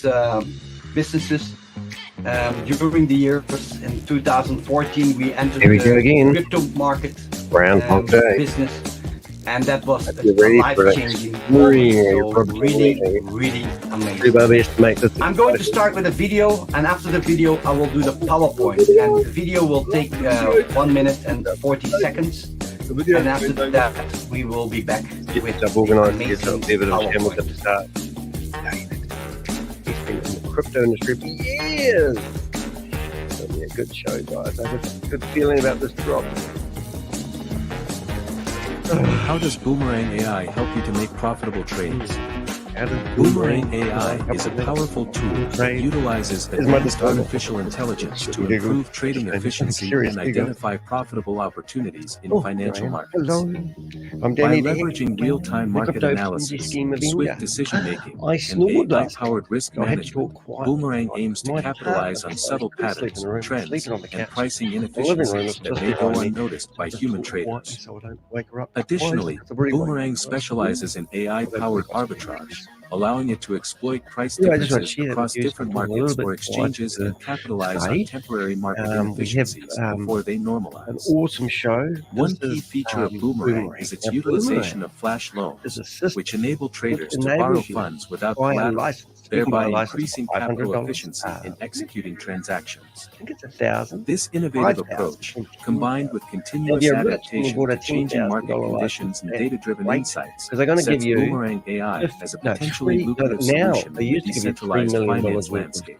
these businesses during the years. In 2014, we entered the crypto market business, and that was a life-changing moment. So really amazing. I'm going to start with a video, and after the video, I will do the PowerPoint. And the video will take 1 minute and 40 seconds. And after that, we will be back with amazing PowerPoint. He's been in the crypto industry for years. It'll be a good show, guys. I have a good feeling about this drop. How does Boomerang AI help you to make profitable trades? Boomerang AI is a powerful tool that utilizes advanced artificial intelligence to improve trading efficiency and identify profitable opportunities in financial markets. By leveraging real-time market analysis, swift decision-making, and AI-powered risk management, Boomerang aims to capitalize on subtle patterns, trends, and pricing inefficiencies that may go unnoticed by human traders. Additionally, Boomerang specializes in AI-powered arbitrage, allowing it to exploit price differences across different markets or exchanges and capitalize on temporary market inefficiencies before they normalize. Awesome show. One key feature of Boomerang is its utilization of flash loans, which enable traders to borrow funds without collateral, thereby increasing capital efficiency in executing transactions. This innovative approach, combined with continuous adaptation to changing market conditions and data-driven insights, sets Boomerang AI as a potentially lucrative solution in the decentralized finance landscape.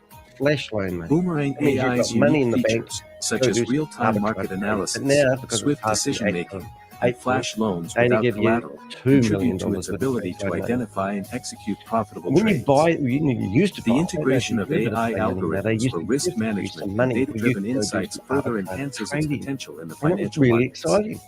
Boomerang AI's unique features, such as real-time market analysis, swift decision-making, and flash loans without collateral, contribute to its ability to identify and execute profitable trades. The integration of AI algorithms for risk management and data-driven insights further enhances its potential in the financial markets.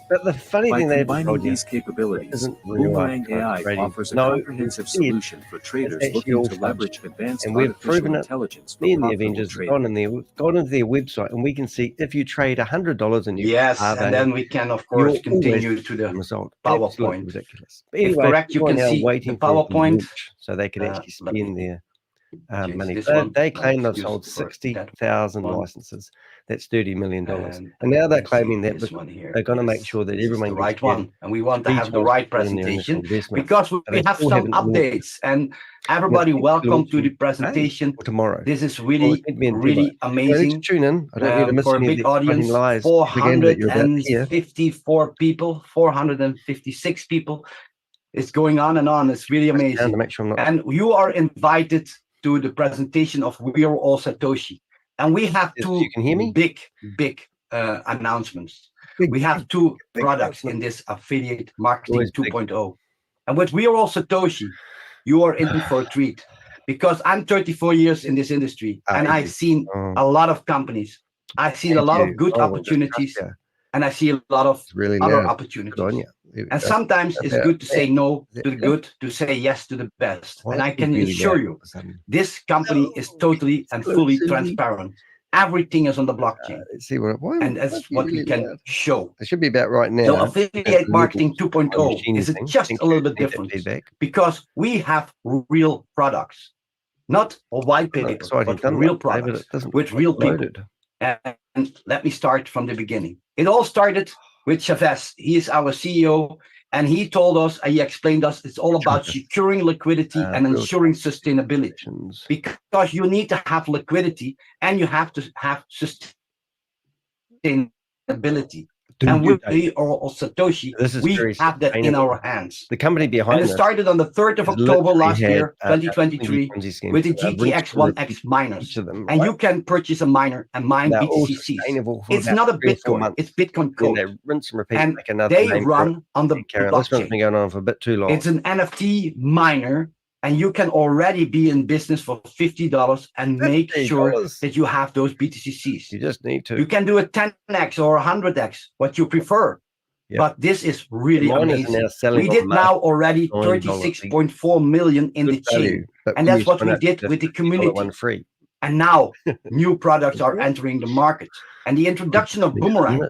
But the funny thing by combining these capabilities, Boomerang AI offers a comprehensive solution for traders looking to leverage advanced artificial intelligence for profitable trading. We've gone into their website, and we can see if you trade $100 and you and then we can of course continue to the PowerPoint. Ridiculous. If correct, you can see the PowerPoint, so they can actually spend their money. They claim they've sold 60,000 licenses. That's $30 million. And now they're claiming that they're going to make sure that everyone gets the right one, and we want to have the right presentation because we have some updates. And everybody, welcome to the presentation tomorrow. This is really amazing. Tune in. I don't need to miss for a big audience. 454 people, 456 people. It's going on and on. It's really amazing. And you are invited to the presentation of We Are All Satoshi. And we have two big announcements. We have two products in this affiliate marketing 2.0. And with We Are All Satoshi, you are in for a treat. Because I'm 34 years in this industry, and I've seen a lot of companies. I've seen a lot of good opportunities, and I see a lot of other opportunities. And sometimes it's good to say no to the good, to say yes to the best. And I can assure you, this company is totally and fully transparent. Everything is on the blockchain. And that's what we can show. It should be about right now. So affiliate marketing 2.0 is just a little bit different because we have real products, not a white paper, but real products with real people. And let me start from the beginning. It all started with Chavez. He is our CEO, and he told us, he explained us, it's all about securing liquidity and ensuring sustainability. Because you need to have liquidity and you have to have sustainability. And with We Are All Satoshi, we have that in our hands. The company behind it started on the 3rd of October last year, 2023, with the GTX-1X miners. And you can purchase a miner and mine BTCs. It's not a Bitcoin, it's Bitcoin Code. And they run on the blockchain. Been going on for a bit too long. It's an NFT miner, and you can already be in business for $50 and make sure that you have those BTCs. You just need to. You can do a 10x or 100x, what you prefer. But this is really amazing. We did now already 36.4 million in the chain. And that's what we did with the community. And now new products are entering the market. And the introduction of Boomerang,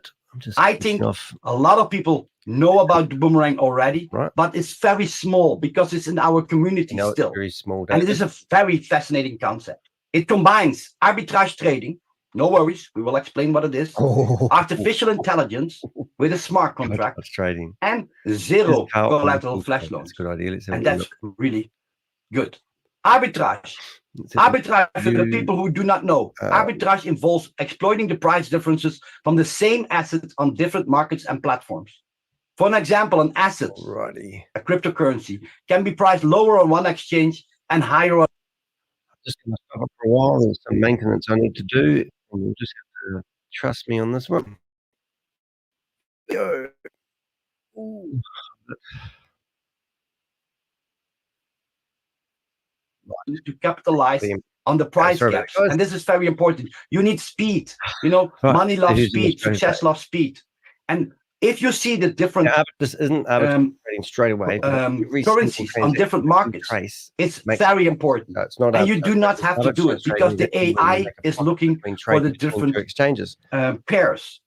I think a lot of people know about the Boomerang already, right? But it's very small because it's in our community still. It's very small, and it is a very fascinating concept. It combines arbitrage trading. No worries, we will explain what it is. Artificial intelligence with a smart contract trading and zero collateral flash loans. Good idea. And that's really good. Arbitrage. Arbitrage, for the people who do not know, arbitrage involves exploiting the price differences from the same assets on different markets and platforms. For an example, an asset, a cryptocurrency, can be priced lower on one exchange and higher on. I'm just going to stop it for a while. There's some maintenance I need to do, and you'll just have to trust me on this one. Yo. Ooh. To capitalize on the price gaps, and this is very important. You need speed. Money loves speed, success loves speed. And if you see the different this isn't trading straight away, currencies on different markets, it's very important. No, it's not, and you do not have to do it because the AI is looking for the different exchanges pairs.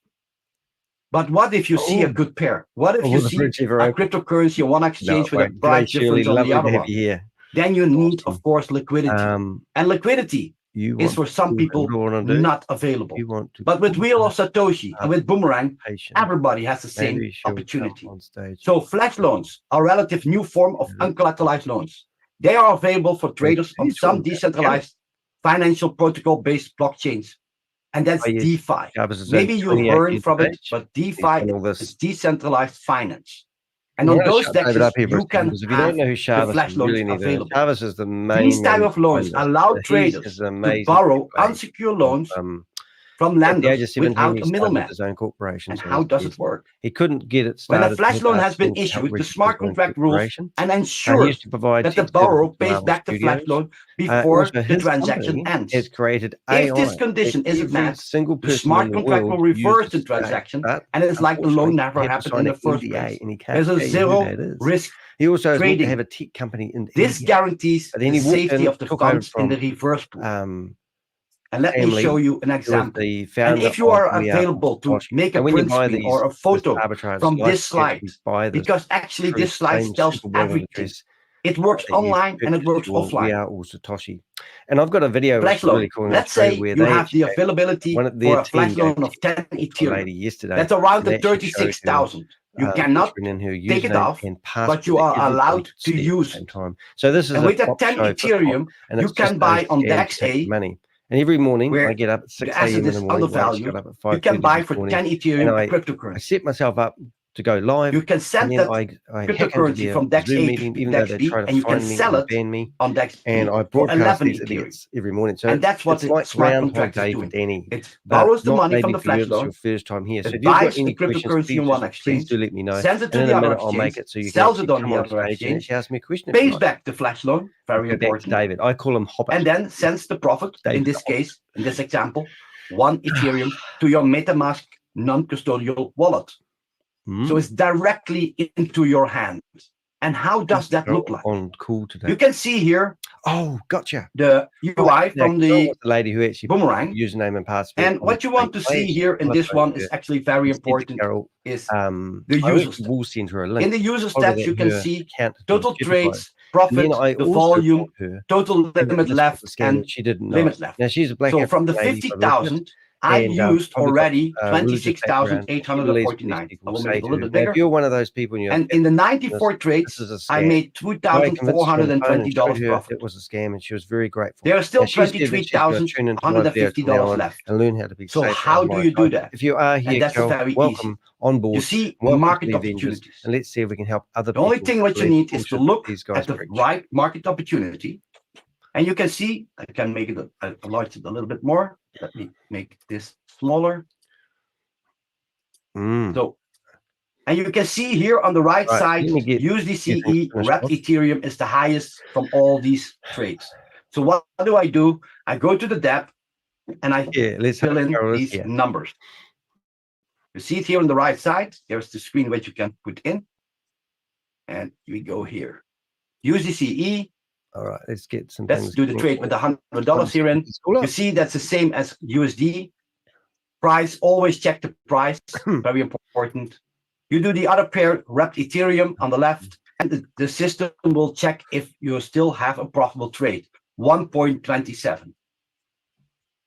But what if you see a good pair? What if you see a cryptocurrency on one exchange with a price difference on the other one? Then you need, of course, liquidity. And liquidity is for some people not available. But with Wheel of Satoshi and with Boomerang, everybody has the same opportunity. So flash loans are a relative new form of uncollateralized loans. They are available for traders on some decentralized financial protocol-based blockchains. And that's DeFi. Maybe you've heard from it, but DeFi is decentralized finance. And on those dexes, you can have the flash loans available. These type of loans allow traders to borrow unsecured loans from lenders without a middleman. And how does it work? He couldn't get it started. When a flash loan has been issued, the smart contract rules and ensures that the borrower pays back the flash loan before the transaction ends. It's created if this condition isn't met, the smart contract will reverse the transaction, and it's like the loan never happened in the first place. There's a zero risk. He also has to have a tech company in this guarantees the safety of the funds in the reverse pool. And let me show you an example. And if you are available to make a print screen or a photo from this slide, because actually this slide tells everything. It works online and it works offline. We are all Satoshi. And I've got a video flash loan. Really cool. Let's say you have the availability for a flash loan of 10 Ethereum. That's around the 36,000. You cannot take it off, but you are allowed to use it. So this is with the 10 Ethereum, you can buy on DEX A money. And every morning I get up at 6 a.m. in the morning. You can buy for 10 Ethereum cryptocurrency. I set myself up to go live. You can send that cryptocurrency from DEX A to DEX B, and you can sell it on DEX B and I for 11 Ethereum every morning. So and that's what the smart contract is doing. Danny. It borrows the money from the flash loan. First time here. So it buys the cryptocurrency on one exchange. Please do let me know. Sends it to the other exchange. Sells it on the other exchange. Ask me a question. Pays back the flash loan. Very important. David, I call him Hobbit. And then sends the profit. In this case, in this example, 1 Ethereum to your MetaMask non-custodial wallet. So it's directly into your hands. And how does that look like? Cool today. You can see here. Oh, gotcha. The UI from the lady who actually Boomerang username and password. And what you want to see here in this one is actually very important. Is the user steps. We'll send her a link. In the user steps, you can see total trades, profit, the volume, total limit left, and limit left. Now she's a black. So from the 50,000. I've used already 26,849. I will make it a little bit bigger. If you're one of those people, and in the 94 trades, I made $2,420 profit. It was a scam, and she was very grateful. There are still $23,150 left. And learn how to be so safe. how do you do that? If you are here, welcome on board. You see market opportunities, and let's see if we can help other people. The only thing what you need is to look at the right market opportunity. And you can see, I can make it enlarge it a little bit more. Let me make this smaller. So, and you can see here on the right side, USDCE wrapped Ethereum is the highest from all these trades. So what do? I go to the dApp and I fill in these numbers. You see it here on the right side. There's the screen which you can put in. And we go here. USDCE. All right, let's get some. Let's do the trade with $100 here in. You see that's the same as USD price. Always check the price. Very important. You do the other pair, wrapped Ethereum on the left, and the system will check if you still have a profitable trade, 1.27.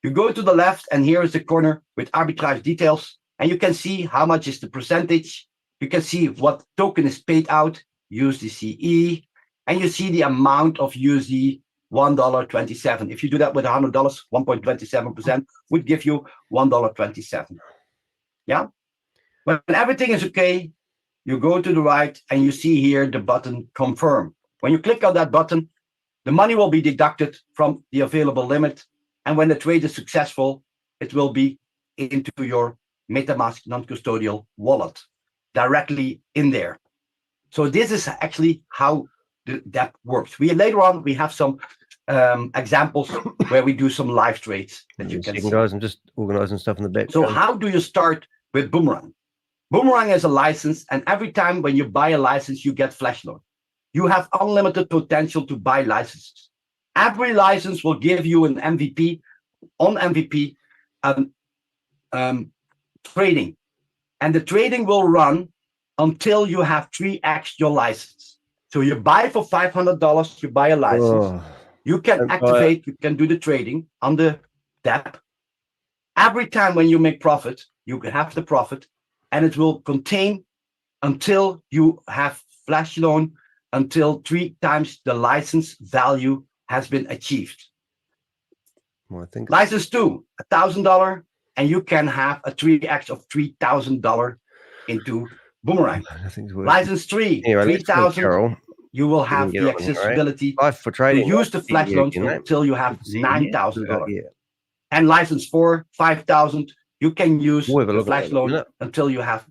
You go to the left, and here is the corner with arbitrage details, and you can see how much is the percentage. You can see what token is paid out, USDCE, and you see the amount of USD, $1.27. If you do that with $100, 1.27% would give you $1.27. Yeah? When everything is okay, you go to the right and you see here the button confirm. When you click on that button, the money will be deducted from the available limit. And when the trade is successful, it will be into your MetaMask non-custodial wallet directly in there. So this is actually how that works. Later on, we have some examples where we do some live trades that you can see. Guys, I'm just organizing stuff in the back. So how do you start with Boomerang? Boomerang is a license, and every time when you buy a license, you get flash loan. You have unlimited potential to buy licenses. Every license will give you an MVP, on MVP trading. And the trading will run until you have 3x your license. So you buy for $500, you buy a license. You can activate, you can do the trading on the dApp. Every time when you make profit, you can have the profit, and it will contain until you have flash loan, until 3 times the license value has been achieved. Well, I think license 2, $1,000, and you can have a 3x of $3,000 into Boomerang. License 3, anyway, $3,000. You will have the accessibility for trading, to use the flash loans until you have $9,000. And license 4, $5,000. You can use the flash loan until you have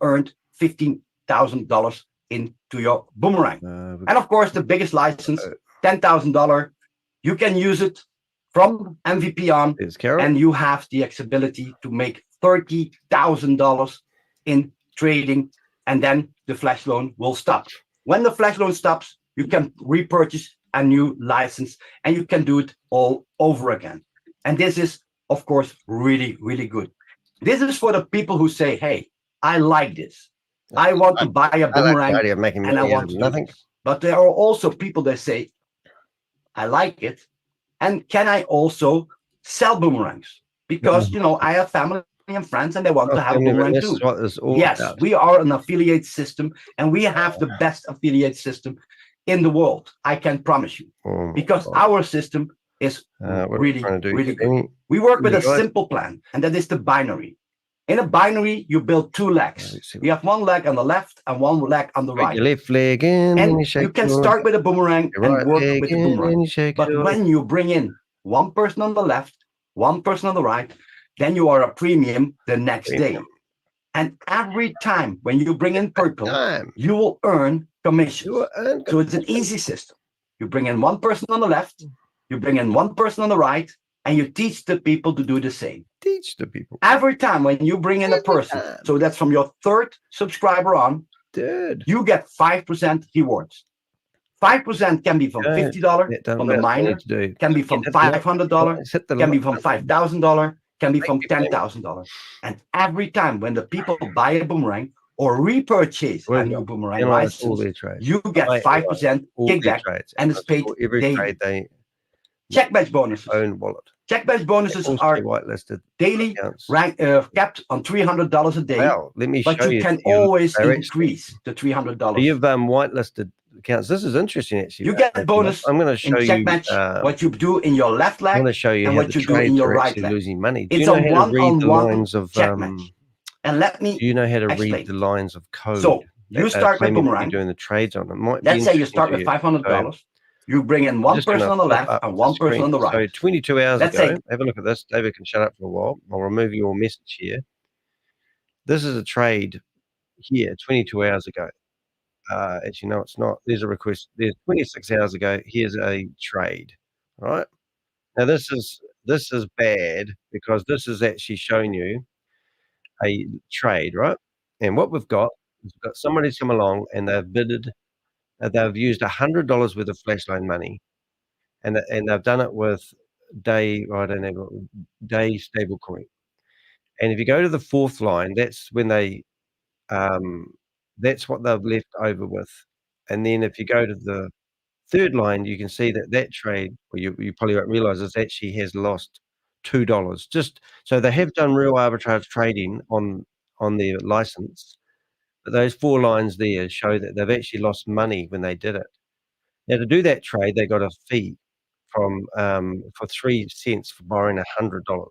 earned $15,000 into your Boomerang. And of course, the biggest license, $10,000. You can use it from MVP on, and you have the accessibility to make $30,000 in trading, and then the flash loan will stop. When the flash loan stops, you can repurchase a new license, and you can do it all over again. And this is, of course, really, really good. This is for the people who say, hey, I like this. I want to buy a Boomerang, and I want to do this. But there are also people that say, I like it, and can I also sell Boomerangs? Because, I have family and friends, and they want to have a Boomerang too. Yes, we are an affiliate system, and we have the best affiliate system in the world. I can promise you, because our system is really, really good. We work with a simple plan, and that is the binary. In a binary, you build 2 legs. You have 1 leg on the left and 1 leg on the right. Your left leg in, and you can start with a Boomerang and work with the Boomerang. But when you bring in 1 person on the left, 1 person on the right, then you are a premium the next day. And every time when you bring in purple, you will earn commission. So it's an easy system. You bring in 1 person on the left, you bring in 1 person on the right, and you teach the people to do the same. Teach the people. Every time when you bring in a person, so that's from your 3rd subscriber on, you get 5% rewards. 5% can be from $50 from the miner, can be from $500, can be from $5,000, can be from $10,000. And every time when the people buy a Boomerang or repurchase a new Boomerang license, you get 5% kickback, and it's paid daily. Check badge bonuses. Own wallet. Check badge bonuses are whitelisted daily, capped on $300 a day. Well, let me show but you can always increase the $300. So you've whitelisted accounts. This is interesting, actually. You get a bonus. I'm going to show you what you do in your left leg. I'm going to show you and how what you do in your right leg. Losing money. It's a one-on-one check match. And let me. Do you know how to read the lines of code? So you start with Boomerang. Doing the trades on them. Let's say you start with $500. You bring in 1 person on the left and 1 person on the right. So 22 hours ago, have a look at this. David can shut up for a while. I'll remove your message here. This is a trade here 22 hours ago. Actually, no, it's not. There's a request. There's 26 hours ago. Here's a trade. Right now, this is bad because this is actually showing you a trade, right? And what we've got is we've got somebody's come along and they've bidded. They've used $100 worth of flash loan money, and they've done it with day stable coin. And if you go to the 4th line, that's when they That's what they've left over with. And then if you go to the third line, you can see that trade, or you probably won't realize this, actually has lost $2. Just so they have done real arbitrage trading on their license, but those 4 lines there show that they've actually lost money when they did it. Now, to do that trade, they got a fee from for 3 cents for borrowing $100. So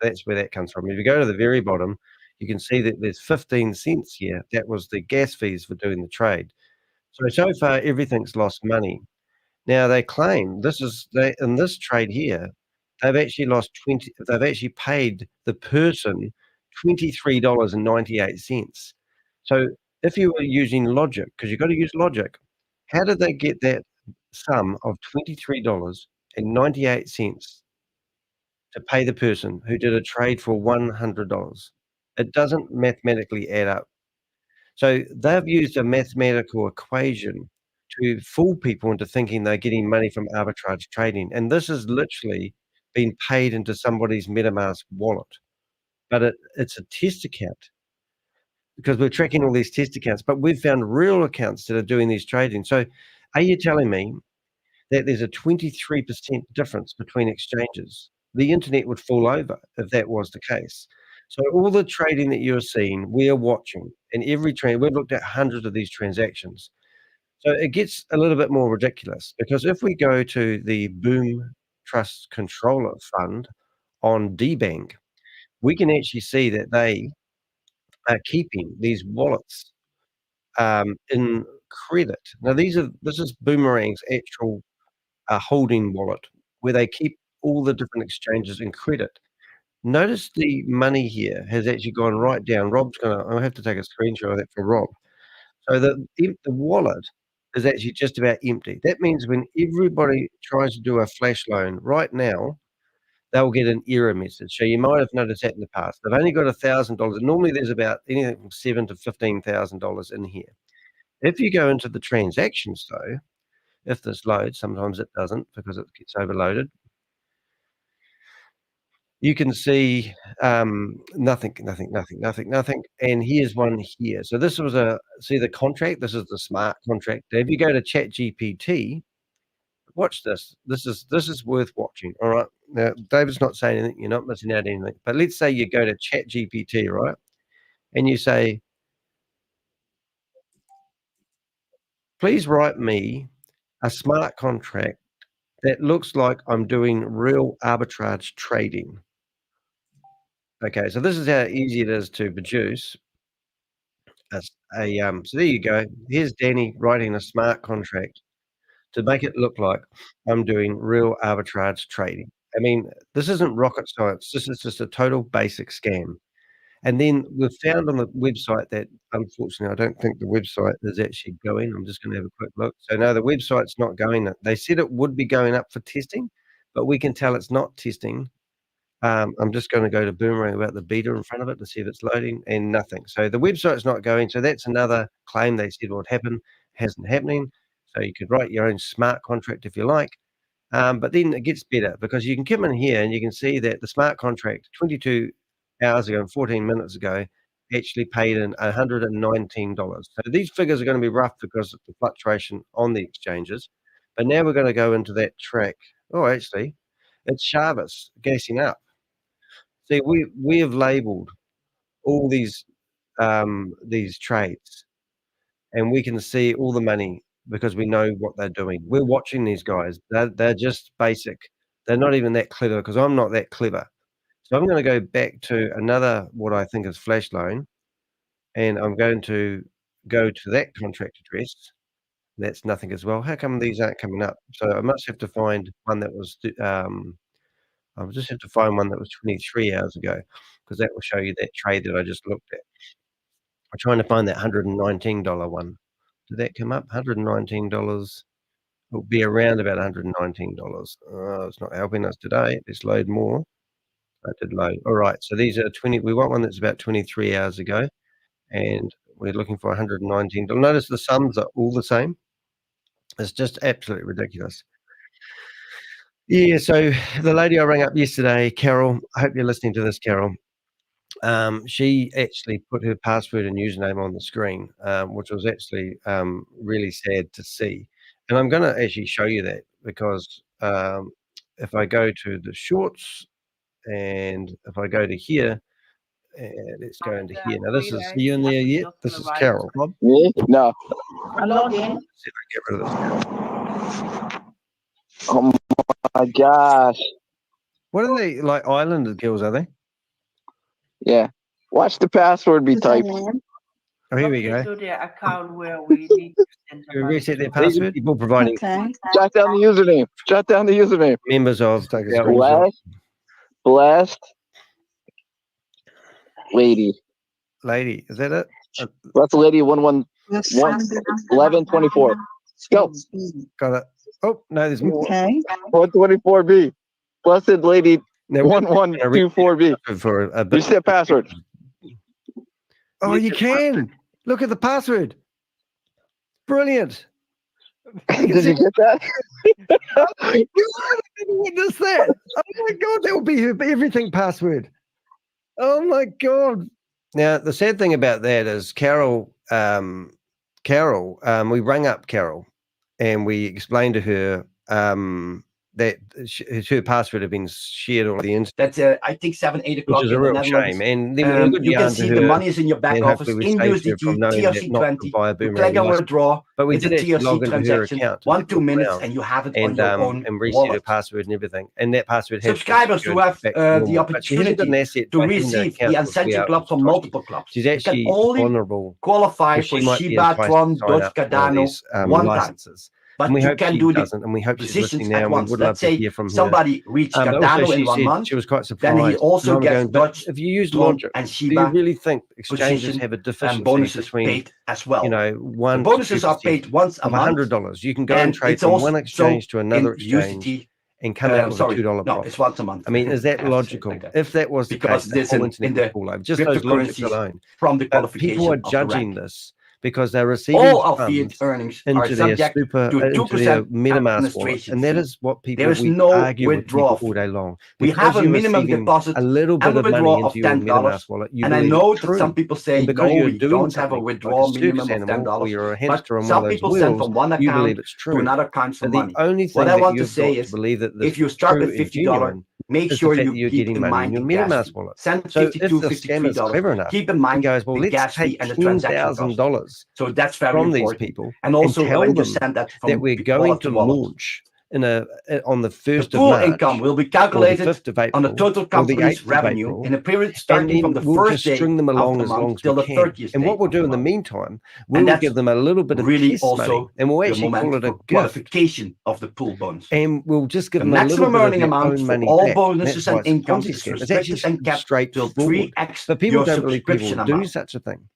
that's where that comes from. If you go to the very bottom, you can see that there's 15 cents here. That was the gas fees for doing the trade. So far, everything's lost money. Now, they claim in this trade here, they've actually they've actually paid the person $23.98. So if you were using logic, because you've got to use logic, how did they get that sum of $23.98 to pay the person who did a trade for $100? It doesn't mathematically add up. So they've used a mathematical equation to fool people into thinking they're getting money from arbitrage trading. And this has literally been paid into somebody's MetaMask wallet. But it's a test account, because we're tracking all these test accounts, but we've found real accounts that are doing these trading. So are you telling me that there's a 23% difference between exchanges? The internet would fall over if that was the case. So all the trading that you're seeing, we are watching, and every trade, we've looked at hundreds of these transactions. So it gets a little bit more ridiculous, because if we go to the Boom Trust Controller Fund on DBank, we can actually see that they are keeping these wallets in credit. Now, this is Boomerang's actual holding wallet, where they keep all the different exchanges in credit. Notice the money here has actually gone right down. I'll have to take a screenshot of that for Rob. So the wallet is actually just about empty. That means when everybody tries to do a flash loan right now, they'll get an error message. So you might have noticed that in the past. They've only got $1,000. Normally there's about anything from $7,000 to $15,000 in here. If you go into the transactions though, if this loads, sometimes it doesn't because it gets overloaded, you can see nothing. And here's one here. So this was see the contract? This is the smart contract. If you go to ChatGPT, watch this. This is worth watching. All right. Now, David's not saying anything. You're not missing out anything. But let's say you go to ChatGPT, right? And you say, please write me a smart contract that looks like I'm doing real arbitrage trading. Okay, so this is how easy it is to produce so there you go. Here's Danny writing a smart contract to make it look like I'm doing real arbitrage trading. I mean, this isn't rocket science. This is just a total basic scam. And then we've found on the website that, unfortunately, I don't think the website is actually going. I'm just going to have a quick look. So no, the website's not going. They said it would be going up for testing, but we can tell it's not testing. I'm just going to go to Boomerang about the beta in front of it to see if it's loading, and nothing. So the website's not going. So that's another claim they said would happen, hasn't happening. So you could write your own smart contract if you like. But then it gets better, because you can come in here and you can see that the smart contract 22 hours ago and 14 minutes ago actually paid in $119. So these figures are going to be rough because of the fluctuation on the exchanges. But now we're going to go into that track. Oh, actually, it's Chavis gassing up. See, we have labeled all these trades, and we can see all the money because we know what they're doing. We're watching these guys. They're just basic. They're not even that clever, because I'm not that clever. So I'm going to go back to another, what I think is flash loan, and I'm going to go to that contract address. That's nothing as well. How come these aren't coming up? So I must have to find one that was I'll just have to find one that was 23 hours ago, because that will show you that trade that I just looked at. I'm trying to find that $119 one. Did that come up? $119. It'll be around about $119. Oh, it's not helping us today. Let's load more. I did load. All right. So these are 20. We want one that's about 23 hours ago, and we're looking for $119. Notice the sums are all the same. It's just absolutely ridiculous. Yeah, so the lady I rang up yesterday, Carol, I hope you're listening to this, Carol. She actually put her password and username on the screen, which was actually really sad to see. And I'm going to actually show you that because if I go to the shorts and if I go to here, let's go into here. Now, this is you in there yet? This is Carol. Me? No. See if I get rid of this. Oh my gosh. What are they, like Islander girls, are they? Yeah. Watch the password be typed. Oh, here we go. To the account where we need to send the Do we money. reset their password? People providing Jot down the username. Jot down the username. members of take a screenshot. Blessed lady. Lady, is that it? Blessed lady 1124. Let's go. Got it. Oh no, there's more. Okay. 124B. Blessed lady 1124B. For a bit. Reset password. Oh, you can look at the password. Brilliant. Did you get that? What is that? Oh my god, that will be her everything password. Oh my god. Now the sad thing about that is Carol, we rang up Carol and we explained to her that her password had been shared on the internet. That's I think 7, 8 o'clock. Which is a real shame. And then you can see the money is in your back office in USDT, TRC20. Click on withdraw. But we it's did a actually log TRC into her transaction. account. 1-2 minutes, and you have it on your own and reset wallet. her password and everything. And that password has Subscribers who have the opportunity to receive the Essential Club from multiple clubs. She's actually you can only vulnerable. Qualify for Shiba, Tron, Doge, Cardano one time. But we you hope can she do the doesn't, and we hope she's listening positions now. at And we once. would love Let's to say hear from her. somebody reached But also Cardano she in 1 said month. she was quite surprised. Then he also And I'm gets going, but Doge, if you use Tron, logic, and do Shiba you really think exchanges position have a and deficiency bonuses between, paid as well. you know, one The bonuses are paid once a month. $100. You can go and trade it's from also one exchange to another in exchange USDT, and come out with a $2 no, profit. it's once a month. I mean, is that logical? Like that. If that was the Because case, there's the whole in internet the would fall over. Just those logics cryptocurrencies alone. from the But people qualification are of the judging rank. this because they're receiving All our fiat funds earnings are into their subject super, to into their 2% MetaMask wallet, administration and that fee. is what people There is we no argue with people withdrawal all day long. We Because have a you're minimum receiving deposit a little and bit a of money withdrawal of into your $10. MetaMask wallet. You And I believe know it's that true. some people say, And because no, you're we doing don't have a something withdrawal like a minimum circus of animal, or $10. you're a But hamster on one some of those people send wheels, from one you believe account it's to true. another account for But the money. only thing What I that want to you've say got is, to believe that this if you is start true with and $50, genuine make is sure the fact you that you're keep getting in money in mind your the gas MetaMask fee. wallet. Send So $52, if the scammer's clever $53. enough, Keep in he mind goes, well, the let's gas fee take and the transaction cost. $10,000 So that's very from these important. people And also tell when you them send that from that we're going wallet to wallet. launch on the The 1st of full March, income will be or the calculated 5th of April, on the total or the company's 8th of revenue April, in a period and starting from then the we'll first just day string them of along the as long month as till we the can. 30th And day what we'll of do the in the month. meantime, And we'll that's give them a little bit of really test money, also and we'll the actually call moment it a for gift. qualification of the pool bonus. And we'll just give The them a little maximum bit of earning their amount own for money all back. bonuses That's why and it's a incomes Ponzi is scam. It's restricted actually and capped till straightforward. 3x But people your don't believe people subscription do amount. such a thing.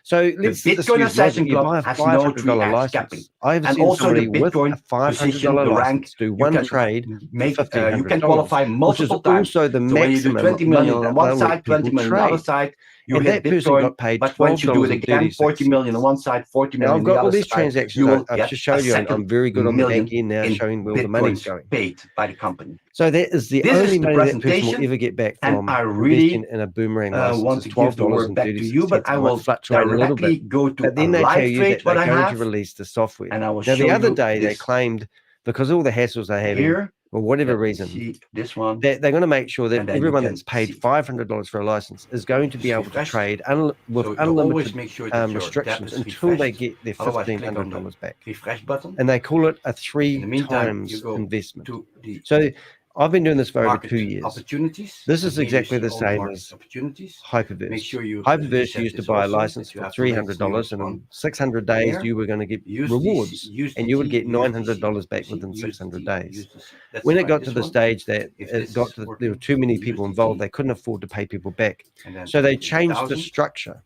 So let's The just Bitcoin use logic. Assassin You buy a Club has no $500 3x capping. license. I've And seen also the somebody with a Bitcoin position, $500 the rank, license do you one can trade make, for $1,500, you can qualify which is multiple times. also the So when you do maximum 20 million money on that one they'll side, let people 20 million on the other trade. side, you And hit that person Bitcoin. got paid But once you do it again, 40 million on $12.36. one side, 40 Now million I've on the got all other these side, transactions. you will I've get just a showed you. I'm second very good on the back million end now, in showing where all the money's Bitcoins going. paid by the company. So that is the This is only the money that person will presentation, ever get back and from I investing really in a Boomerang license. want It's to give the word back to you, but $12.36. I It will might fluctuate a little directly bit. go to But a then they tell live you trade that what they're I going to have, release the software. and I will Now, show the other you day, they this claimed, because of all the hassles they're having, here. for whatever Let me reason, see this one, they're going to make sure that and then you everyone can that's paid see. $500 for a license is going to be able to Refresh. trade with So you always unlimited make sure that your tab restrictions is until they refreshed. get their Otherwise, click on the $1,500 back. refresh button. And they call it a In 3 the meantime, times you go investment. to the So I've been doing this for over market 2 years. opportunities. This is And here you exactly see the all same market as opportunities. Hyperverse. Make sure you Hyperverse reset used to this buy a also, license that you for have the latest $300, newest and in one 600 days there. you were going to get Use rewards, and you would get $900 back within 600 days. When it got to the stage that there were too many people involved, they couldn't afford to pay people back. So they changed the structure.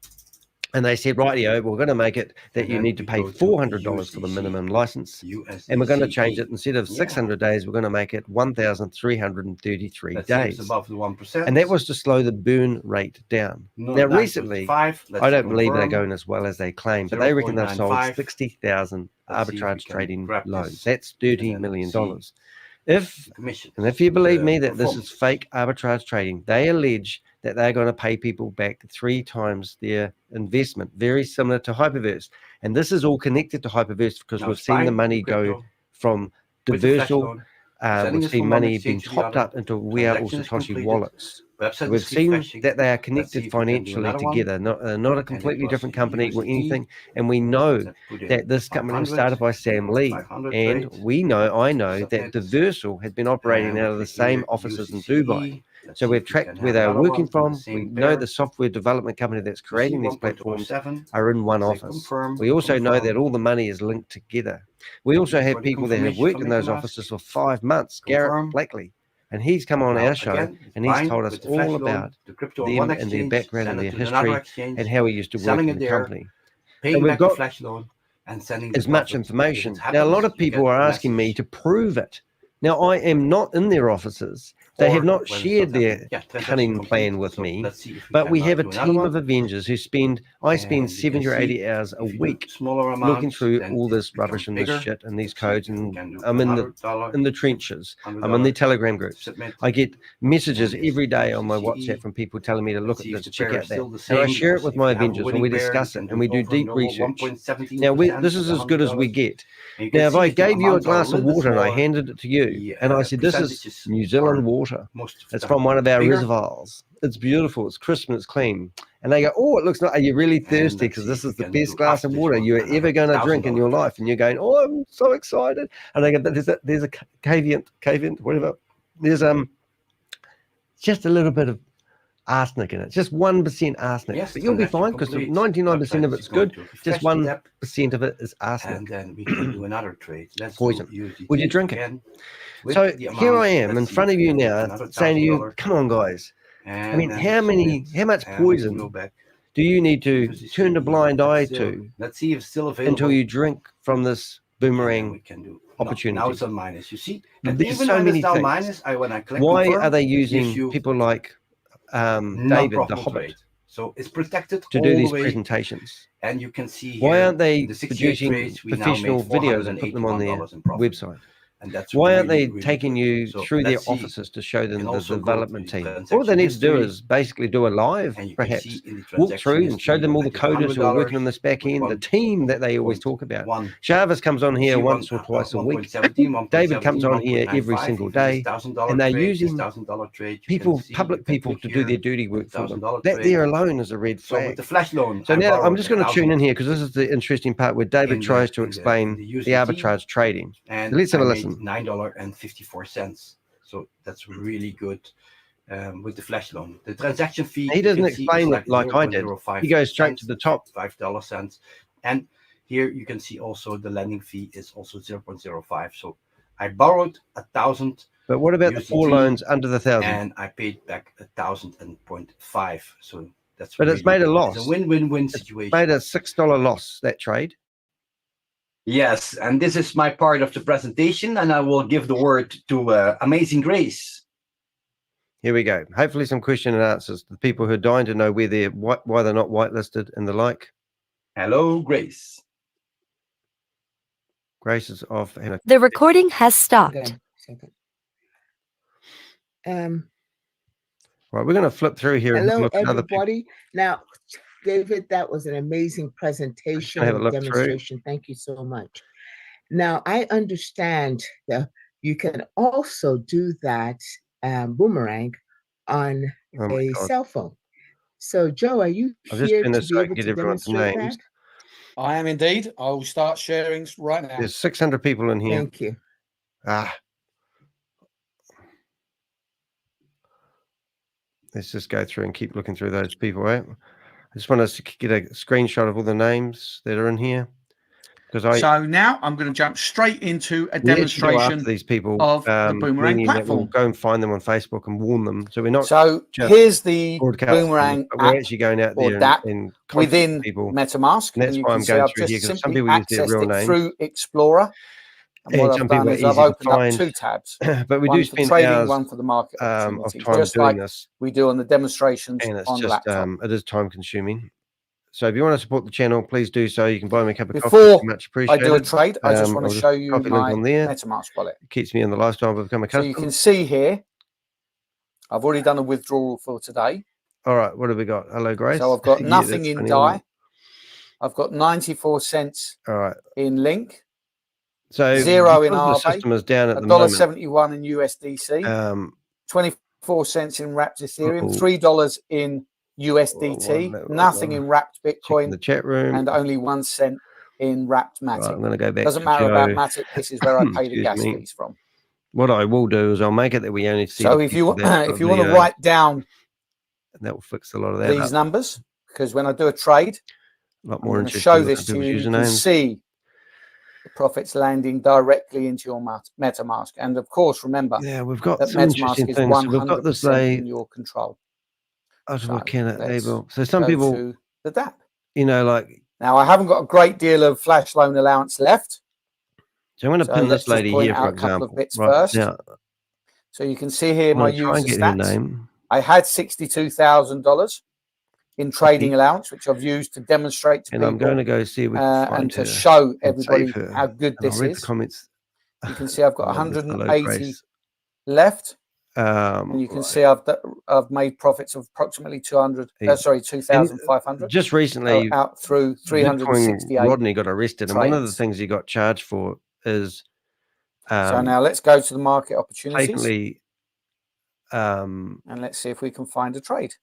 And they said, rightio, we're going to make it that you need to pay $400 for the minimum license. And we're going to change it. Instead of 600 days, we're going to make it 1,333 days. Above the 1%. And that was to slow the burn rate down. Now, recently, I don't believe they're going as well as they claim, but they reckon they've sold 60,000 arbitrage trading loans. That's $30 million. If you believe me that this is fake arbitrage trading, they allege that they're going to pay people back 3 times their investment, very similar to Hyperverse. And this is all connected to Hyperverse because we've seen the money go from Diversal. We've seen money being topped up into We Are All Satoshi wallets. So we've seen that they are connected financially together, not a completely different company or anything. And we know that this company was started by Sam Lee. And I know that Diversal had been operating out of the same offices in Dubai. So we've tracked where they're working from. We know the software development company that's creating these platforms are in one office. We also know that all the money is linked together. We also have people that have worked in those offices for 5 months, Garrett Blackley. And he's come on our show and he's told us all about them and their background and their history and how he used to work in the company. And we've got as much information. Now, a lot of people are asking me to prove it. Now, I am not in their offices. They have not shared their cunning plan with me, but we have a team of Avengers who I spend 70 or 80 hours a week looking through all this rubbish and this shit and these codes, and I'm in the trenches. I'm in the Telegram groups. I get messages every day on my WhatsApp from people telling me to look at this, check out that. And I share it with my Avengers and we discuss it and we do deep research. Now, this is as good as we get. Now, if I gave you a glass of water and I handed it to you and I said, this is New Zealand water, it's from one of our reservoirs. It's beautiful. It's crisp and it's clean. And they go, oh, it looks like, are you really thirsty? Because this is the best glass of water you're ever going to drink in your life. And you're going, oh, I'm so excited. And they go, there's a caveant, whatever. There's just a little bit of arsenic in it, just 1% arsenic. Yes, but you'll be fine because 99% of it's good. Just 1% of it is arsenic. And then we can do another trade. Poison. Would you drink it? So here I am in front of you now, saying to you, "Come on, guys. I mean, how much poison do you need to turn a blind eye to until you drink from this Boomerang opportunity?" Now it's on minus. You see, there's so many things. Why are they using people like David the Hobbit so it's protected to do these presentations? And you can see why aren't they producing professional videos and put them on their website? And that's why aren't they taking you through their offices to show them the development team? All they need to do is basically do a live, perhaps walk through and show them all the coders who are working on this back end, the team that they always talk about. Jarvis comes on here once or twice a week. David comes on here every single day, and they're using public people to do their dirty work for them. That there alone is a red flag. So now I'm just going to tune in here because this is the interesting part where David tries to explain the arbitrage trading. Let's have a listen. $9.54. So that's really good with the flash loan. The transaction fee. He doesn't explain it like I did. He goes straight to the top. $5. And here you can see also the lending fee is also 0.05. So I borrowed 1,000. But what about the 4 loans under the 1,000? And I paid back 1,000.5. So that's. But it's made a loss. It's a win-win-win situation. It's made a $6 loss, that trade. Yes, and this is my part of the presentation, and I will give the word to Amazing Grace. Here we go. Hopefully some question and answers. The people who are dying to know why they're not whitelisted and the like. Hello, Grace. Grace is off. The recording has stopped. Right, we're going to flip through here. Hello, and look at everybody. Now, David, that was an amazing presentation and demonstration. Thank you so much. Now, I understand that you can also do that Boomerang on a cell phone. So, Joe, are you here to be able to demonstrate that? I am indeed. I will start sharing right now. There's 600 people in here. Thank you. Let's just go through and keep looking through those people, right? I just want to get a screenshot of all the names that are in here. So now I'm going to jump straight into a demonstration these people of the Boomerang platform. We'll go and find them on Facebook and warn them. So we're not. So here's the Boomerang app, we're actually going out there and within people. MetaMask. And that's why I'm going through here because some people use their real names through Explorer. And what I've done is I've opened up 2 tabs. But we do spend trading, hours one for the market of time just doing like this. We do on the demonstrations and it's on just laptop. it is time consuming. So if you want to support the channel, please do so. You can buy me a cup of coffee. Before Much appreciated. I do a trade, I just want to show you my MetaMask wallet. It keeps me in the lifestyle I've become accustomed. So you can see here, I've already done a withdrawal for today. All right, what have we got? Hello, Grace. So I've got Yeah, nothing that's in funny, DAI. I've got 94 cents all right. in Link. So 0 in the ARE. system is down at the moment. $1.71 in USDC. 24 cents in wrapped Ethereum. $3 in USDT. Nothing in wrapped Bitcoin. The chat room. And only 1 cent in wrapped Matic. Right, I'm going to go back. Doesn't matter about Matic. This is where I pay the gas fees from. What I will do is I'll make it that we only see. So if you want to write down, that will fix a lot of that. These numbers, because when I do a trade, a lot more interesting. Show this to you. You can see the profits landing directly into your MetaMask, and of course, remember, we've got that some interesting things. So we've got this in your control. So some people, the DApp. You know, like now, I haven't got a great deal of flash loan allowance left. So I'm going to pin this lady here, for example. Right now, so you can see here my user stats. I had $62,000 in trading allowance, which I've used to demonstrate to people. I'm going to go see and to show everybody how good this is. You can see I've got 180 left. And you can see I've made profits of approximately 2,500. Just recently, out through 368. Rodney got arrested, and one of the things he got charged for is. So now let's go to the market opportunities. Blatantly, and let's see if we can find a trade.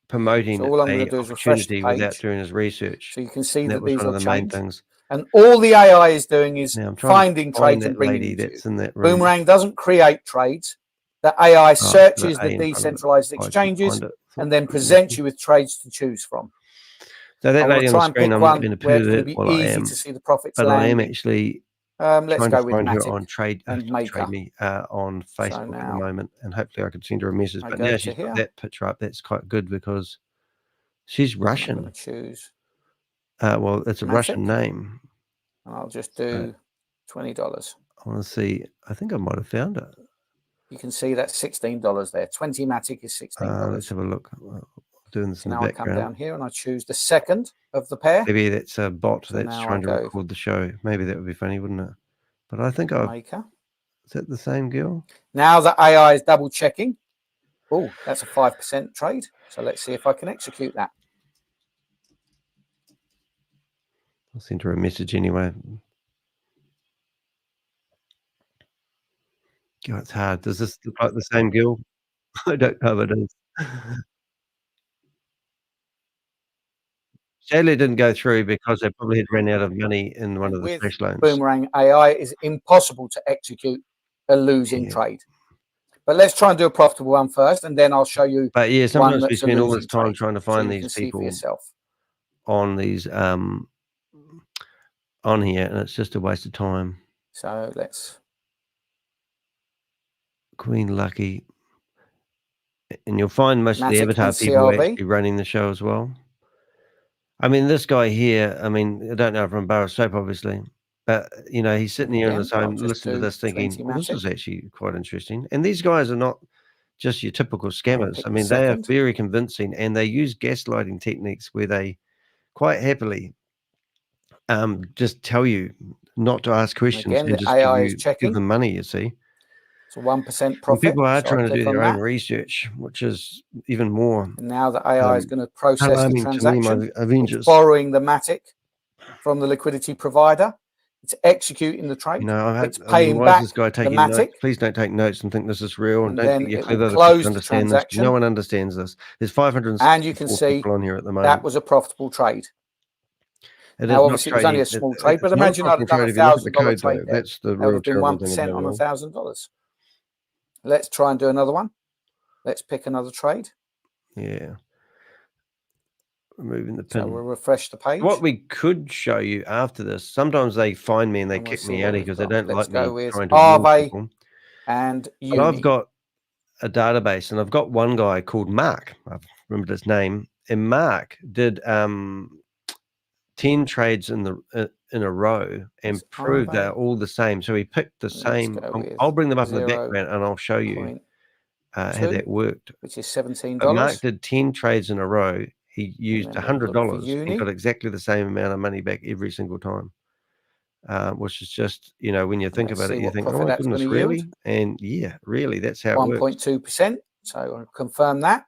Promoting all I'm going to do is refresh the page without doing his research. So you can see that these are the main things. And all the AI is doing is finding trades and bringing them to you. Boomerang doesn't create trades. The AI searches the decentralized exchanges and then presents you with trades to choose from. So that lady on the screen, I'm not going to put it while I am, to see the profits but landing. I am actually let's go with her Matic on Trade Me on Facebook at the moment, and hopefully I can send her a message. But now she's got that picture up. That's quite good because she's Russian. I'm going to choose. Well, it's a Russian name. And I'll just do $20. I want to see. I think I might have found it. You can see that's $16 there. 20 Matic is $16. Let's have a look. Doing this in the background. Now I come down here and I choose the second of the pair. Maybe that's a bot that's trying to record the show. Maybe that would be funny, wouldn't it? But I think I've... Is that the same girl? Now the AI is double checking. Oh, that's a 5% trade. So let's see if I can execute that. I'll send her a message anyway. God, it's hard. Does this look like the same girl? I don't know if it is. Sadly, it didn't go through because they probably had run out of money in one of the flash loans. Boomerang AI is impossible to execute a losing trade. But let's try and do a profitable one first, and then I'll show you. But yeah, sometimes we spend all this time trying to find these people on these on here, and it's just a waste of time. So let's Queen Lucky, and you'll find most of the avatar people are actually running the show as well. I mean, this guy here, I mean, I don't know from Bar of Soap, obviously, but, you know, he's sitting here on his own, listening to this thinking, well, this is actually quite interesting. And these guys are not just your typical scammers. I mean, they are very convincing, and they use gaslighting techniques where they quite happily just tell you not to ask questions and just give them money, you see. It's a 1% profit. People are trying to do their own research, which is even more. And now the AI is going to process the transaction. It's borrowing the Matic from the liquidity provider. It's executing the trade. You know, it's paying back this guy taking the Matic. Notes. Please don't take notes and think this is real. And don't think you're clever. Understand this. No one understands this. There's 500 and you can see on here at the moment. That was a profitable trade. Now, obviously, it was only a small trade, but imagine I'd have done $1,000 trade there. That's the that would have been 1% on $1,000. Let's try and do another one. Let's pick another trade. Yeah. Removing the pin. So we'll refresh the page. What we could show you after this, sometimes they find me and they kick me out because they don't like me trying to ARE and Uni. But I've got a database, and I've got one guy called Mark. I've remembered his name. And Mark did 10 trades in a row and proved they're all the same. So he picked the same. I'll bring them up in the background and I'll show you how that worked. Which is $17. So Mark did 10 trades in a row. He used $100 and got exactly the same amount of money back every single time. Which is just, you know, when you think about it, you think, oh my goodness, really? And yeah, really, that's how it works. 1.2%. So I'll confirm that.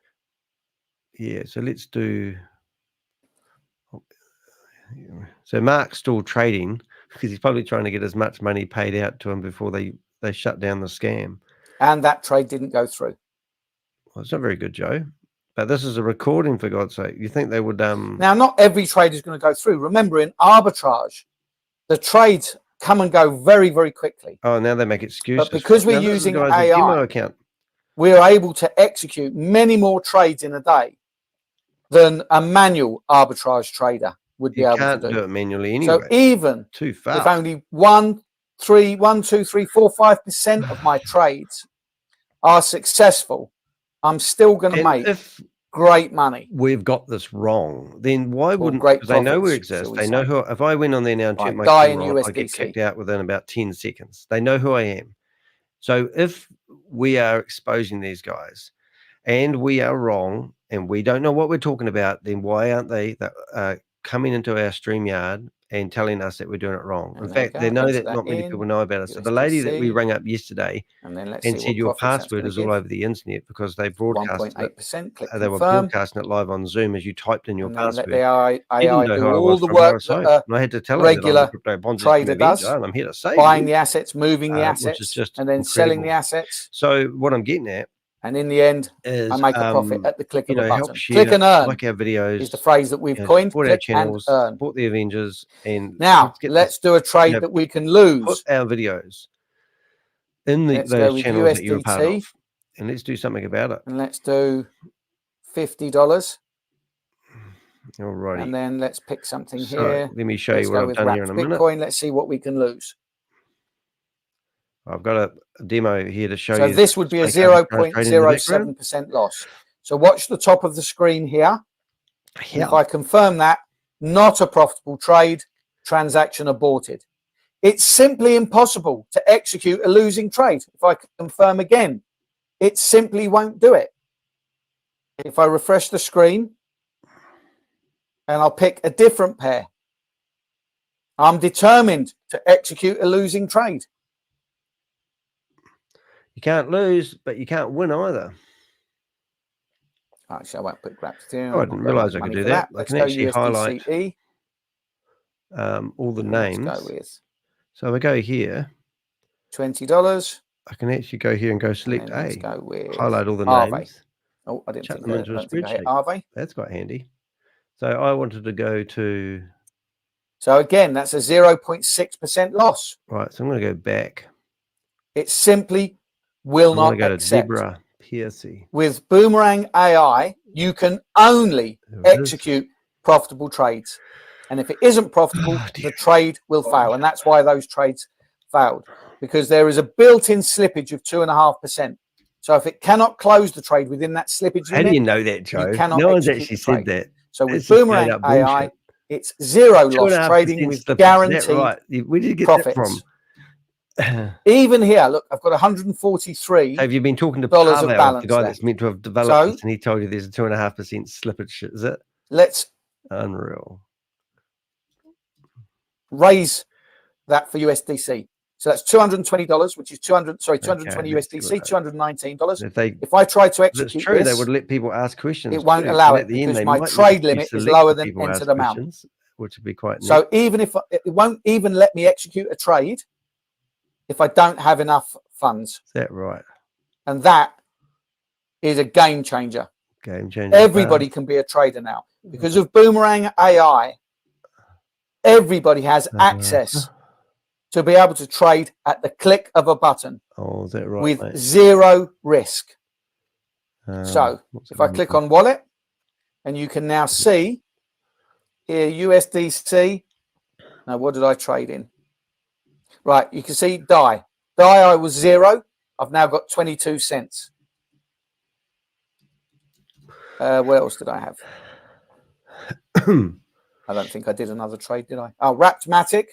Yeah, so let's do. So Mark's still trading because he's probably trying to get as much money paid out to him before they shut down the scam. And that trade didn't go through. Well, it's not very good, Joe. But this is a recording, for God's sake. You think they would... Now, not every trade is going to go through. Remember, in arbitrage, the trades come and go very, very quickly. Oh, now they make excuses. But because we're using AI, we're able to execute many more trades in a day than a manual arbitrage trader would be able to do. You can't do it manually anyway. So even too fast. If only 1, 2, 3, 4, 5% of my trades are successful, I'm still going to make great money. We've got this wrong. Then why wouldn't? Because they know we exist. They know who. If I went on there now and checked my camera, I get kicked out within about 10 seconds. They know who I am. So if we are exposing these guys, and we are wrong, and we don't know what we're talking about, then why aren't they coming into our StreamYard and telling us that we're doing it wrong? In fact, they know that not many people know about it. So the lady that we rang up yesterday and said your password is all over the internet because they broadcast it. They were broadcasting it live on Zoom as you typed in your password. Let the AI do all the work that I had to tell regular her trader does. I'm here to save buying the assets, moving the assets, and then incredible. Selling the assets. So what I'm getting at, and in the end, I make a profit at the click of a button. Click and earn. Like our videos is the phrase that we've coined. Support click our channels, and earn. support the Avengers, and now let's do a trade that we can lose. Put our videos in those channels that you're a part of, and let's do something about it. And let's do $50. Alrighty. And then let's pick something here. Let me show you what I've done here in a minute. Bitcoin. Let's see what we can lose. I've got a demo here to show you. So this would be a 0.07% loss. So watch the top of the screen here. If I confirm that, not a profitable trade, transaction aborted. It's simply impossible to execute a losing trade. If I confirm again, it simply won't do it. If I refresh the screen and I'll pick a different pair, I'm determined to execute a losing trade. You can't lose, but you can't win either. Actually, I won't put graphs down. Oh, I didn't realize I could do that. I can actually highlight all the names. So I go here. $20. I can actually go here and go select A. Highlight all the names. Oh, I didn't chuck them into a spreadsheet. ARE. That's quite handy. So I wanted to go to. So again, that's a 0.6% loss. Right. So I'm going to go back. It simply will not accept. Zebra PSC. With Boomerang AI, you can only execute profitable trades. And if it isn't profitable, the trade will fail. And that's why those trades failed, because there is a built-in slippage of 2.5%. So if it cannot close the trade within that slippage limit, how do you know that, Joe? No one's actually said that. So with Boomerang AI, it's zero loss trading with guaranteed Where did you get profits. That from? Even here, look, I've got 143. Have you been talking to dollars of balance the guy that's meant to have developed this, and he told you there's a 2.5% slippage? Is it? Let's raise that for USDC. So that's $220, which is 220 USDC, $219. If I try to execute it's true, this, they would let people ask questions. It won't allow it because my trade limit is lower than entered amount. Which would be quite neat. So even if it won't even let me execute a trade if I don't have enough funds. Is that right? And that is a game changer. Game changer. Everybody can be a trader now because of Boomerang AI. Everybody has access to be able to trade at the click of a button. Oh, is that right? With zero risk. So if I click on wallet, and you can now see here USDC. Now, what did I trade in? Right, you can see DAI. DAI was 0. I've now got 22 cents. What else did I have? I don't think I did another trade, did I? Oh, Raptmatic.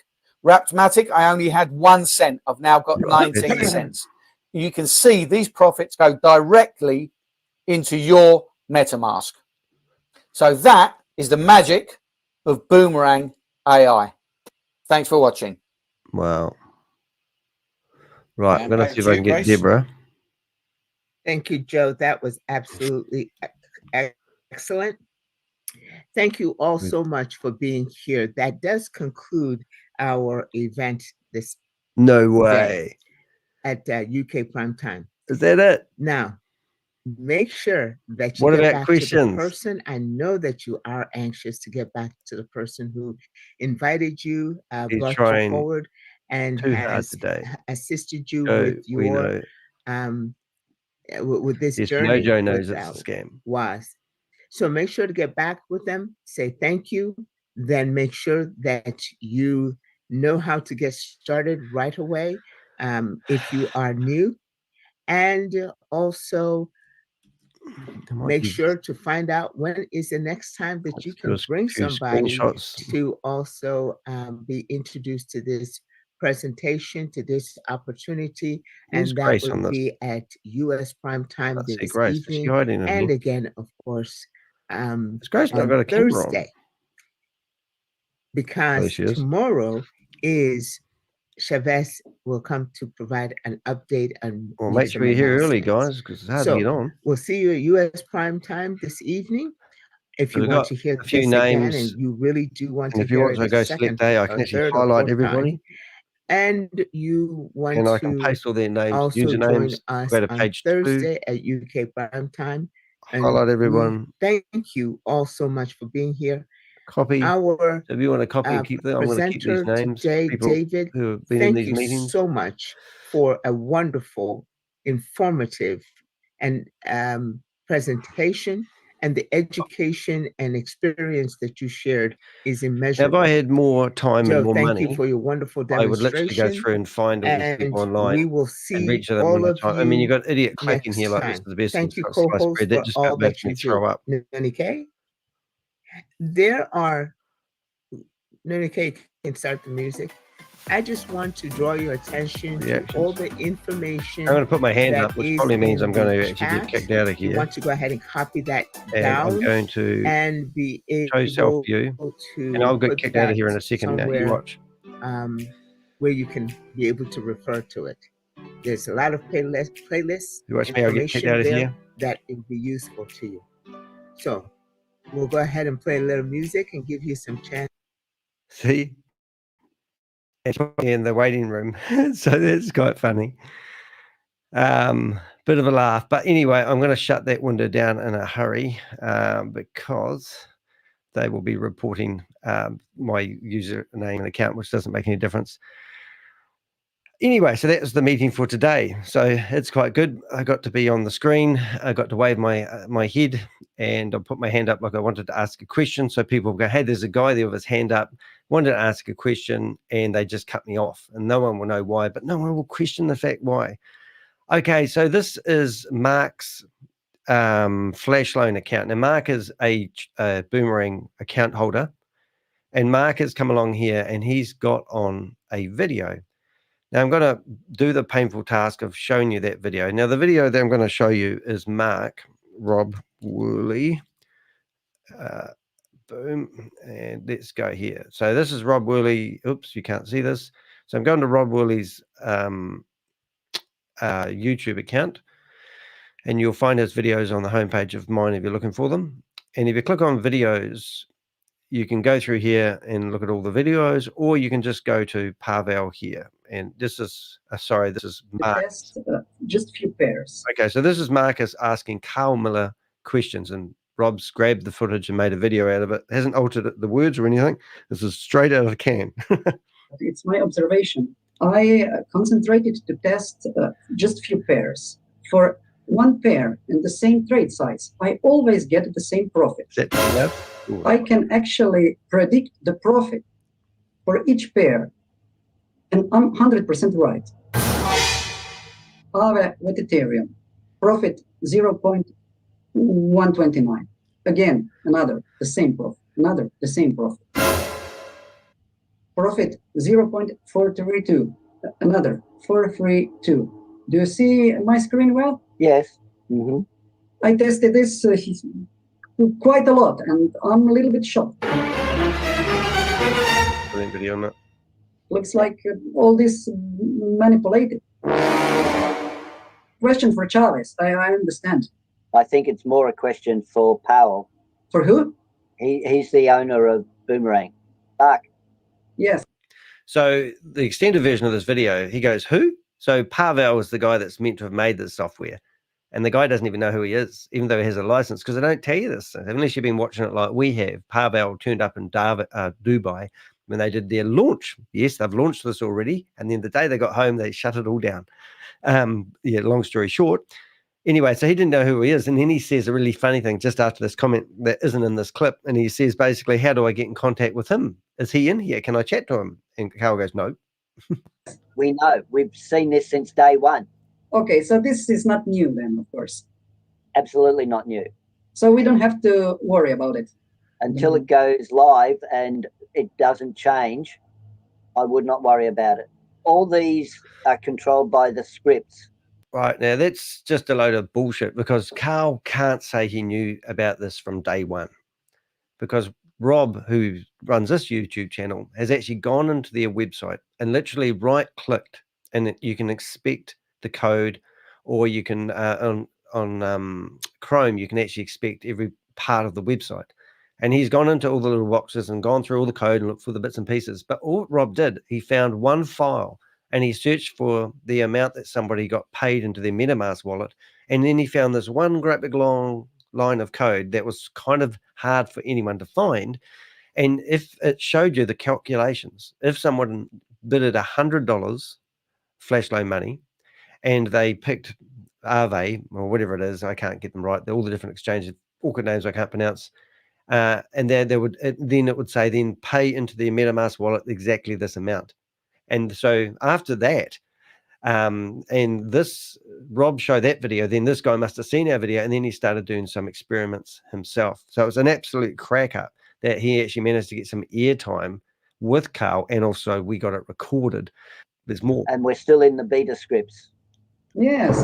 Raptmatic, I only had 1 cent. I've now got 19 cents. You can see these profits go directly into your MetaMask. So that is the magic of Boomerang AI. Thanks for watching. Wow. Right, I'm going to see if I can get Deborah. Thank you, Joe. That was absolutely Excellent. Thank you all so much for being here. That does conclude our event this way at UK Prime Time. Is that it? Now, make sure that you what get about back questions? to the person. I know that you are anxious to get back to the person who invited you, brought you forward, and has assisted you with your with this journey. Mojo knows it's a scam. So make sure to get back with them, say thank you, then make sure that you know how to get started right away if you are new. And also make sure to find out when is the next time that you can bring somebody to also be introduced to this presentation, to this opportunity, and that would be at US Prime Time this evening. And again, of course, on Thursday, because tomorrow is Chavez will come to provide an update on. Well, make sure you're here early, guys, because it's hard to get on. We'll see you at US Prime Time this evening. If you want to hear a few names, again, and you really do want to if you want to go select day, I can actually highlight everybody. And you want and to I can paste all their names, also usernames, join us go to on page Thursday at UK Prime Time. Highlight everyone. Thank you all so much for being here. Copy. Our so if you want to copy and keep them, I'm going to keep these names. Today, David, who have been thank in these you meetings. so much for a wonderful, informative, and presentation. And the education and experience that you shared is immeasurable. Now, if I had more time and more thank money, you for your wonderful I would demonstration. literally go through and find all these people online. We will see and reach them all of time. you. I mean, you got idiot click in here like this time. is the best. Thank you, got sliced co-host, bread. That for just all about makes that me you throw up. Danny K. There are Danny K can start the music. I just want to draw your attention to all the information. I'm going to put my hand up, which probably means I'm going to actually get kicked out of here. You want to go ahead and copy that and down. I'm going to and be able show self-view, and I'll get kicked out of here in a second. Now you watch. Where you can be able to refer to it. There's a lot of playlists. You watch me, I'll get kicked out of here. That will be useful to you. So we'll go ahead and play a little music and give you some chance. See? It's in the waiting room. So that's quite funny. Bit of a laugh. But anyway, I'm going to shut that window down in a hurry because they will be reporting my username and account, which doesn't make any difference. Anyway, so that was the meeting for today. So it's quite good. I got to be on the screen. I got to wave my head, and I put my hand up like I wanted to ask a question. So people go, hey, there's a guy there with his hand up, wanted to ask a question, and they just cut me off. And no one will know why, but no one will question the fact why. Okay, so this is Mark's Flash Loan account. Now, Mark is a Boomerang account holder, and Mark has come along here, and he's got on a video. Now, I'm going to do the painful task of showing you that video. Now, the video that I'm going to show you is Rob Worley. Boom. And let's go here. So this is Rob Worley. Oops, you can't see this. So I'm going to Rob Worley's YouTube account. And you'll find his videos on the homepage of mine if you're looking for them. And if you click on videos, you can go through here and look at all the videos, or you can just go to Pavel here. And this is, this is Mark. Just a few pairs. Okay, so this is Marcus asking Carl Miller questions, and Rob's grabbed the footage and made a video out of it. Hasn't altered the words or anything. This is straight out of the can. It's my observation. I concentrated to test just a few pairs. For one pair in the same trade size, I always get the same profit. I can actually predict the profit for each pair, and I'm 100% right. ARE with Ethereum, profit 0.129. Again, the same profit. The same profit. Profit 0.432. Another 432. Do you see my screen well? Yes. I tested this quite a lot, and I'm a little bit shocked. Video on that. Looks like all this manipulated. Question for Chavez. I understand. I think it's more a question for Powell. For who? He's the owner of Boomerang. Mark. Yes. So the extended version of this video, he goes, who? So Pavel is the guy that's meant to have made this software. And the guy doesn't even know who he is, even though he has a license, because they don't tell you this. Unless you've been watching it like we have. Pavel turned up in Dubai when they did their launch. Yes, they've launched this already. And then the day they got home, they shut it all down. Yeah, long story short. Anyway, so he didn't know who he is. And then he says a really funny thing just after this comment that isn't in this clip. And he says, basically, how do I get in contact with him? Is he in here? Can I chat to him? And Carl goes, no. We know. We've seen this since day one. Okay, so this is not new then, of course. Absolutely not new. So we don't have to worry about it. Until it goes live and it doesn't change, I would not worry about it. All these are controlled by the scripts. Right, now that's just a load of bullshit, because Carl can't say he knew about this from day one, because Rob, who runs this YouTube channel, has actually gone into their website and literally right-clicked, and you can inspect the code, or you can on Chrome you can actually inspect every part of the website. And he's gone into all the little boxes and gone through all the code and looked for the bits and pieces. But all Rob did, he found one file and he searched for the amount that somebody got paid into their MetaMask wallet, and then he found this one great big long line of code that was kind of hard for anyone to find. And if it showed you the calculations, if someone bidded $100 flash loan money and they picked ARE or whatever it is, I can't get them right, all the different exchanges, awkward names I can't pronounce, and then it would say then pay into their MetaMask wallet exactly this amount. And so after that, and this Rob showed that video, then this guy must have seen our video, and then he started doing some experiments himself. So it was an absolute cracker that he actually managed to get some airtime with Carl, and also we got it recorded. There's more. And we're still in the beta scripts. Yes.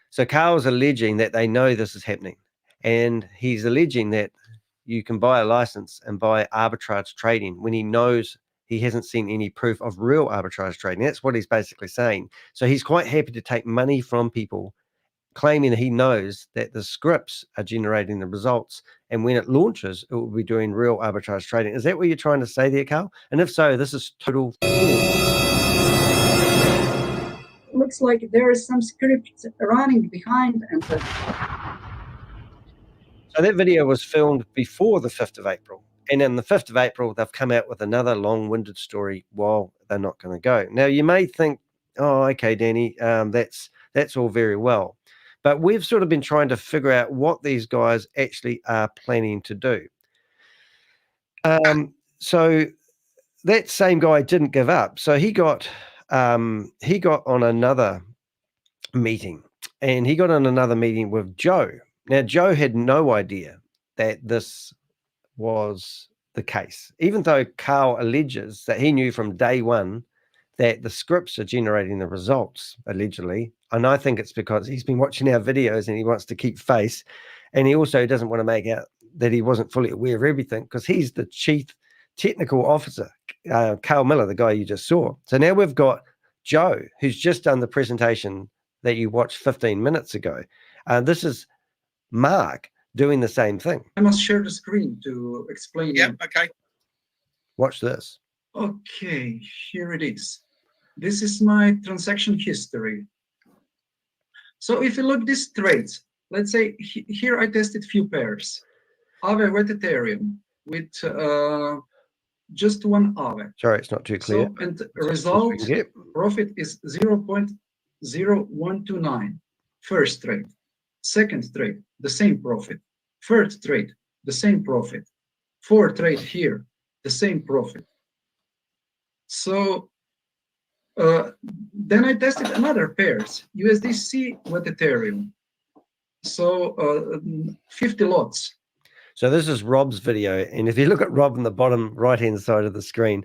So Carl's alleging that they know this is happening, and he's alleging that you can buy a license and buy arbitrage trading when he knows he hasn't seen any proof of real arbitrage trading. That's what he's basically saying. So he's quite happy to take money from people, claiming that he knows that the scripts are generating the results, and when it launches, it will be doing real arbitrage trading. Is that what you're trying to say there, Carl? And if so, this is total Looks like there is some script running behind. And so that video was filmed before the 5th of April. And on the 5th of April, they've come out with another long-winded story while they're not going to go. Now, you may think, oh, okay, Danny, that's all very well. But we've sort of been trying to figure out what these guys actually are planning to do. So that same guy didn't give up. So he got on another meeting, and he got on another meeting with Joe. Now, Joe had no idea that this was the case, even though Carl alleges that he knew from day one that the scripts are generating the results, allegedly. And I think it's because he's been watching our videos and he wants to keep face. And he also doesn't want to make out that he wasn't fully aware of everything, because he's the chief technical officer, Carl Miller, the guy you just saw. So now we've got Joe, who's just done the presentation that you watched 15 minutes ago. This is Mark doing the same thing. I must share the screen to explain. Yeah, okay. Watch this. Okay, here it is. This is my transaction history. So if you look at these trades, let's say here I tested few pairs. ARE with Ethereum with just one ARE. Sorry, it's not too clear. So, and the result profit is 0.0129. First trade. Second trade, the same profit. Third trade, the same profit. Fourth trade here, the same profit. So then I tested another pairs, USDC with Ethereum. So 50 lots. So this is Rob's video. And if you look at Rob on the bottom right-hand side of the screen,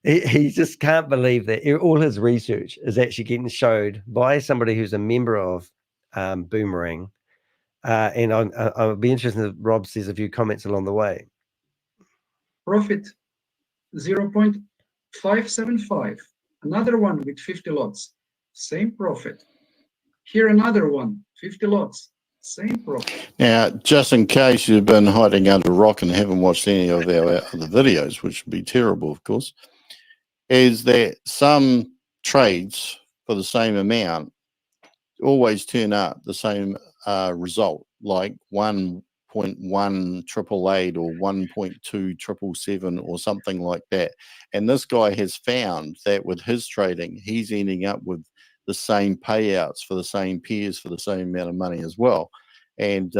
he just can't believe that all his research is actually getting showed by somebody who's a member of Boomerang. And I'll be interested if Rob says a few comments along the way. Profit 0.575. Another one with 50 lots, same profit. Here another one, 50 lots, Same profit. Now, just in case you've been hiding under a rock and haven't watched any of our other videos, which would be terrible, of course, is that some trades for the same amount always turn up the same result, like 1.1888 or 1.2777 or something like that. And this guy has found that with his trading, he's ending up with the same payouts for the same pairs for the same amount of money as well. And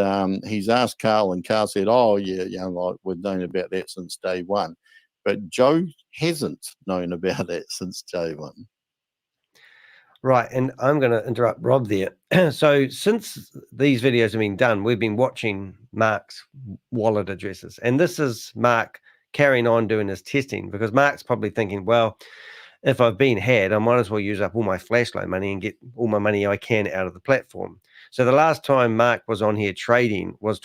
he's asked Carl, and Carl said, oh, yeah, you know, like, we've known about that since day one. But Joe hasn't known about that since day one. Right, and I'm going to interrupt Rob there. So since these videos have been done, we've been watching Mark's wallet addresses. And this is Mark carrying on doing his testing, because Mark's probably thinking, well, if I've been had, I might as well use up all my flash loan money and get all my money I can out of the platform. So the last time Mark was on here trading was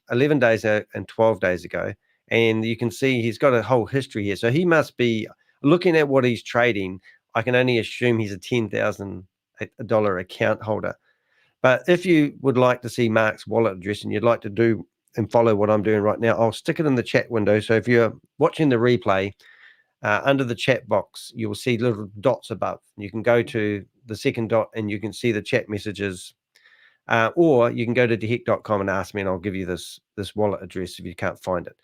11 days and 12 days ago. And you can see he's got a whole history here. So he must be looking at what he's trading. I can only assume he's a $10,000 account holder. But if you would like to see Mark's wallet address and you'd like to do and follow what I'm doing right now, I'll stick it in the chat window. So if you're watching the replay, under the chat box, you will see little dots above. You can go to the second dot and you can see the chat messages, or you can go to dehek.com and ask me, and I'll give you this wallet address if you can't find it.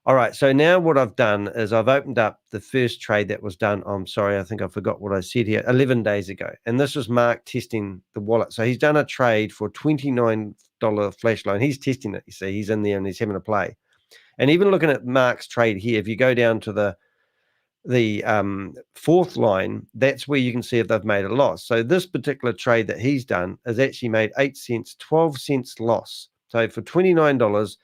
All right, so now what I've done is I've opened up the first trade that was done. I'm sorry, I think I forgot what I said here, 11 days ago. And this was Mark testing the wallet. So he's done a trade for $29 flash loan. He's testing it, you see. He's in there and he's having a play. And even looking at Mark's trade here, if you go down to the fourth line, that's where you can see if they've made a loss. So this particular trade that he's done has actually made 8 cents, 12 cents loss. So for $29,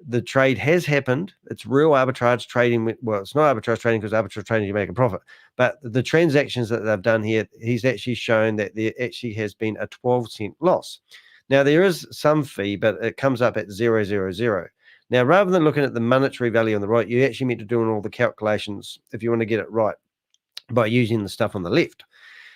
the trade has happened. It's real arbitrage trading. Well, it's not arbitrage trading, because arbitrage trading, you make a profit. But the transactions that they've done here, he's actually shown that there actually has been a 12-cent loss. Now, there is some fee, but it comes up at 0.000. Now, rather than looking at the monetary value on the right, you actually need to do all the calculations if you want to get it right by using the stuff on the left.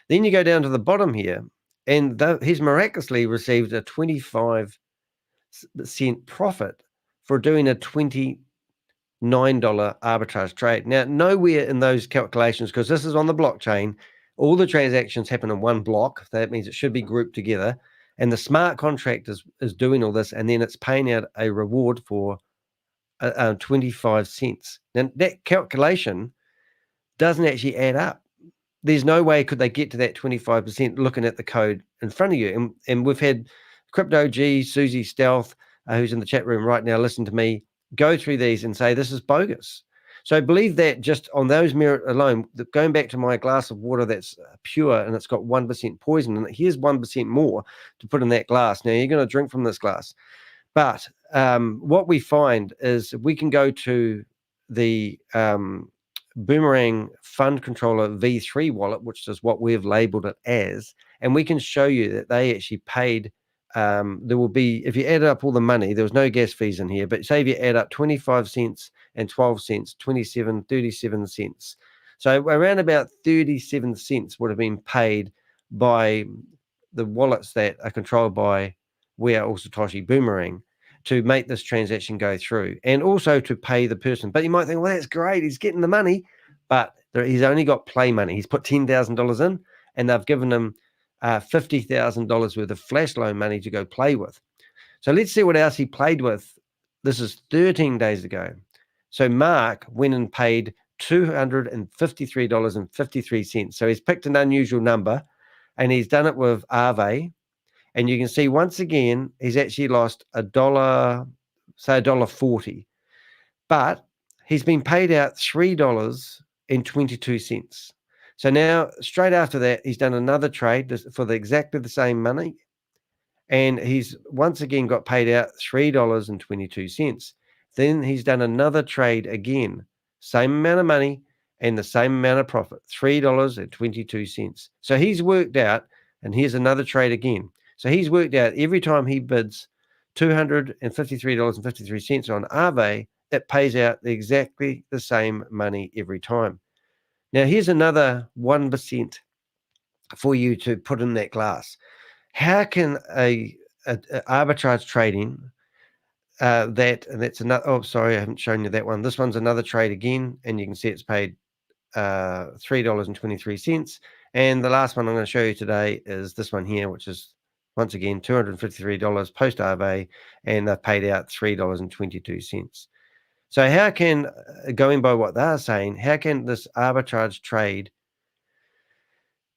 Then you go down to the bottom here, and he's miraculously received a 25-cent profit for doing a $29 arbitrage trade. Now, nowhere in those calculations, because this is on the blockchain, all the transactions happen in one block. That means it should be grouped together. And the smart contract is doing all this, and then it's paying out a reward for 25 cents. Now, that calculation doesn't actually add up. There's no way could they get to that 25% looking at the code in front of you. And we've had Crypto G, Susie Stealth, who's in the chat room right now, listen to me, go through these and say this is bogus. So believe that just on those merit alone, going back to my glass of water that's pure and it's got 1% poison in it, here's 1% more to put in that glass. Now you're going to drink from this glass. But what we find is we can go to the Boomerang Fund Controller V3 wallet, which is what we've labeled it as, and we can show you that they actually paid. There will be, if you add up all the money, there was no gas fees in here, but say if you add up 25 cents and 12 cents, 37 cents. So around about 37 cents would have been paid by the wallets that are controlled by We Are All Satoshi Boomerang to make this transaction go through, and also to pay the person. But you might think, well, that's great, he's getting the money, but he's only got play money. He's put $10,000 in, and they've given him $50,000 worth of flash loan money to go play with. So let's see what else he played with. This is 13 days ago. So Mark went and paid $253.53. So he's picked an unusual number, and he's done it with ARE. And you can see once again, he's actually lost $1, say $1.40. But he's been paid out $3.22. So now, straight after that, he's done another trade for exactly the same money. And he's once again got paid out $3.22. Then he's done another trade again, same amount of money and the same amount of profit, $3.22. So he's worked out, and here's another trade again. So he's worked out every time he bids $253.53 on ARE, it pays out exactly the same money every time. Now, here's another 1% for you to put in that glass. How can a arbitrage trading. That's another. Oh, sorry, I haven't shown you that one. This one's another trade again, and you can see it's paid $3.23. And the last one I'm going to show you today is this one here, which is once again $253 post ARE, and they've paid out $3.22. So how can, going by what they're saying, how can this arbitrage trade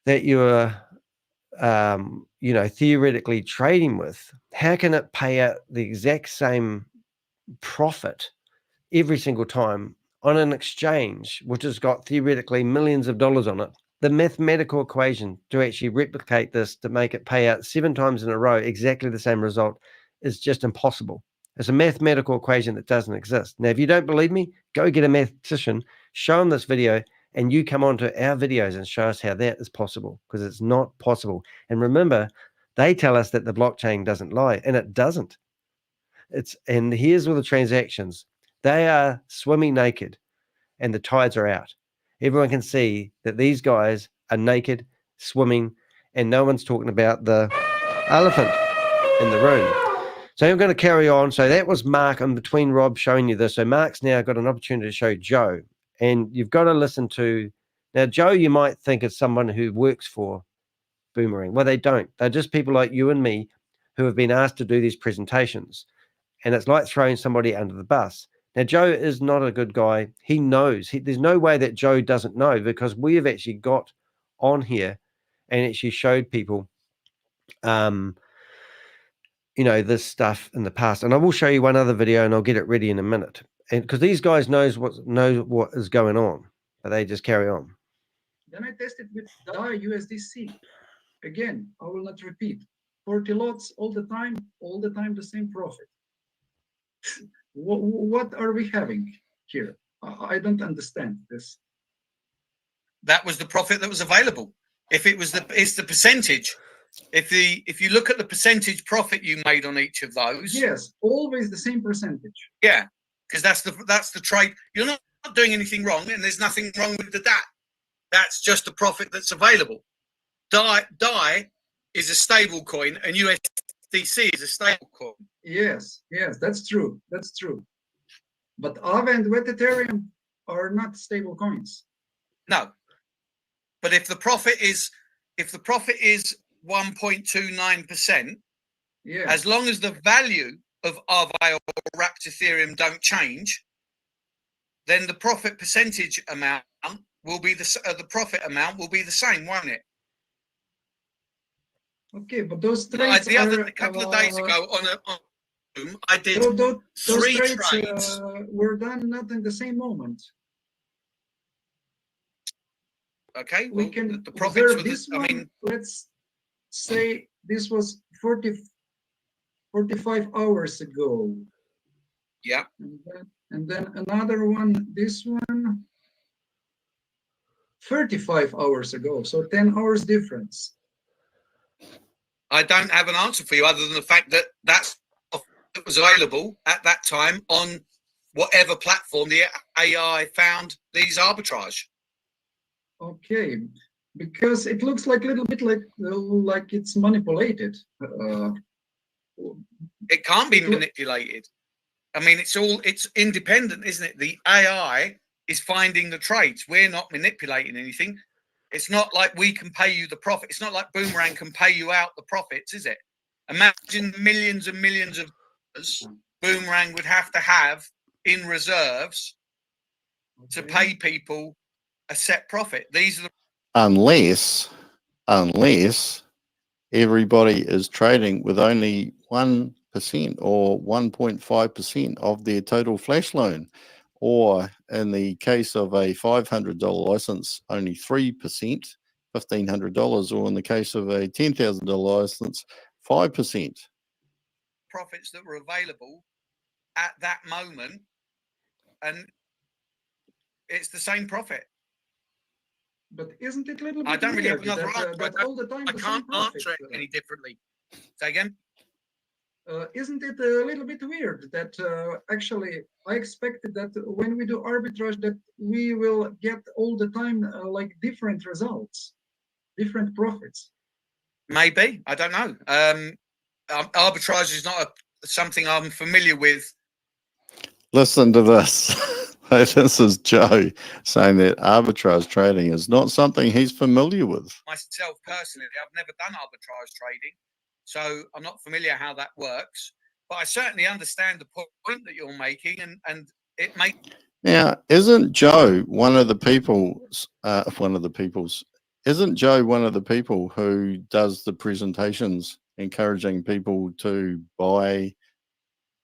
that you're theoretically trading with, how can it pay out the exact same profit every single time on an exchange which has got theoretically millions of dollars on it? The mathematical equation to actually replicate this to make it pay out 7 times in a row exactly the same result is just impossible. It's a mathematical equation that doesn't exist. Now, if you don't believe me, go get a mathematician, show them this video, and you come onto our videos and show us how that is possible, because it's not possible. And remember, they tell us that the blockchain doesn't lie, and it doesn't. And here's all the transactions. They are swimming naked, and the tides are out. Everyone can see that these guys are naked, swimming, and no one's talking about the elephant in the room. So I'm going to carry on. So that was Mark. I'm between Rob showing you this. So Mark's now got an opportunity to show Joe. And you've got to listen to... Now, Joe, you might think is someone who works for Boomerang. Well, they don't. They're just people like you and me who have been asked to do these presentations. And it's like throwing somebody under the bus. Now, Joe is not a good guy. He knows. There's no way that Joe doesn't know, because we have actually got on here and actually showed people this stuff in the past. And I will show you one other video, and I'll get it ready in a minute. And because these guys know what is going on, but they just carry on. Then I tested with DAI USDC. Again, I will not repeat. 40 lots all the time the same profit. What are we having here? I don't understand this. That was the profit that was available. If it was it's the percentage. If you look at the percentage profit you made on each of those, yes, always the same percentage. Yeah, because that's the trade. You're not doing anything wrong, and there's nothing wrong with the DAT. That's just the profit that's available. DAI is a stable coin, and USDC is a stable coin. Yes, that's true. That's true. But Aave and Ethereum are not stable coins. No, but if the profit is 1.29%, yeah, as long as the value of Aave or wrapped Ethereum don't change, then the profit percentage amount will be the same, won't it? Okay, but those trades a couple of days ago on Zoom, I did those 3 trades. Were done not in the same moment. Okay, we well, can the profits were this one. I mean, let's say this was 45 hours ago. Yeah. And then another one, this one, 35 hours ago. So 10 hours difference. I don't have an answer for you other than the fact that it was available at that time on whatever platform the AI found these arbitrage. Okay, because it looks like a little bit like it's manipulated. It can't be manipulated. I mean, it's independent, isn't it? The AI is finding the trades. We're not manipulating anything. It's not like we can pay you the profit. It's not like Boomerang can pay you out the profits, is it? Imagine millions and millions of dollars Boomerang would have to have in reserves to pay people a set profit. These are the unless everybody is trading with only 1% or 1.5% of their total flash loan, or in the case of a $500 license, only 3%, $1,500, or in the case of a $10,000 license, 5%. Profits that were available at that moment, and it's the same profit. But isn't it a little bit I don't really have weird another answer. that all the time I can't answer it any differently. Say again? Isn't it a little bit weird that actually I expected that when we do arbitrage that we will get all the time like different results, different profits? Maybe. I don't know. arbitrage is not something I'm familiar with. Listen to this. This is Joe saying that arbitrage trading is not something he's familiar with. Myself personally, I've never done arbitrage trading, so I'm not familiar how that works. But I certainly understand the point that you're making, and it makes. Now, isn't Joe one of the people? Isn't Joe one of the people who does the presentations, encouraging people to buy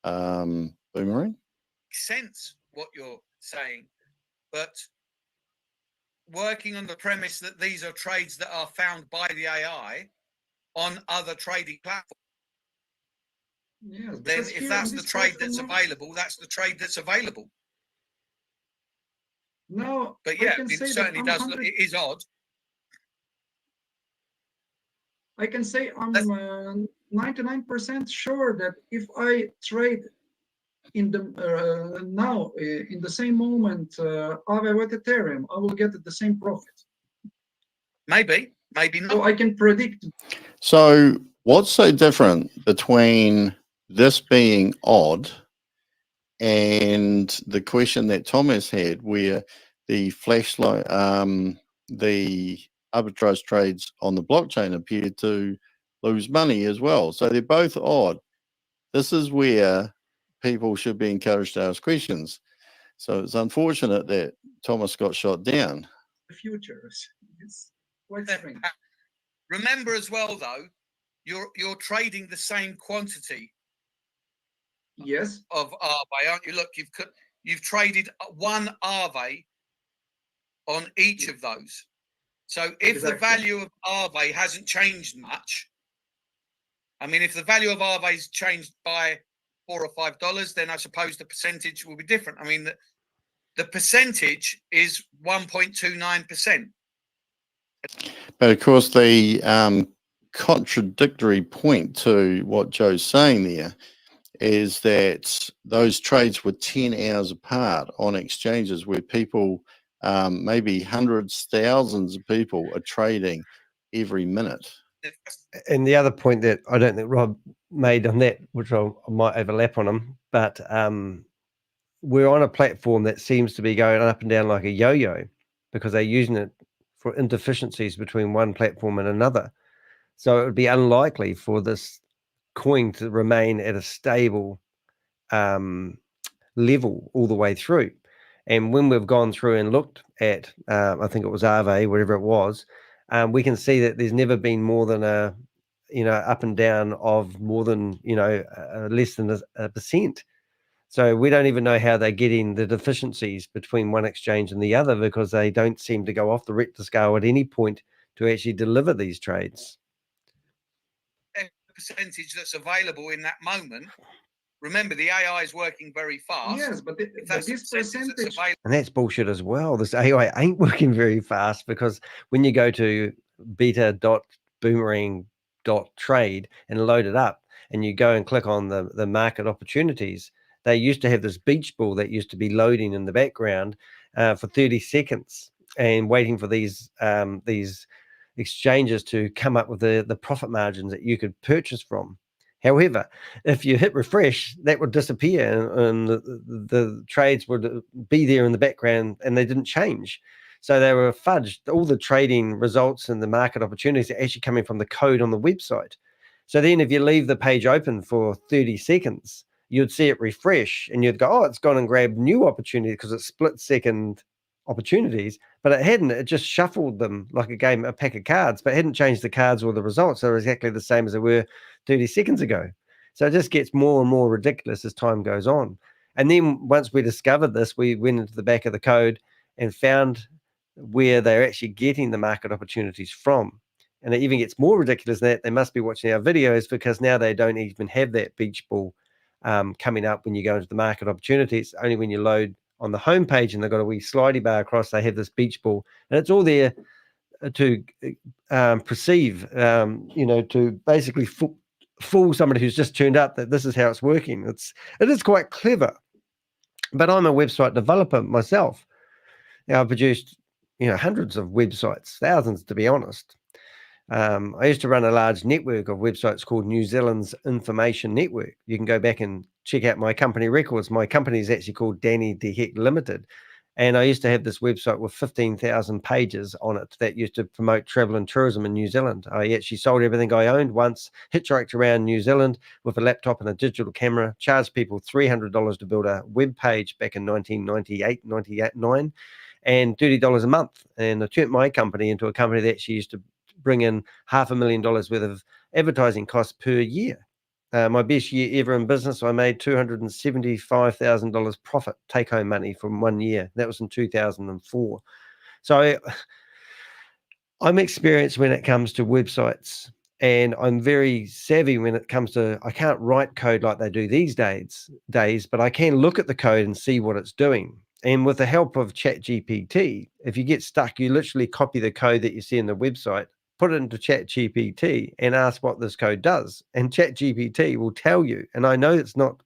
Boomerang? Sense what you're saying, but working on the premise that these are trades that are found by the AI on other trading platforms. Yes, then if that's the trade that's available, that's the trade that's available. No, but yeah, it certainly does look, it is odd. I can say I'm 99% sure that if I trade in the now in the same moment Aave with Ethereum, I will get the same profit. Maybe not. So I can predict. So what's so different between this being odd and the question that Thomas had, where the flashlight, the arbitrage trades on the blockchain appear to lose money as well? So they're both odd. This is where people should be encouraged to ask questions. So it's unfortunate that Thomas got shot down. The futures. It's quite strange. Remember as well, though, you're trading the same quantity. Yes. Of Aave, aren't you? Look, you've traded one Aave on each of those. So if the value of Aave hasn't changed much, I mean, if the value of Aave's changed by $4 or $5, then I suppose the percentage will be different. I mean, the percentage is 1.29%. But of course, the contradictory point to what Joe's saying there is that those trades were 10 hours apart on exchanges where people, maybe hundreds, thousands of people are trading every minute. And the other point that I don't think Rob made on that, which I might overlap on him, but we're on a platform that seems to be going up and down like a yo-yo because they're using it for inefficiencies between one platform and another. So it would be unlikely for this coin to remain at a stable level all the way through. And when we've gone through and looked at, I think it was Aave, whatever it was, we can see that there's never been more than a, up and down of more than, less than a percent. So we don't even know how they're getting the deficiencies between one exchange and the other because they don't seem to go off the Richter scale at any point to actually deliver these trades. The percentage that's available in that moment. Remember, the AI is working very fast. Yes, but this percentage, and that's bullshit as well. This AI ain't working very fast because when you go to beta.boomerang.trade and load it up, and you go and click on the market opportunities, they used to have this beach ball that used to be loading in the background for 30 seconds and waiting for these exchanges to come up with the profit margins that you could purchase from. However, if you hit refresh, that would disappear and the trades would be there in the background and they didn't change. So they were fudged. All the trading results and the market opportunities are actually coming from the code on the website. So then if you leave the page open for 30 seconds, you'd see it refresh and you'd go, oh, it's gone and grabbed new opportunities because it's split second opportunities, but it hadn't. It just shuffled them like a pack of cards, but it hadn't changed the cards or the results. They were exactly the same as they were 30 seconds ago. So it just gets more and more ridiculous as time goes on. And then once we discovered this, we went into the back of the code and found where they're actually getting the market opportunities from. And it even gets more ridiculous than that. They must be watching our videos because now they don't even have that beach ball coming up when you go into the market opportunities. Only when you load on the home page and they've got a wee slidey bar across, they have this beach ball, and it's all there to perceive, to basically fool somebody who's just tuned up that this is how it's working. It is quite clever, but I'm a website developer myself. Now, I've produced hundreds of websites, thousands to be honest, I used to run a large network of websites called New Zealand's Information Network. You can go back and check out my company records. My company is actually called Danny de Hek Limited. And I used to have this website with 15,000 pages on it that used to promote travel and tourism in New Zealand. I actually sold everything I owned once, hitchhiked around New Zealand with a laptop and a digital camera, charged people $300 to build a web page back in 1998, 99, and $30 a month. And I turned my company into a company that actually used to bring in $500,000 worth of advertising costs per year. My best year ever in business, I made $275,000 profit, take-home money from 1 year. That was in 2004. So I'm experienced when it comes to websites, and I'm very savvy when it comes to, I can't write code like they do these days, but I can look at the code and see what it's doing. And with the help of ChatGPT, if you get stuck, you literally copy the code that you see in the website, put it into ChatGPT and ask what this code does. And ChatGPT will tell you. And I know it's not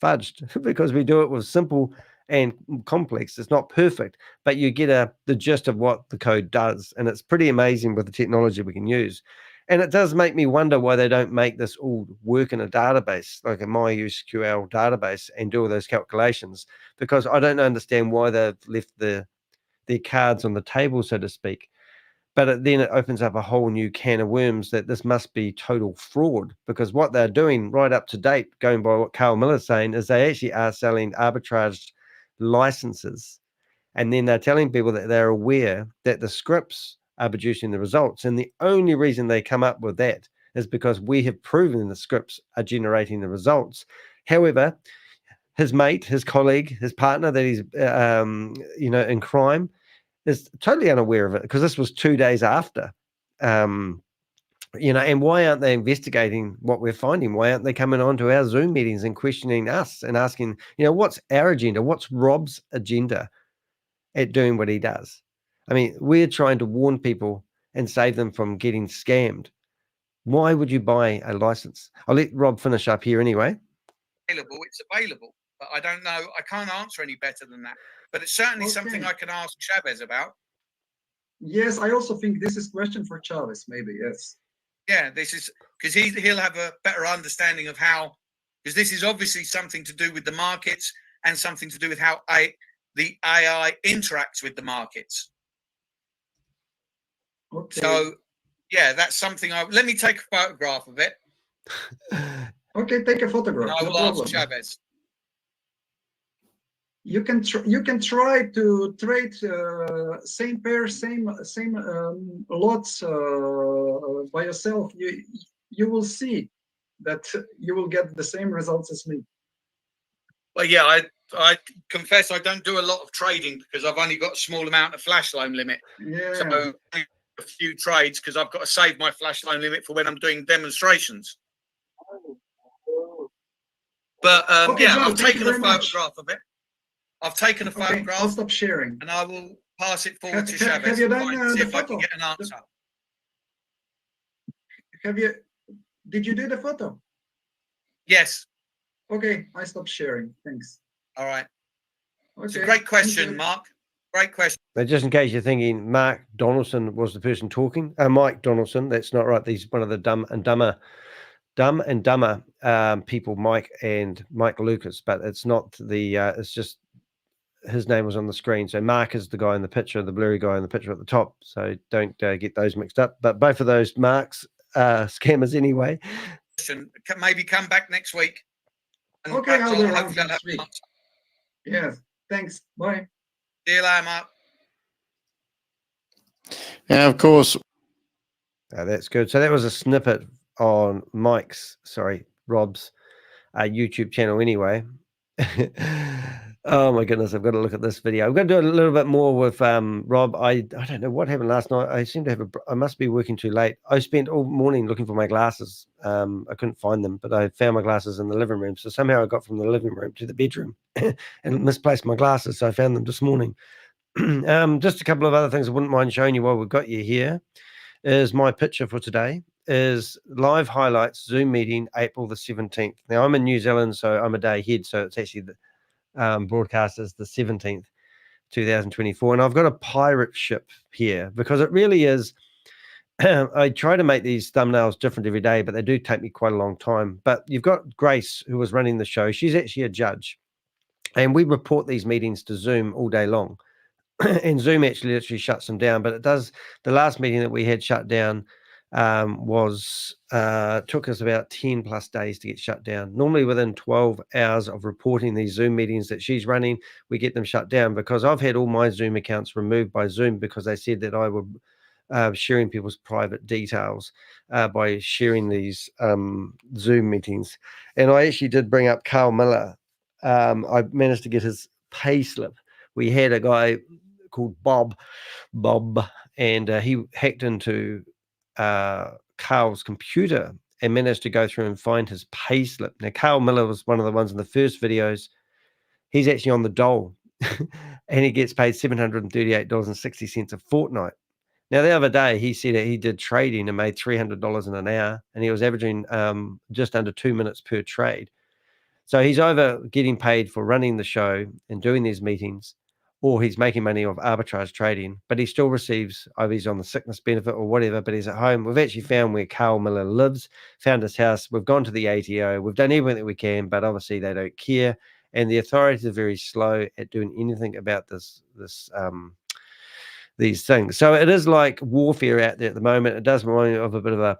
fudged because we do it with simple and complex. It's not perfect, but you get the gist of what the code does. And it's pretty amazing with the technology we can use. And it does make me wonder why they don't make this all work in a database, like a MySQL database, and do all those calculations, because I don't understand why they've left their cards on the table, so to speak. But then it opens up a whole new can of worms that this must be total fraud, because what they're doing right up to date, going by what Carl Miller's saying, is they actually are selling arbitrage licenses. And then they're telling people that they're aware that the scripts are producing the results. And the only reason they come up with that is because we have proven the scripts are generating the results. However, his mate, his colleague, his partner that he's, in crime, is totally unaware of it, because this was 2 days after, and why aren't they investigating what we're finding? Why aren't they coming on to our Zoom meetings and questioning us and asking, what's our agenda? What's Rob's agenda at doing what he does? I mean, we're trying to warn people and save them from getting scammed. Why would you buy a license? I'll let Rob finish up here anyway. It's available, but I don't know. I can't answer any better than that. But it's certainly something I can ask Chavez about. Yes, I also think this is a question for Chavez, maybe, yes. Yeah, this is because he'll have a better understanding of how, because this is obviously something to do with the markets and something to do with how the AI interacts with the markets. Okay. So, yeah, that's something let me take a photograph of it. Okay, take a photograph. And I will ask Chavez. You can try to trade same pair, same lots by yourself. You will see that you will get the same results as me. Well, yeah, I confess I don't do a lot of trading because I've only got a small amount of flash loan limit. Yeah. So a few trades because I've got to save my flash loan limit for when I'm doing demonstrations. But yeah, I've taken a photograph of it. I've taken a photograph. I'll stop sharing. And I will pass it forward to Chavez. Have you done see the if photo? I can get an answer. Did you do the photo? Yes. Okay, I stopped sharing. Thanks. All right. Okay. It's a great question, Mark. Great question. But just in case you're thinking Mark Donaldson was the person talking, Mike Donaldson, that's not right. He's one of the dumb and dumber people, Mike Lucas, but it's not the, it's just his name was on the screen. So Mark is the guy in the picture, the blurry guy in the picture at the top. So don't get those mixed up. But both of those Marks scammers anyway. Maybe come back next week. And okay, I'll be around hopefully next week. Yes, thanks. Bye. See you later, Mark. Yeah, of course. That's good. So that was a snippet on Rob's YouTube channel anyway. Oh my goodness, I've got to look at this video. I'm going to do a little bit more with Rob. I don't know what happened last night. I seem to have I must be working too late. I spent all morning looking for my glasses. I couldn't find them, but I found my glasses in the living room. So somehow I got from the living room to the bedroom and misplaced my glasses. So I found them this morning. Just a couple of other things I wouldn't mind showing you while we've got you here. Is my picture for today is live highlights Zoom meeting April the 17th. Now I'm in New Zealand, so I'm a day ahead. So it's actually the broadcast is the 17th, 2024. And I've got a pirate ship here because it really is I try to make these thumbnails different every day, but they do take me quite a long time. But you've got Grace, who was running the show. She's actually a judge. And we report these meetings to Zoom all day long. And Zoom actually literally shuts them down. But it does. The last meeting that we had shut down took us about 10 plus days to get shut down. Normally within 12 hours of reporting these Zoom meetings that she's running, we get them shut down, because I've had all my Zoom accounts removed by Zoom because they said that I would sharing people's private details by sharing these Zoom meetings. And I actually did bring up Carl Miller. I managed to get his pay slip. We had a guy called Bob, and he hacked into Carl's computer and managed to go through and find his pay slip. Now, Carl Miller was one of the ones in the first videos. He's actually on the dole, and he gets paid $738.60 a fortnight. Now, the other day, he said that he did trading and made $300 in an hour, and he was averaging just under 2 minutes per trade. So he's either getting paid for running the show and doing these meetings, or he's making money off arbitrage trading, but he still receives, either he's on the sickness benefit or whatever, but he's at home. We've actually found where Carl Miller lives, found his house. We've gone to the ATO. We've done everything that we can, but obviously they don't care. And the authorities are very slow at doing anything about these things. So it is like warfare out there at the moment. It does remind me of a bit of a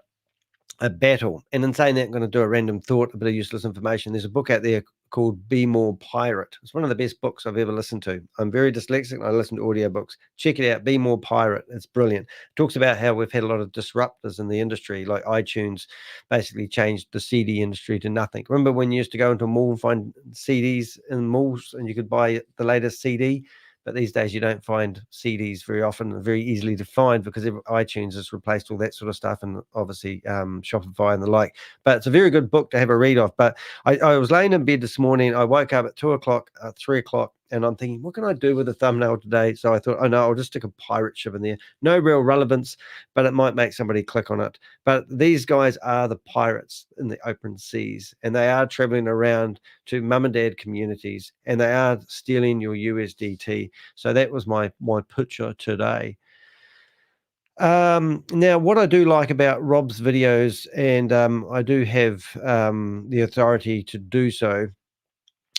battle. And in saying that, I'm going to do a random thought, a bit of useless information. There's a book out there called Be More Pirate. It's one of the best books I've ever listened to. I'm very dyslexic and I listen to audiobooks. Check it out, Be More Pirate. It's brilliant. It talks about how we've had a lot of disruptors in the industry, like iTunes basically changed the CD industry to nothing. Remember when you used to go into a mall and find CDs in malls and you could buy the latest CD? But these days you don't find CDs very often, very easily to find, because iTunes has replaced all that sort of stuff, and obviously Shopify and the like. But it's a very good book to have a read of. But I was laying in bed this morning. I woke up at 2 o'clock, 3 o'clock, and I'm thinking, what can I do with a thumbnail today? So I thought, oh no, I'll just stick a pirate ship in there. No real relevance, but it might make somebody click on it. But these guys are the pirates in the open seas, and they are traveling around to mum and dad communities, and they are stealing your USDT. So that was my picture today. Now, what I do like about Rob's videos, and I do have the authority to do so,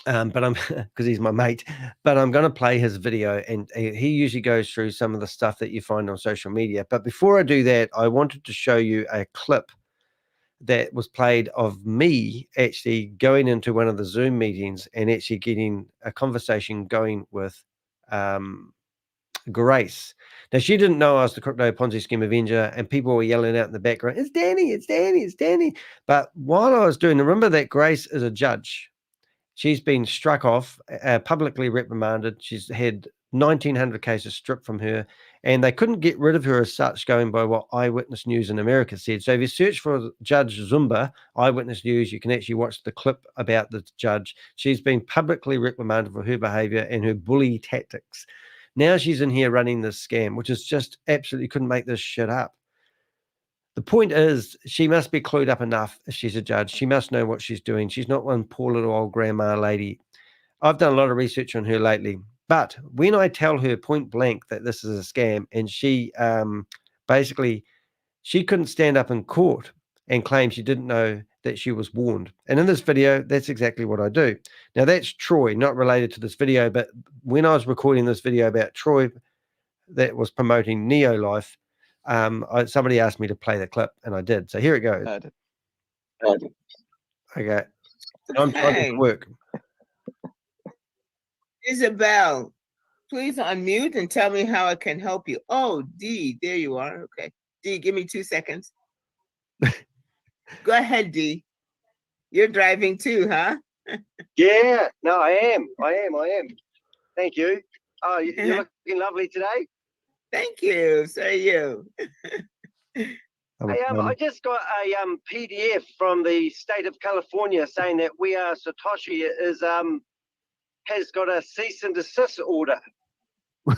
but I'm because he's my mate, but I'm going to play his video, and he usually goes through some of the stuff that you find on social media. But before I do that, I wanted to show you a clip that was played of me actually going into one of the Zoom meetings and actually getting a conversation going with Grace. Now, she didn't know I was the Crypto Ponzi Scheme Avenger, and people were yelling out in the background, it's Danny, it's Danny, it's Danny. But while I was doing, remember that Grace is a judge. She's been struck off, publicly reprimanded. She's had 1,900 cases stripped from her, and they couldn't get rid of her as such, going by what Eyewitness News in America said. So if you search for Judge Zumba, Eyewitness News, you can actually watch the clip about the judge. She's been publicly reprimanded for her behavior and her bully tactics. Now she's in here running this scam, which is just absolutely, couldn't make this shit up. The point is, she must be clued up enough if she's a judge. She must know what she's doing. She's not one poor little old grandma lady. I've done a lot of research on her lately. But when I tell her point blank that this is a scam, and she basically, she couldn't stand up in court and claim she didn't know that she was warned. And in this video, that's exactly what I do. Now, that's Troy, not related to this video, but when I was recording this video about Troy that was promoting Neolife, somebody asked me to play the clip, and I did. So here it goes. Okay. I'm trying to work. Isabel, please unmute and tell me how I can help you. Oh, Dee, there you are. Okay. Dee, give me 2 seconds. Go ahead, Dee. You're driving too, huh? Yeah. No, I am. Thank you. Oh, you're looking lovely today. Thank you. So are you. I just got a PDF from the state of California saying that We Are Satoshi has got a cease and desist order. Are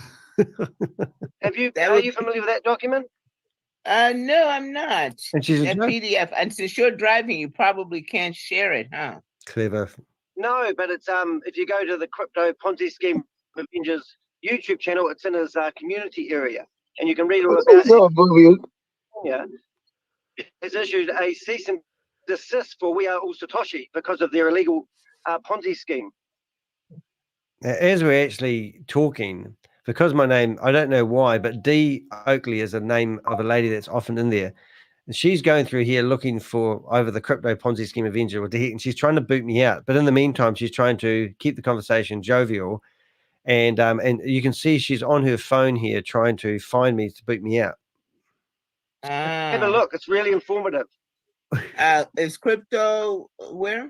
you familiar with that document? No, I'm not. And she's a PDF. And since you're driving, you probably can't share it, huh? Clever. No, but it's if you go to the Crypto Ponzi Scheme Avengers YouTube channel, it's in his community area, and you can read all about it. California has issued a cease and desist for We Are All Satoshi because of their illegal Ponzi scheme. As we're actually talking, because my name, I don't know why, but D. Oakley is a name of a lady that's often in there. And she's going through here looking for over the Crypto Ponzi Scheme Avenger, and she's trying to boot me out. But in the meantime, she's trying to keep the conversation jovial. And you can see she's on her phone here trying to find me to boot me out. Have a look. It's really informative. Is crypto where?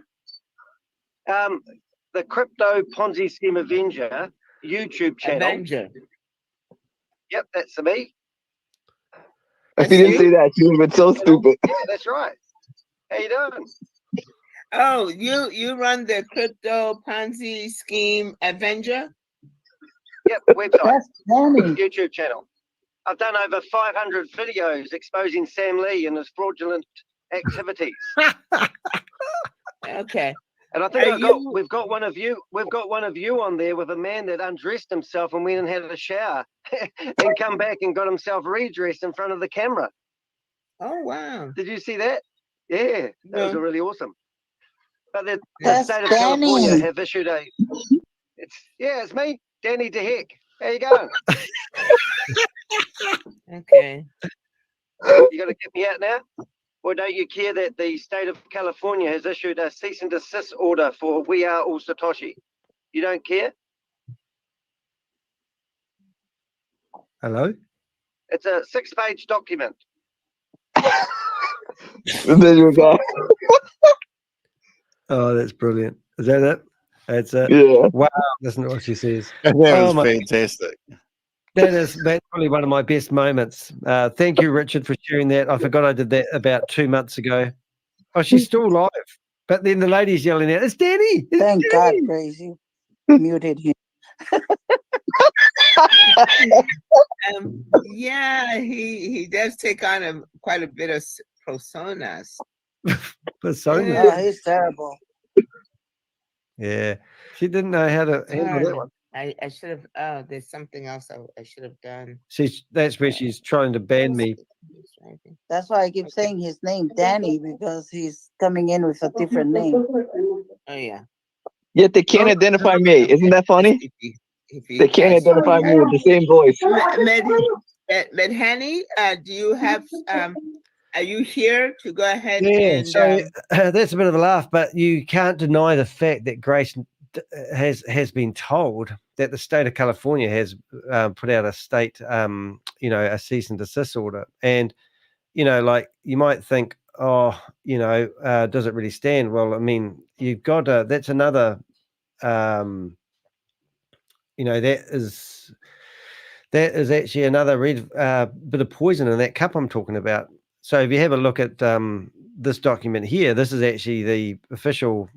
The Crypto Ponzi Scheme Avenger YouTube channel. Avenger. Yep, that's me. If you didn't say that, you would have been so stupid. Yeah, that's right. How you doing? Oh, you run the Crypto Ponzi Scheme Avenger? Yep, website. YouTube channel. I've done over 500 videos exposing Sam Lee and his fraudulent activities. Okay. And I think we've got one of you on there with a man that undressed himself and went and had a shower and come back and got himself redressed in front of the camera. Oh wow. Did you see that? Yeah, that was really awesome. But the state of Danny. California have issued it's me, Danny de Hek. How you going? Okay. You gonna get me out now? Or don't you care that the state of California has issued a cease and desist order for We Are All Satoshi? You don't care? Hello? It's a 6-page document. There you go. Oh, that's brilliant. Is that it? That's it? Yeah. Wow, that's not what she says. That was fantastic. That's probably one of my best moments. Thank you, Richard, for sharing that. I forgot I did that about 2 months ago. Oh, she's still live. But then the lady's yelling out, "It's Danny!" Thank God, crazy. Muted him. Yeah, he does take on quite a bit of personas. Persona. Oh, he's terrible. Yeah. She didn't know how to handle that one. I should have. Oh, there's something else I should have done. That's where she's trying to ban me. That's why I keep saying his name, Danny, because he's coming in with a different name. Oh yeah. Yet they can't identify me. Isn't that funny? They can't identify me with the same voice. Medhani, do you have? Are you here to go ahead? Yeah. And, so that's a bit of a laugh, but you can't deny the fact that Grace has been told that the state of California has put out a state, a cease and desist order. And, like you might think, does it really stand? Well, I mean, you've got that's another, that is actually another red bit of poison in that cup I'm talking about. So if you have a look at this document here, this is actually the official.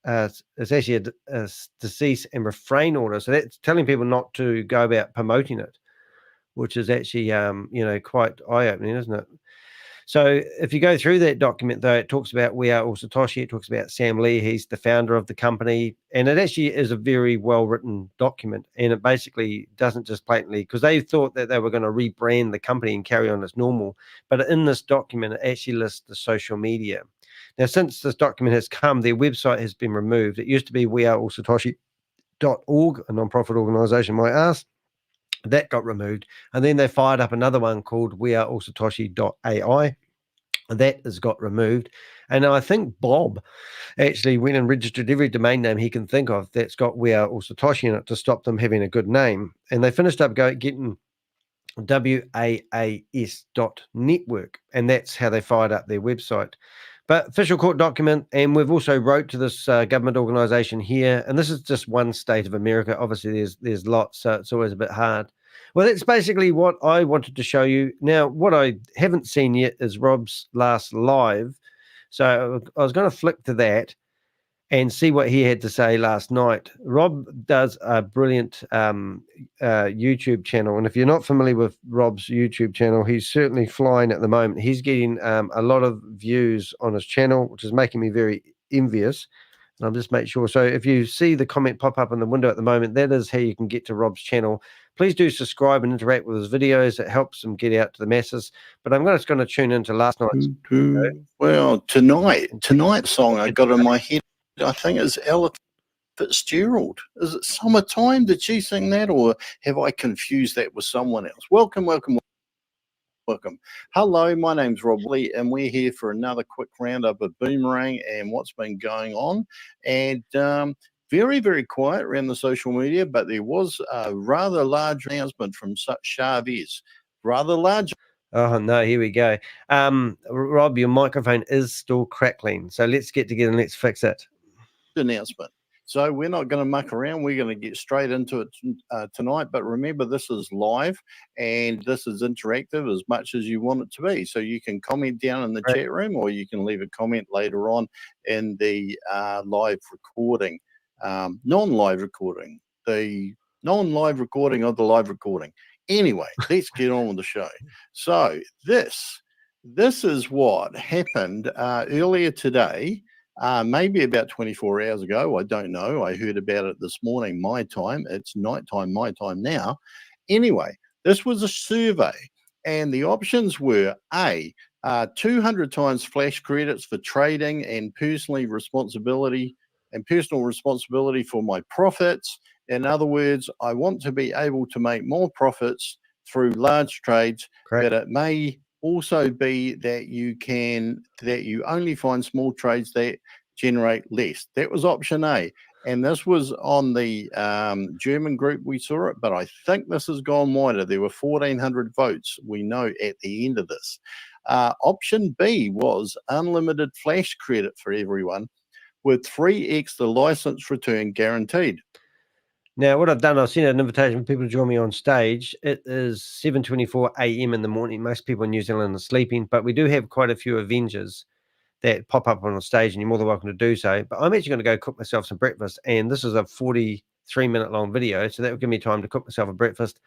It's actually a decease and refrain order. So that's telling people not to go about promoting it, which is actually, quite eye-opening, isn't it? So if you go through that document, though, it talks about We Are All Satoshi. It talks about Sam Lee. He's the founder of the company. And it actually is a very well-written document. And it basically doesn't just blatantly, because they thought that they were going to rebrand the company and carry on as normal. But in this document, it actually lists the social media. Now, since this document has come, their website has been removed. It used to be weareallsatoshi.org, a non-profit organization, might ask. That got removed. And then they fired up another one called weareallsatoshi.ai. That has got removed. And I think Bob actually went and registered every domain name he can think of that's got We Are All Satoshi in it to stop them having a good name. And they finished up getting WAAS.network. And that's how they fired up their website. But official court document, and we've also wrote to this government organization here, and this is just one state of America. Obviously, there's lots, so it's always a bit hard. Well, that's basically what I wanted to show you. Now, what I haven't seen yet is Rob's last live. So I was going to flick to that and see what he had to say last night. Rob does a brilliant YouTube channel. And if you're not familiar with Rob's YouTube channel, he's certainly flying at the moment. He's getting a lot of views on his channel, which is making me very envious. I'll just make sure. So if you see the comment pop up in the window at the moment, that is how you can get to Rob's channel. Please do subscribe and interact with his videos. It helps him get out to the masses. But I'm just going to tune into last night's video. Well, tonight's song I got in my head, I think it's Ella Fitzgerald. Is it Summertime? Did she sing that, or have I confused that with someone else? Welcome. Hello, my name's Rob Lee, and we're here for another quick roundup of Boomerang and what's been going on. And very, very quiet around the social media, but there was a rather large announcement from Chavez. Rather large. Oh, no, here we go. Rob, your microphone is still crackling, so let's get together and let's fix it. Announcement. So we're not going to muck around. We're going to get straight into it tonight. But remember, this is live and this is interactive as much as you want it to be. So you can comment down in the chat room, or you can leave a comment later on in the live recording, non-live recording, the non-live recording of the live recording. Anyway, let's get on with the show. So this is what happened earlier today. Maybe about 24 hours ago, I don't know. I heard about it this morning, my time. It's nighttime, my time now. Anyway, this was a survey, and the options were A, 200 times flash credits for trading and personal responsibility for my profits. In other words, I want to be able to make more profits through large trades, but it may also be that you only find small trades that generate less. That was option A, and this was on the German group we saw it, but I think this has gone wider. There were 1,400 votes, we know, at the end of this. Option B was unlimited flash credit for everyone with 3x the license return guaranteed. Now, what I've done, I've sent an invitation for people to join me on stage. It is 7:24 a.m. in the morning. Most people in New Zealand are sleeping, but we do have quite a few Avengers that pop up on the stage, and you're more than welcome to do so. But I'm actually going to go cook myself some breakfast, and this is a 43-minute long video, so that will give me time to cook myself a breakfast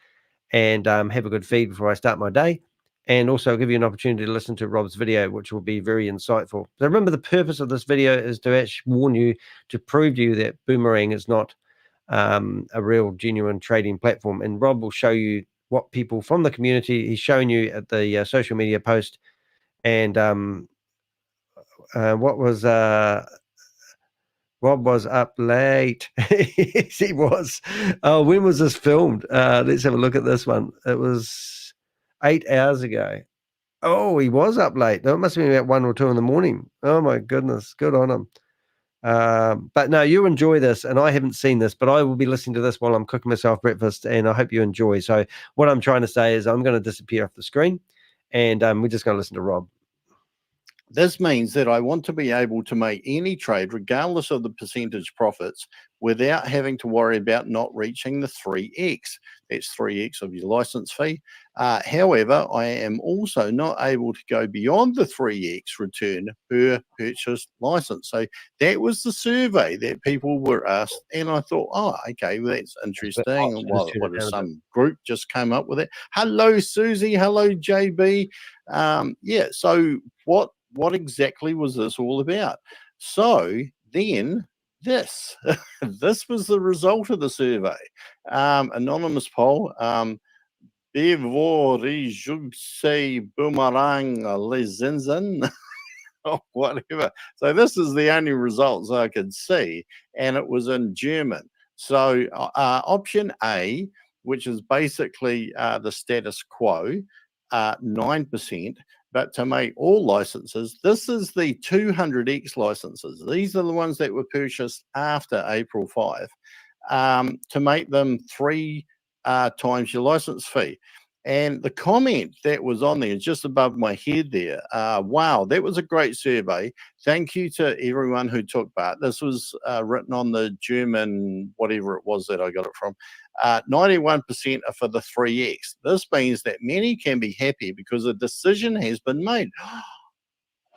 and have a good feed before I start my day, and also give you an opportunity to listen to Rob's video, which will be very insightful. So remember, the purpose of this video is to actually warn you, to prove to you that Boomerang is not a real genuine trading platform, and Rob will show you what people from the community, he's showing you at the social media post. And what was Rob was up late. Yes, he was. Oh, when was this filmed? Let's have a look at this one. It was 8 hours ago. Oh, he was up late. No, it must have been about 1 or 2 in the morning. Oh my goodness, good on him. But no, you enjoy this, and I haven't seen this, but I will be listening to this while I'm cooking myself breakfast, and I hope you enjoy. So what I'm trying to say is I'm going to disappear off the screen, and we're just going to listen to Rob. This means that I want to be able to make any trade, regardless of the percentage profits, without having to worry about not reaching the 3x. That's 3x of your license fee. However, I am also not able to go beyond the 3x return per purchased license. So that was the survey that people were asked, and I thought, oh, okay, well, that's interesting. What if some group just came up with it? Hello, Susie. Hello, JB. Yeah, so what exactly was this all about? So then this was the result of the survey. Anonymous poll. Bevor say Boomerang les Zinsen. Or whatever. So this is the only results I could see, and it was in German. So option A, which is basically the status quo, 9%. But to make all licenses, this is the 200x licenses. These are the ones that were purchased after April 5, to make them 3 times your license fee. And the comment that was on there, just above my head there, wow, that was a great survey. Thank you to everyone who took part. This was written on the German, whatever it was that I got it from. 91% are for the 3x. This means that many can be happy because a decision has been made.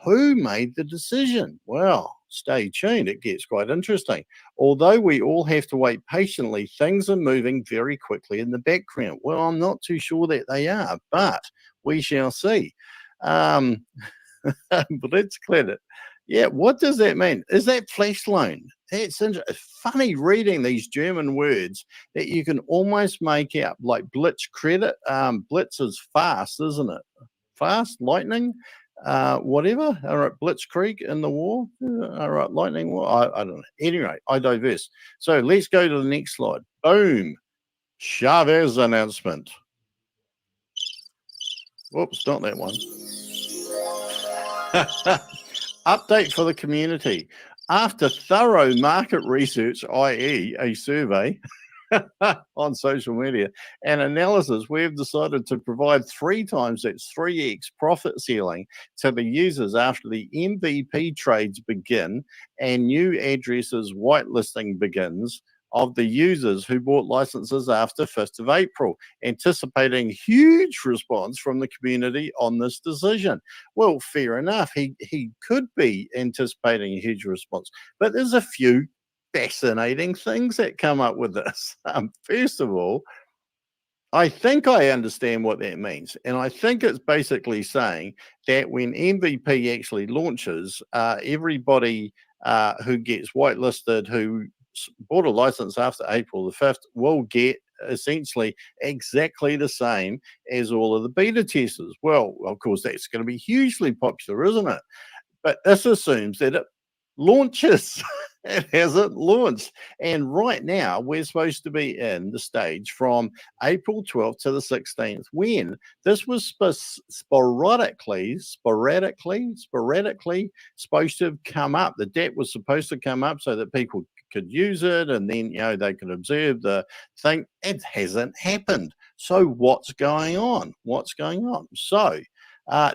Who made the decision? Well, stay tuned. It gets quite interesting. Although we all have to wait patiently, things are moving very quickly in the background. Well, I'm not too sure that they are, but we shall see. But let's clear it. Yeah, what does that mean? Is that flash loan? It's funny reading these German words that you can almost make out, like blitz credit. Blitz is fast, isn't it? Fast, lightning, whatever. All right, blitzkrieg in the war. All right, lightning war. I don't know. Anyway, I diverse. So let's go to the next slide. Boom. Chavez announcement. Whoops, not that one. Update for the community. After thorough market research, i.e. a survey on social media and analysis, we have decided to provide 3 times, that's 3x profit ceiling to the users after the MVP trades begin and new addresses whitelisting begins of the users who bought licenses after 5th of April, anticipating huge response from the community on this decision. Well, fair enough. He could be anticipating a huge response, but there's a few fascinating things that come up with this. First of all, I think I understand what that means. And I think it's basically saying that when MVP actually launches, everybody who gets whitelisted, who bought a license after April the 5th, will get essentially exactly the same as all of the beta testers. Well, of course, that's going to be hugely popular, isn't it? But this assumes that it launches. It hasn't launched. And right now, we're supposed to be in the stage from April 12th to the 16th, when this was sporadically supposed to have come up. The DApp was supposed to come up so that people could use it, and then, they could observe the thing. It hasn't happened. So what's going on? What's going on? So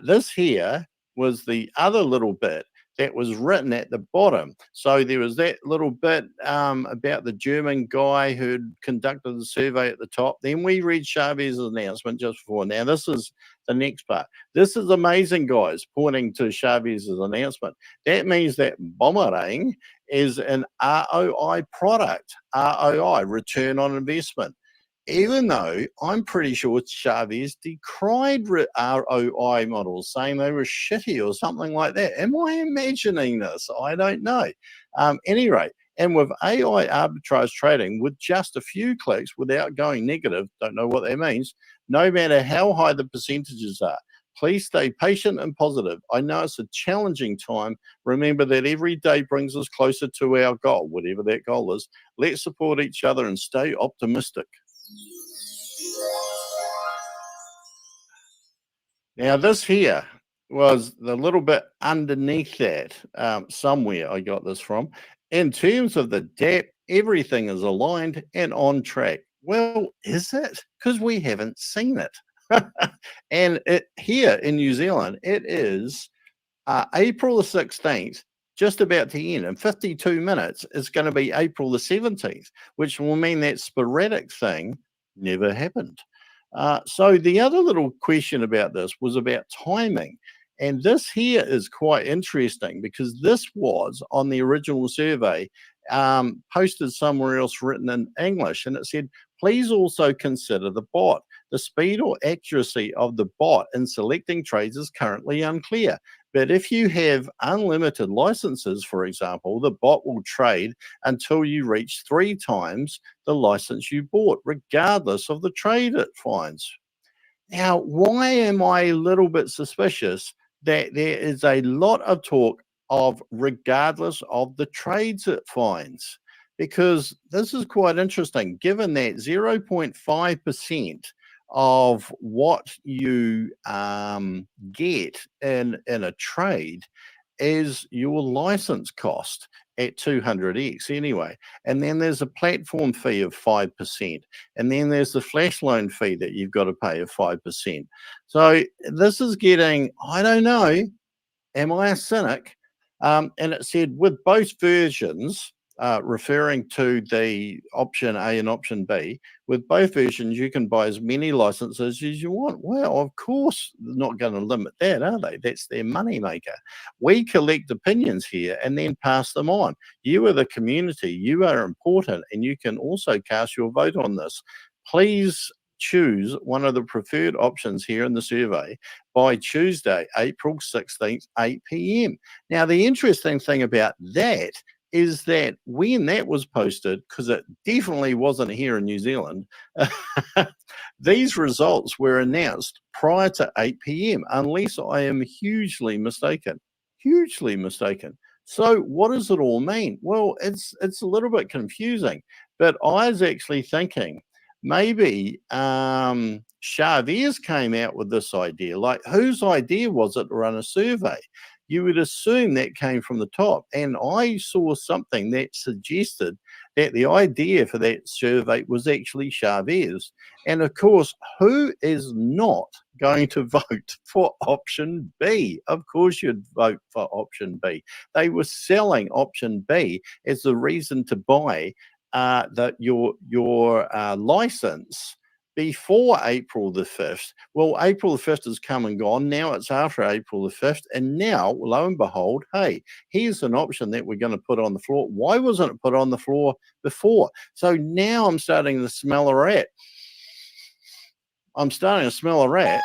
this here was the other little bit that was written at the bottom. So there was that little bit about the German guy who'd conducted the survey at the top. Then we read Chavez's announcement just before. Now, this is the next part. This is amazing, guys, pointing to Chavez's announcement. That means that Boomerang is an ROI product, ROI, return on investment. Even though I'm pretty sure Chavez decried ROI models, saying they were shitty or something like that. Am I imagining this? I don't know. Anyway, and with AI arbitrage trading, with just a few clicks without going negative, don't know what that means, no matter how high the percentages are, please stay patient and positive. I know it's a challenging time. Remember that every day brings us closer to our goal, whatever that goal is. Let's support each other and stay optimistic. Now, this here was the little bit underneath that, somewhere I got this from. In terms of the DApp, everything is aligned and on track. Well, is it? Because we haven't seen it. And here in New Zealand, it is April the 16th, just about to end. In 52 minutes, it's going to be April the 17th, which will mean that sporadic thing never happened. So the other little question about this was about timing. And this here is quite interesting, because this was on the original survey, posted somewhere else, written in English. And it said, please also consider the bot. The speed or accuracy of the bot in selecting trades is currently unclear. But if you have unlimited licenses, for example, the bot will trade until you reach 3 times the license you bought, regardless of the trade it finds. Now, why am I a little bit suspicious that there is a lot of talk of regardless of the trades it finds? Because this is quite interesting, given that 0.5% of what you get in a trade is your license cost at 200x anyway. And then there's a platform fee of 5%. And then there's the flash loan fee that you've got to pay of 5%. So this is getting, I don't know, am I a cynic? And it said with both versions, referring to the option A and option B, with both versions, you can buy as many licenses as you want. Well, of course, they're not going to limit that, are they? That's their money maker. We collect opinions here and then pass them on. You are the community. You are important, and you can also cast your vote on this. Please choose one of the preferred options here in the survey by Tuesday, April 16th, 8 p.m. Now, the interesting thing about that is that when that was posted, because it definitely wasn't here in New Zealand, these results were announced prior to 8 p.m., unless I am hugely mistaken. Hugely mistaken. So what does it all mean? Well, it's a little bit confusing, but I was actually thinking maybe Chavez came out with this idea. Like, whose idea was it to run a survey? You would assume that came from the top. And I saw something that suggested that the idea for that survey was actually Chavez. And of course, who is not going to vote for option B? Of course you'd vote for option B. They were selling option B as the reason to buy your license before April the 5th. Well, April the 5th has come and gone. Now it's after April the 5th. And now, lo and behold, hey, here's an option that we're going to put on the floor. Why wasn't it put on the floor before? So now I'm starting to smell a rat. I'm starting to smell a rat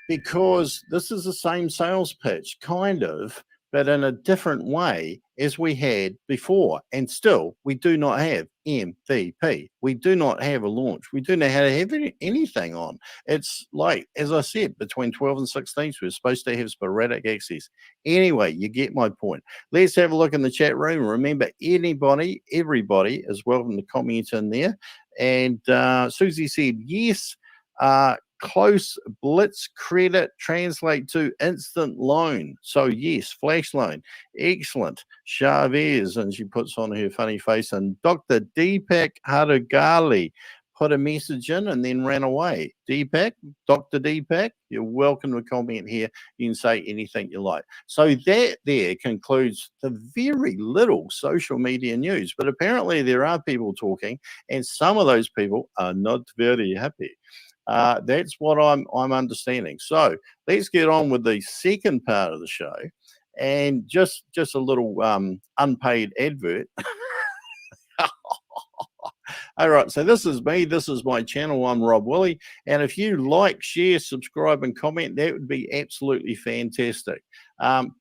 because this is the same sales pitch, kind of, but in a different way as we had before. And still, we do not have MVP. We do not have a launch. We do not have anything on. It's like, as I said, between 12 and 16, we're supposed to have sporadic access. Anyway, you get my point. Let's have a look in the chat room. Remember, everybody is welcome to comment in there. And Susie said, yes, close blitz credit translate to instant loan. So yes, flash loan. Excellent. Chavez, and she puts on her funny face, and Dr. Deepak Hadagali put a message in and then ran away. Deepak, Dr. Deepak, you're welcome to comment here. You can say anything you like. So that there concludes the very little social media news, but apparently there are people talking, and some of those people are not very happy. That's what I'm understanding. So let's get on with the second part of the show, and just a little unpaid advert. All right, so this is me. This is my channel. I'm Rob Willie, and if you like, share, subscribe, and comment, that would be absolutely fantastic.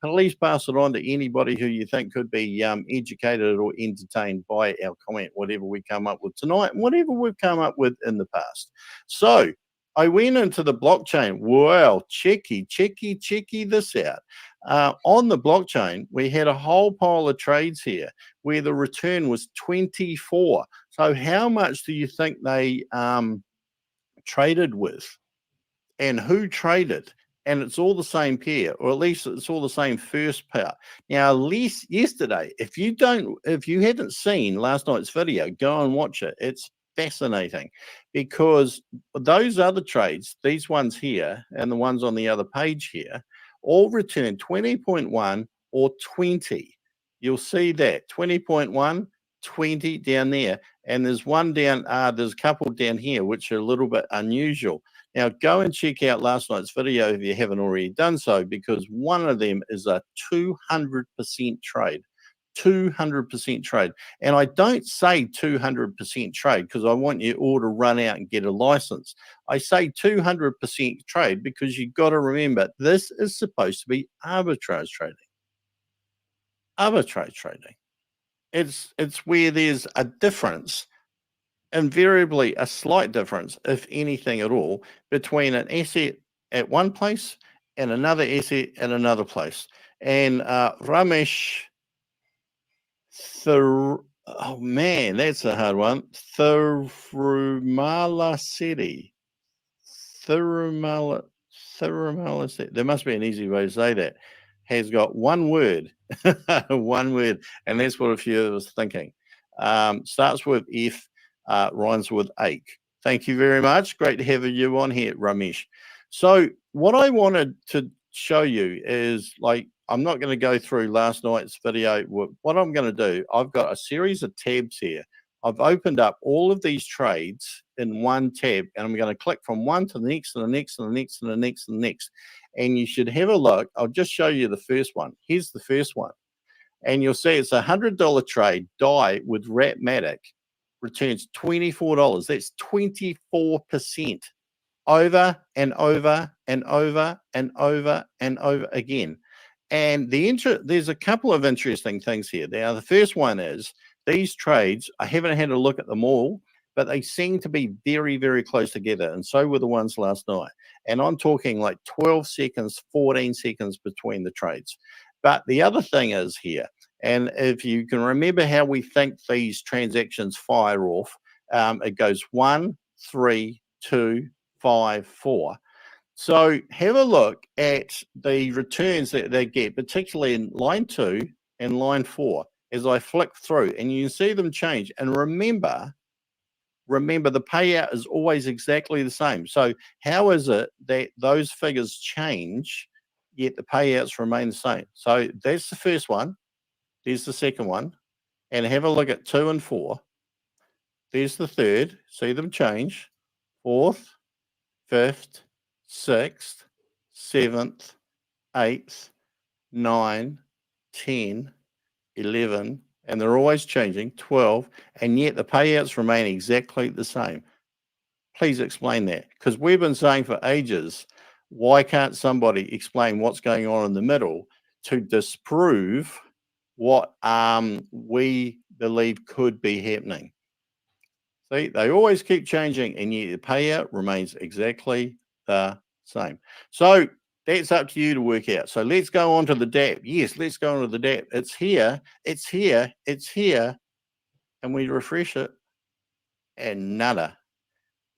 Please pass it on to anybody who you think could be educated or entertained by our comment, whatever we come up with tonight and whatever we've come up with in the past. So I went into the blockchain. Wow, checky this out. On the blockchain, we had a whole pile of trades here where the return was 24. So how much do you think they traded with, and who traded? And it's all the same pair, or at least it's all the same first pair. Now, at least yesterday, if you hadn't seen last night's video, go and watch it. It's fascinating, because those other trades, these ones here and the ones on the other page here, all returned 20.1 or 20. You'll see that 20.1, 20 down there, and there's one down. There's a couple down here which are a little bit unusual. Now go and check out last night's video if you haven't already done so, because one of them is a 200% trade. 200% trade. And I don't say 200% trade because I want you all to run out and get a license. I say 200% trade because you've got to remember, this is supposed to be arbitrage trading. Arbitrage trading. It's where there's a difference, invariably a slight difference, if anything at all, between an asset at one place and another asset at another place. And Ramesh, oh man, that's a hard one. Thirumala City. Thirumala City. There must be an easy way to say that. Has got one word, one word, and that's what a few of us thinking. Starts with F, rhymes with ache. Thank you very much. Great to have you on here, Ramesh. So what I wanted to show you is, like, I'm not going to go through last night's video. What I'm going to do, I've got a series of tabs here. I've opened up all of these trades in one tab, and I'm going to click from one to the next and the next and the next and the next and the next. And you should have a look. I'll just show you the first one. Here's the first one. And you'll see it's a $100 trade, die with Ratmatic. returns $24. That's 24% over and over and over and over and over again. And there's a couple of interesting things here. Now, the first one is these trades, I haven't had a look at them all, but they seem to be very, very close together. And so were the ones last night. And I'm talking like 12 seconds, 14 seconds between the trades. But the other thing is here, and if you can remember how we think these transactions fire off, it goes 1, 3, 2, 5, 4. So have a look at the returns that they get, particularly in line 2 and line 4, as I flick through, and you can see them change. And remember, the payout is always exactly the same. So how is it that those figures change, yet the payouts remain the same? So that's the first one. There's the second one. And have a look at 2 and 4. There's the third. See them change. 4th, 5th, 6th, 7th, 8th, 9, 10, 11, and they're always changing, 12, and yet the payouts remain exactly the same. Please explain that, because we've been saying for ages, why can't somebody explain what's going on in the middle to disprove what we believe could be happening? See, they always keep changing, and yet the payout remains exactly the same. So that's up to you to work out. So let's go on to the DAP. Yes, let's go on to the DAP. It's here, it's here, it's here, and we refresh it, and nada,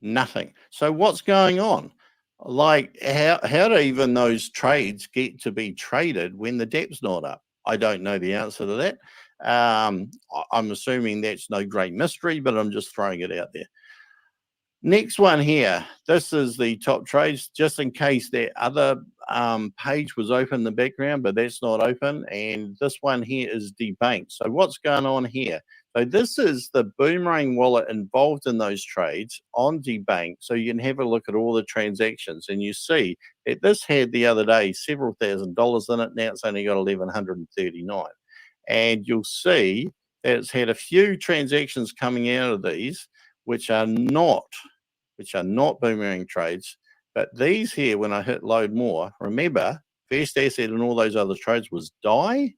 nothing. So what's going on? Like, how do even those trades get to be traded when the DAP's not up? I don't know the answer to that. I'm assuming that's no great mystery, but I'm just throwing it out there. Next one here. This is the top trades, just in case that other page was open in the background, but that's not open. And this one here is debanked. So what's going on here? So this is the Boomerang wallet involved in those trades on debank. So you can have a look at all the transactions, and you see that this had the other day several $1,000s in it. Now it's only got 1,139. And you'll see that it's had a few transactions coming out of these, which are not Boomerang trades. But these here, when I hit load more, remember, first asset in all those other trades was DAI,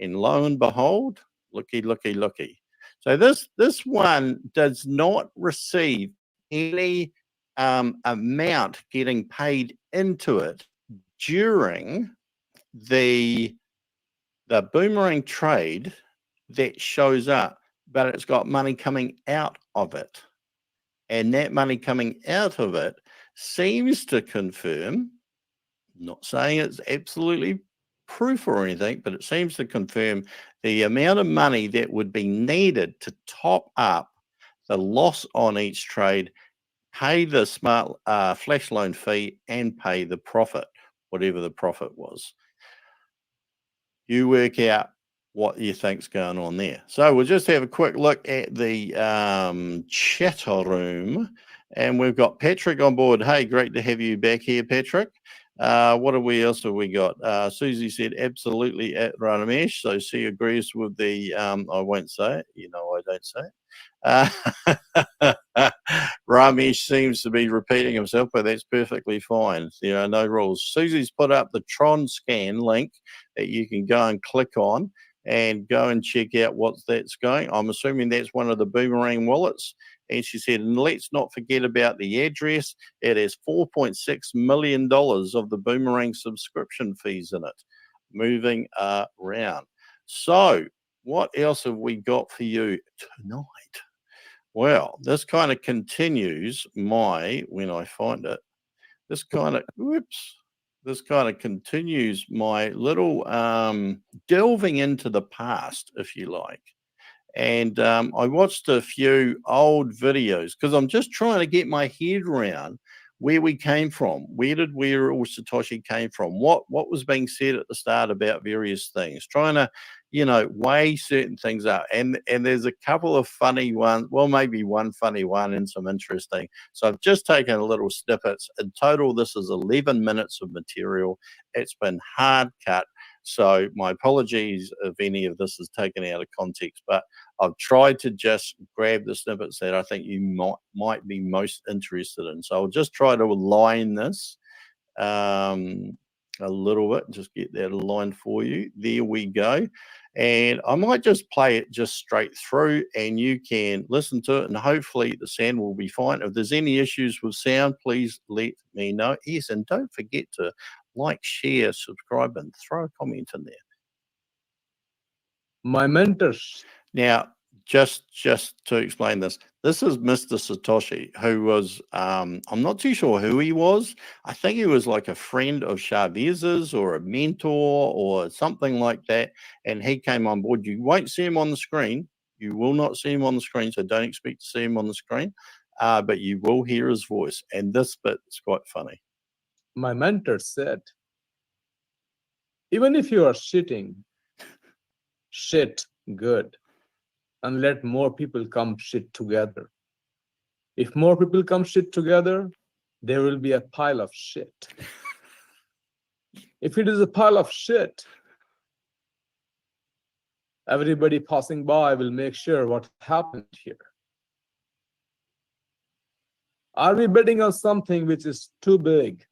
and lo and behold, looky, looky, looky. So this one does not receive any amount getting paid into it during the Boomerang trade that shows up, but it's got money coming out of it. And that money coming out of it seems to confirm, not saying it's absolutely proof or anything, but it seems to confirm the amount of money that would be needed to top up the loss on each trade, pay the smart flash loan fee, and pay the profit, whatever the profit was. You work out what you think's going on there. So we'll just have a quick look at the chatter room, and we've got Patrick on board. Hey, great to have you back here, Patrick. What else have we got? Susie said absolutely at Ramesh, so she agrees with the I won't say it, you know I don't say it. Ramesh seems to be repeating himself, but that's perfectly fine. There are no rules. Susie's put up the Tron scan link that you can go and click on and go and check out what that's going. I'm assuming that's one of the Boomerang wallets. And she said, and let's not forget about the address. It has $4.6 million of the Boomerang subscription fees in it, moving around. So what else have we got for you tonight? Well, this kind of continues when I find it, this kind of continues my little delving into the past, if you like. And I watched a few old videos because I'm just trying to get my head around where we came from. Where all Satoshi came from? What was being said at the start about various things? Trying to, weigh certain things up. And there's a couple of funny ones. Well, maybe one funny one and some interesting. So I've just taken a little snippets. In total, this is 11 minutes of material. It's been hard cut. So my apologies if any of this is taken out of context, but I've tried to just grab the snippets that I think you might be most interested in. So I'll just try to align this a little bit, just get that aligned for you. There we go. And I might just play it just straight through and you can listen to it and hopefully the sound will be fine. If there's any issues with sound, please let me know. Yes, and don't forget to like, share, subscribe, and throw a comment in there. My mentors. Now, just to explain this is Mr. Satoshi, who was, I'm not too sure who he was. I think he was like a friend of Chavez's or a mentor or something like that. And he came on board. You won't see him on the screen. You will not see him on the screen, so don't expect to see him on the screen. But you will hear his voice. And this bit is quite funny. My mentor said, even if you are shitting, shit good, and let more people come shit together. If more people come shit together, there will be a pile of shit. If it is a pile of shit, everybody passing by will make sure what happened here. Are we betting on something which is too big?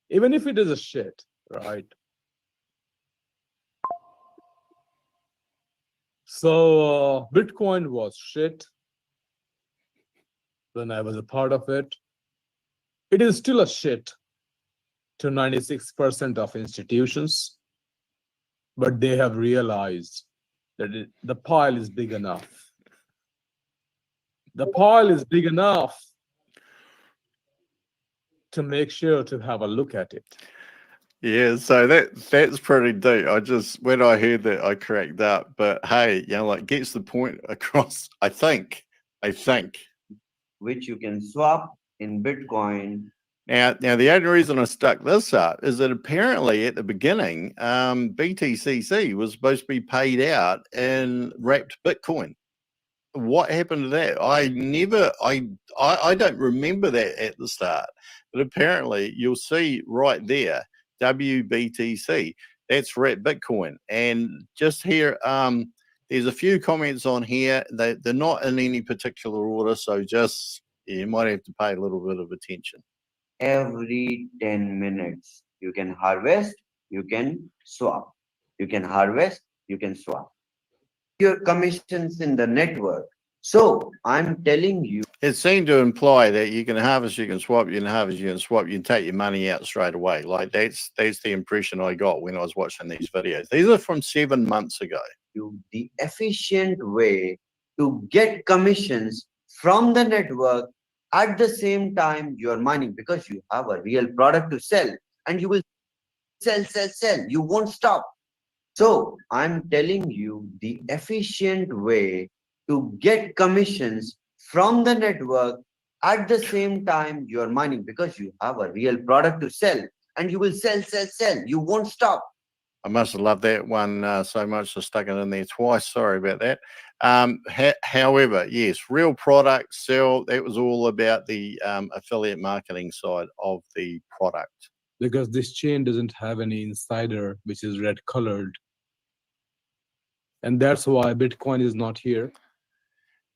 Even if it is a shit, right? So Bitcoin was shit when I was a part of it. It is still a shit to 96% of institutions, but they have realized that the pile is big enough. The pile is big enough to make sure to have a look at it. Yeah, so that's pretty deep. When I heard that, I cracked up. But hey, like gets the point across. I think. Which you can swap in Bitcoin. Now the only reason I stuck this up is that apparently at the beginning, BTCC was supposed to be paid out in wrapped Bitcoin. What happened to that? I don't remember that at the start, but apparently you'll see right there, WBTC, that's wrapped Bitcoin. And just here, there's a few comments on here. They're not in any particular order, so just you might have to pay a little bit of attention. Every 10 minutes, you can harvest, you can swap. You can harvest, you can swap. Your commissions in the network. So I'm telling you. It seemed to imply that you can harvest, you can swap, you can harvest, you can swap, you can take your money out straight away. Like that's the impression I got when I was watching these videos. These are from 7 months ago. The efficient way to get commissions from the network at the same time you are mining, because you have a real product to sell and you will sell. You won't stop. So I'm telling you the efficient way to get commissions from the network at the same time you are mining, because you have a real product to sell and you will sell. You won't stop. I must have loved that one so much I stuck it in there twice. Sorry about that. However, yes, real product, sell. That was all about the affiliate marketing side of the product. Because this chain doesn't have any insider, which is red colored. And that's why Bitcoin is not here.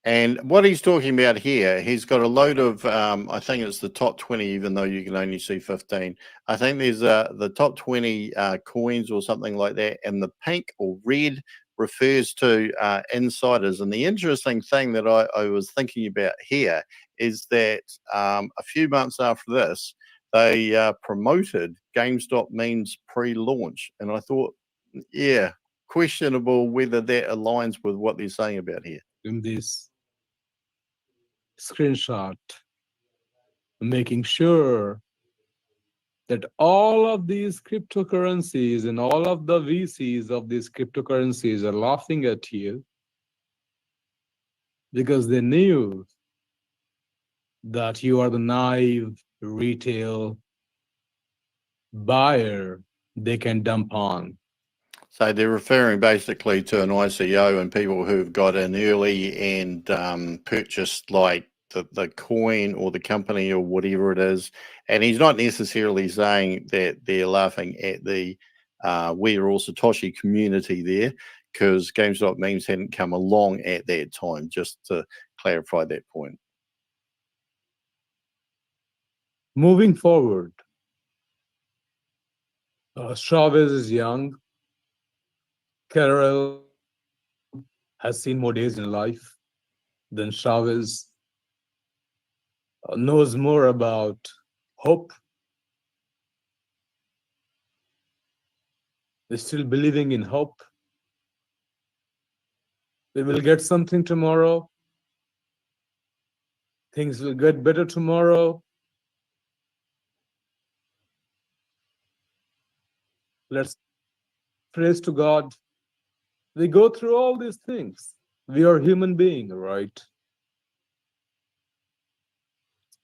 And what he's talking about here, he's got a load of, I think it's the top 20, even though you can only see 15. I think there's the top 20 coins or something like that. And the pink or red refers to insiders. And the interesting thing that I was thinking about here is that a few months after this, they promoted GameStop memes pre-launch. And I thought, yeah, questionable whether that aligns with what they're saying about here. In this screenshot, making sure that all of these cryptocurrencies and all of the VCs of these cryptocurrencies are laughing at you because they knew that you are the naive retail buyer they can dump on. So they're referring basically to an ICO and people who've got in early and purchased like the coin or the company or whatever it is. And he's not necessarily saying that they're laughing at the We Are All Satoshi community there, because GameStop memes hadn't come along at that time, just to clarify that point. Moving forward, Chavez is young. Carol has seen more days in life than Chavez. Knows more about hope. Is still believing in hope. We will get something tomorrow. Things will get better tomorrow. Let's praise to God. We go through all these things. We are human beings, right?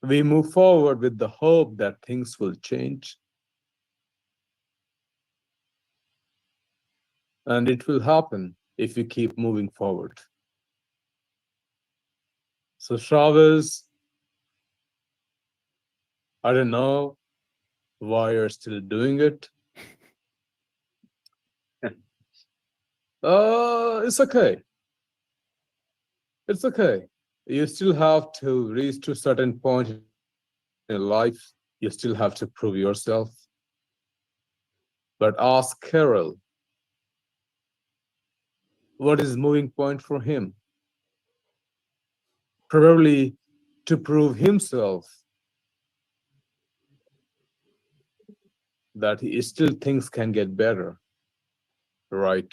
We move forward with the hope that things will change. And it will happen if we keep moving forward. So Chavez, I don't know why you're still doing it. It's okay. It's okay. You still have to reach to a certain point in life. You still have to prove yourself. But ask Carol, what is moving point for him? Probably to prove himself that he still thinks can get better, right?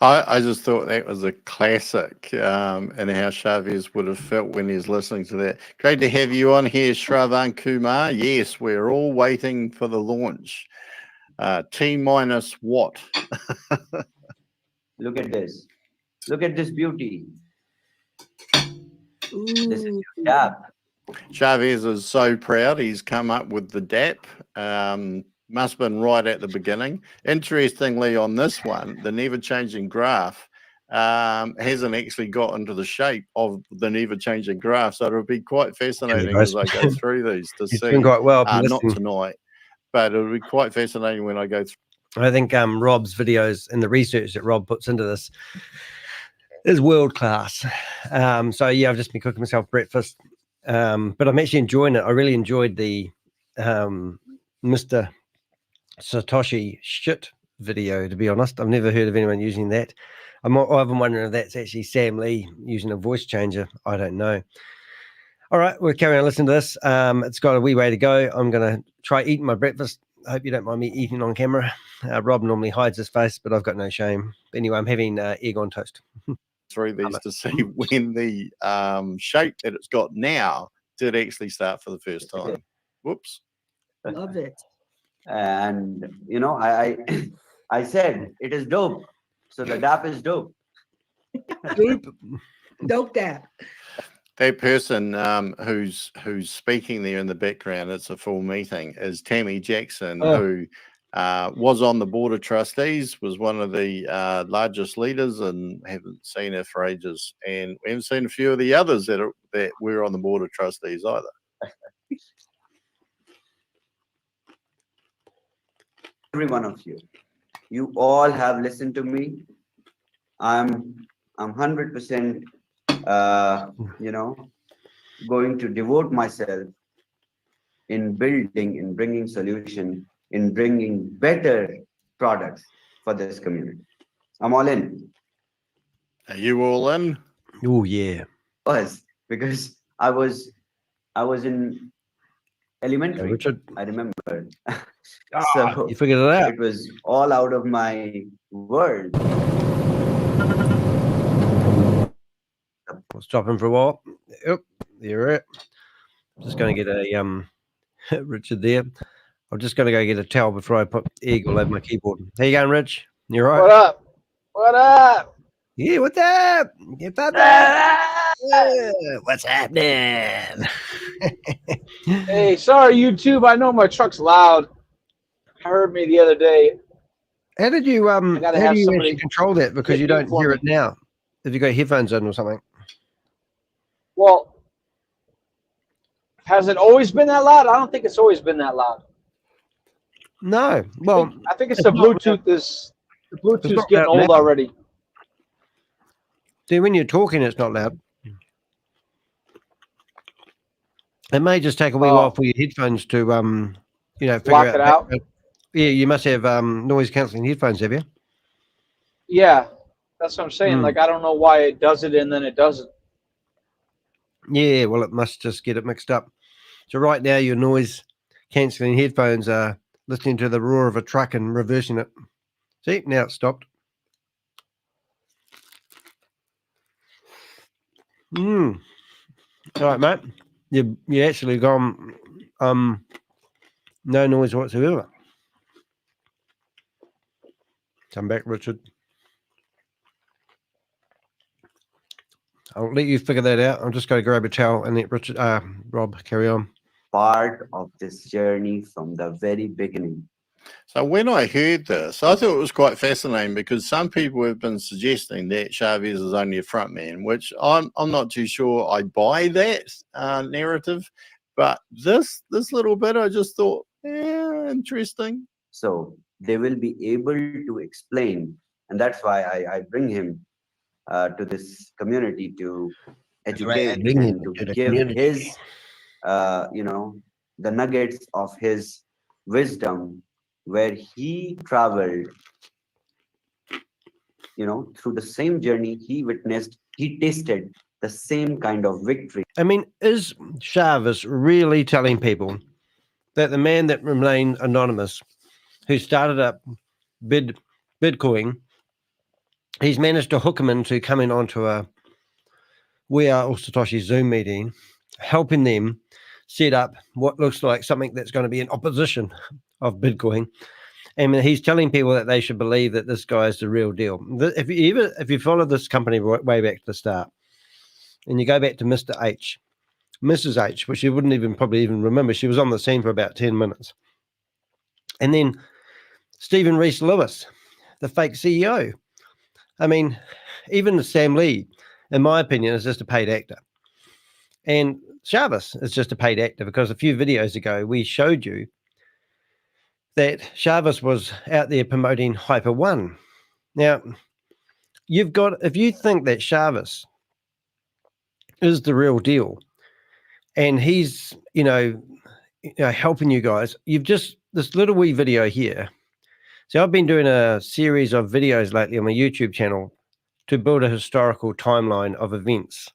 I just thought that was a classic, and how Chavez would have felt when he's listening to that. Great to have you on here, Shravan Kumar. Yes, we're all waiting for the launch. T-minus what? Look at this. Look at this beauty. This is your DAP. Chavez is so proud he's come up with the DAP. Must have been right at the beginning. Interestingly, on this one, the never-changing graph hasn't actually got into the shape of the never-changing graph. So it'll be quite fascinating as I go through these to see. Doing quite well. Not tonight, but it'll be quite fascinating when I go through. I think Rob's videos and the research that Rob puts into this is world class. So yeah, I've just been cooking myself breakfast, but I'm actually enjoying it. I really enjoyed the Mr. Satoshi shit video, to be honest. I've never heard of anyone using that. I'm wondering if that's actually Sam Lee using a voice changer. I don't know. All right, we're carrying on listening to this. It's got a wee way to go. I'm going to try eating my breakfast. I hope you don't mind me eating on camera. Rob normally hides his face, but I've got no shame. Anyway, I'm having egg on toast. Through these to see when the shape that it's got now did actually start for the first time. Whoops. Love it. And you know, I said it is dope. So the DAP is dope. Dope DAP. That person who's speaking there in the background, it's a full meeting, is Tammy Jackson, who was on the board of trustees, was one of the largest leaders, and haven't seen her for ages. And we haven't seen a few of the others that were on the board of trustees either. Every one of you, you all have listened to me. I'm 100%, you know, going to devote myself in building, in bringing solution, in bringing better products for this community. I'm all in. Are you all in? Oh yeah. Because I was in elementary. Richard. I remember. So you figured it out. It was all out of my world. I'll stop him for a while. Yep, you're it. I'm just going to get a Richard there. I'm just going to go get a towel before I put egg all over my keyboard. How you going, Rich? You all right? What up? What up? Yeah, what's up? Get up there. Yeah, what's happening? Hey, sorry, YouTube. I know my truck's loud. I heard me the other day. How did you actually control that? Because you don't hear it now. Have you got headphones on or something? Well, has it always been that loud? I don't think it's always been that loud. No, well, I think it's the Bluetooth. The Bluetooth's getting old already. See, when you're talking, it's not loud. It may just take a wee while for your headphones to, figure block it out. Yeah, you must have noise cancelling headphones, have you? Yeah, that's what I'm saying. Like, I don't know why it does it and then it doesn't. Yeah, well, it must just get it mixed up. So right now, your noise cancelling headphones are listening to the roar of a truck and reversing it. See, now it's stopped. All right, mate. You actually gone no noise whatsoever. Come back, Richard. I'll let you figure that out. I'm just going to grab a towel and let Richard, Rob, carry on. Part of this journey from the very beginning. So when I heard this, I thought it was quite fascinating because some people have been suggesting that Chavez is only a front man, which I'm not too sure I buy that narrative. But this little bit, I just thought, interesting. So they will be able to explain, and that's why I bring him to this community to educate and to give his, the nuggets of his wisdom, where he traveled, through the same journey he witnessed, he tasted the same kind of victory. I mean, is Chavez really telling people that the man that remained anonymous, who started up Bitcoin, he's managed to hook him into coming onto a We Are All Satoshi Zoom meeting, helping them set up what looks like something that's going to be in opposition of Bitcoin. And he's telling people that they should believe that this guy is the real deal. If you follow this company way back to the start, and you go back to Mr. H, Mrs. H, which you wouldn't probably even remember, she was on the scene for about 10 minutes. And then Stephen Reese Lewis, the fake CEO. I mean, even Sam Lee, in my opinion, is just a paid actor. And Chavez is just a paid actor because a few videos ago, we showed you that Chavez was out there promoting Hyper One. Now, if you think that Chavez is the real deal and he's, helping you guys, this little wee video here. So I've been doing a series of videos lately on my YouTube channel to build a historical timeline of events.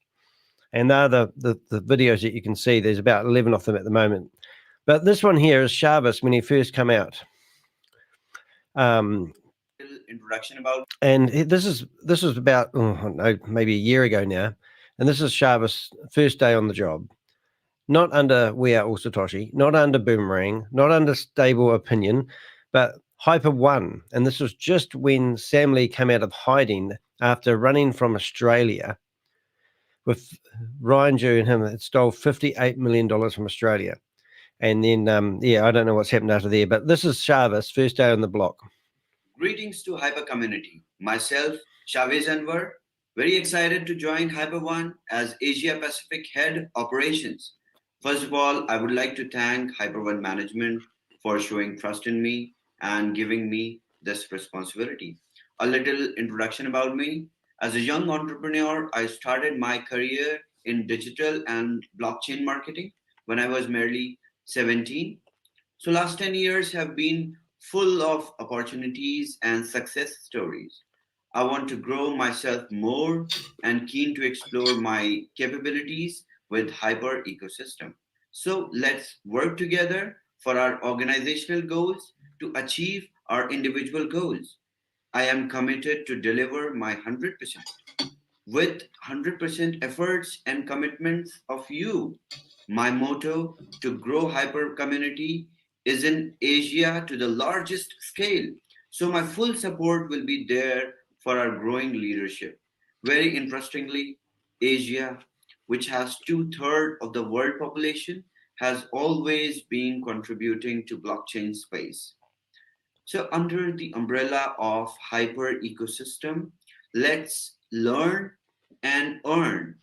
And they're the videos that you can see. There's about 11 of them at the moment. But this one here is Chavez when he first came out. Introduction about, and this is about maybe a year ago now, and this is Chavez first day on the job, not under We Are All Satoshi, not under Boomerang, not under Stable Opinion, but Hyper One. And this was just when Sam Lee came out of hiding after running from Australia with Ryan Jew and him had stole $58 million from Australia. And then I don't know what's happened after there, but this is Chavez first day on the block. Greetings to Hyper community. Myself, Chavez Anwar, very excited to join Hyper One as Asia Pacific Head Operations. First of all, I would like to thank Hyper One management for showing trust in me and giving me this responsibility. A little introduction about me. As a young entrepreneur, I started my career in digital and blockchain marketing when I was merely 17. So last 10 years have been full of opportunities and success stories. I want to grow myself more and keen to explore my capabilities with Hyper ecosystem. So let's work together for our organizational goals to achieve our individual goals. I am committed to deliver my 100% with 100% efforts and commitments of you. My motto to grow Hyper community is in Asia to the largest scale. So my full support will be there for our growing leadership. Very interestingly, Asia, which has 2/3 of the world population, has always been contributing to blockchain space. So under the umbrella of Hyper ecosystem, let's learn and earn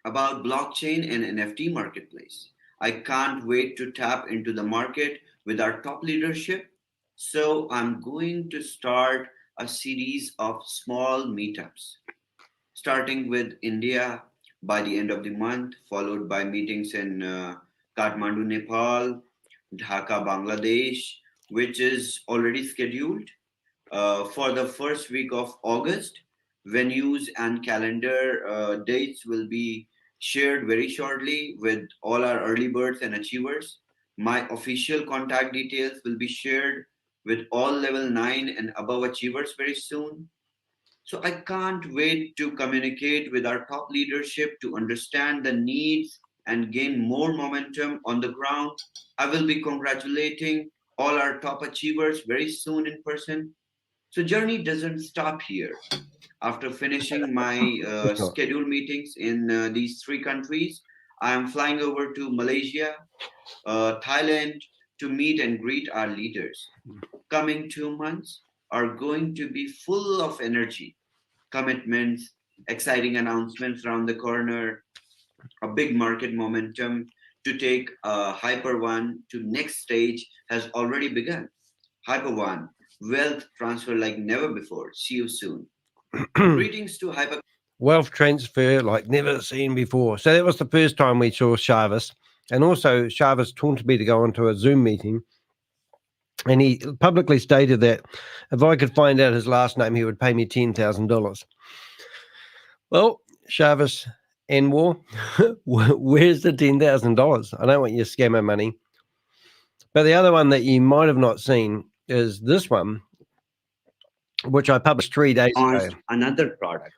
about blockchain and NFT marketplace. I can't wait to tap into the market with our top leadership So I'm going to start a series of small meetups, starting with India by the end of the month, followed by meetings in Kathmandu, Nepal, Dhaka, Bangladesh, which is already scheduled for the first week of August. Venues and calendar dates will be shared very shortly with all our early birds and achievers. My official contact details will be shared with all level 9 and above achievers very soon. So I can't wait to communicate with our top leadership to understand the needs and gain more momentum on the ground. I will be congratulating all our top achievers very soon in person. So journey doesn't stop here. After finishing my scheduled meetings in these 3 countries, I am flying over to Malaysia, Thailand to meet and greet our leaders. Coming 2 months are going to be full of energy, commitments, exciting announcements around the corner, a big market momentum to take Hyper One to next stage has already begun. Hyper One, wealth transfer like never before. See you soon. Greetings to Hyper. Wealth transfer like never seen before. So that was the first time we saw Chavis. And also Chavis taunted me to go onto a Zoom meeting. And he publicly stated that if I could find out his last name, he would pay me $10,000. Well, Chavis and War, where's the $10,000? I don't want your scammer money. But the other one that you might have not seen is this one, which I published 3 days ago. Another product.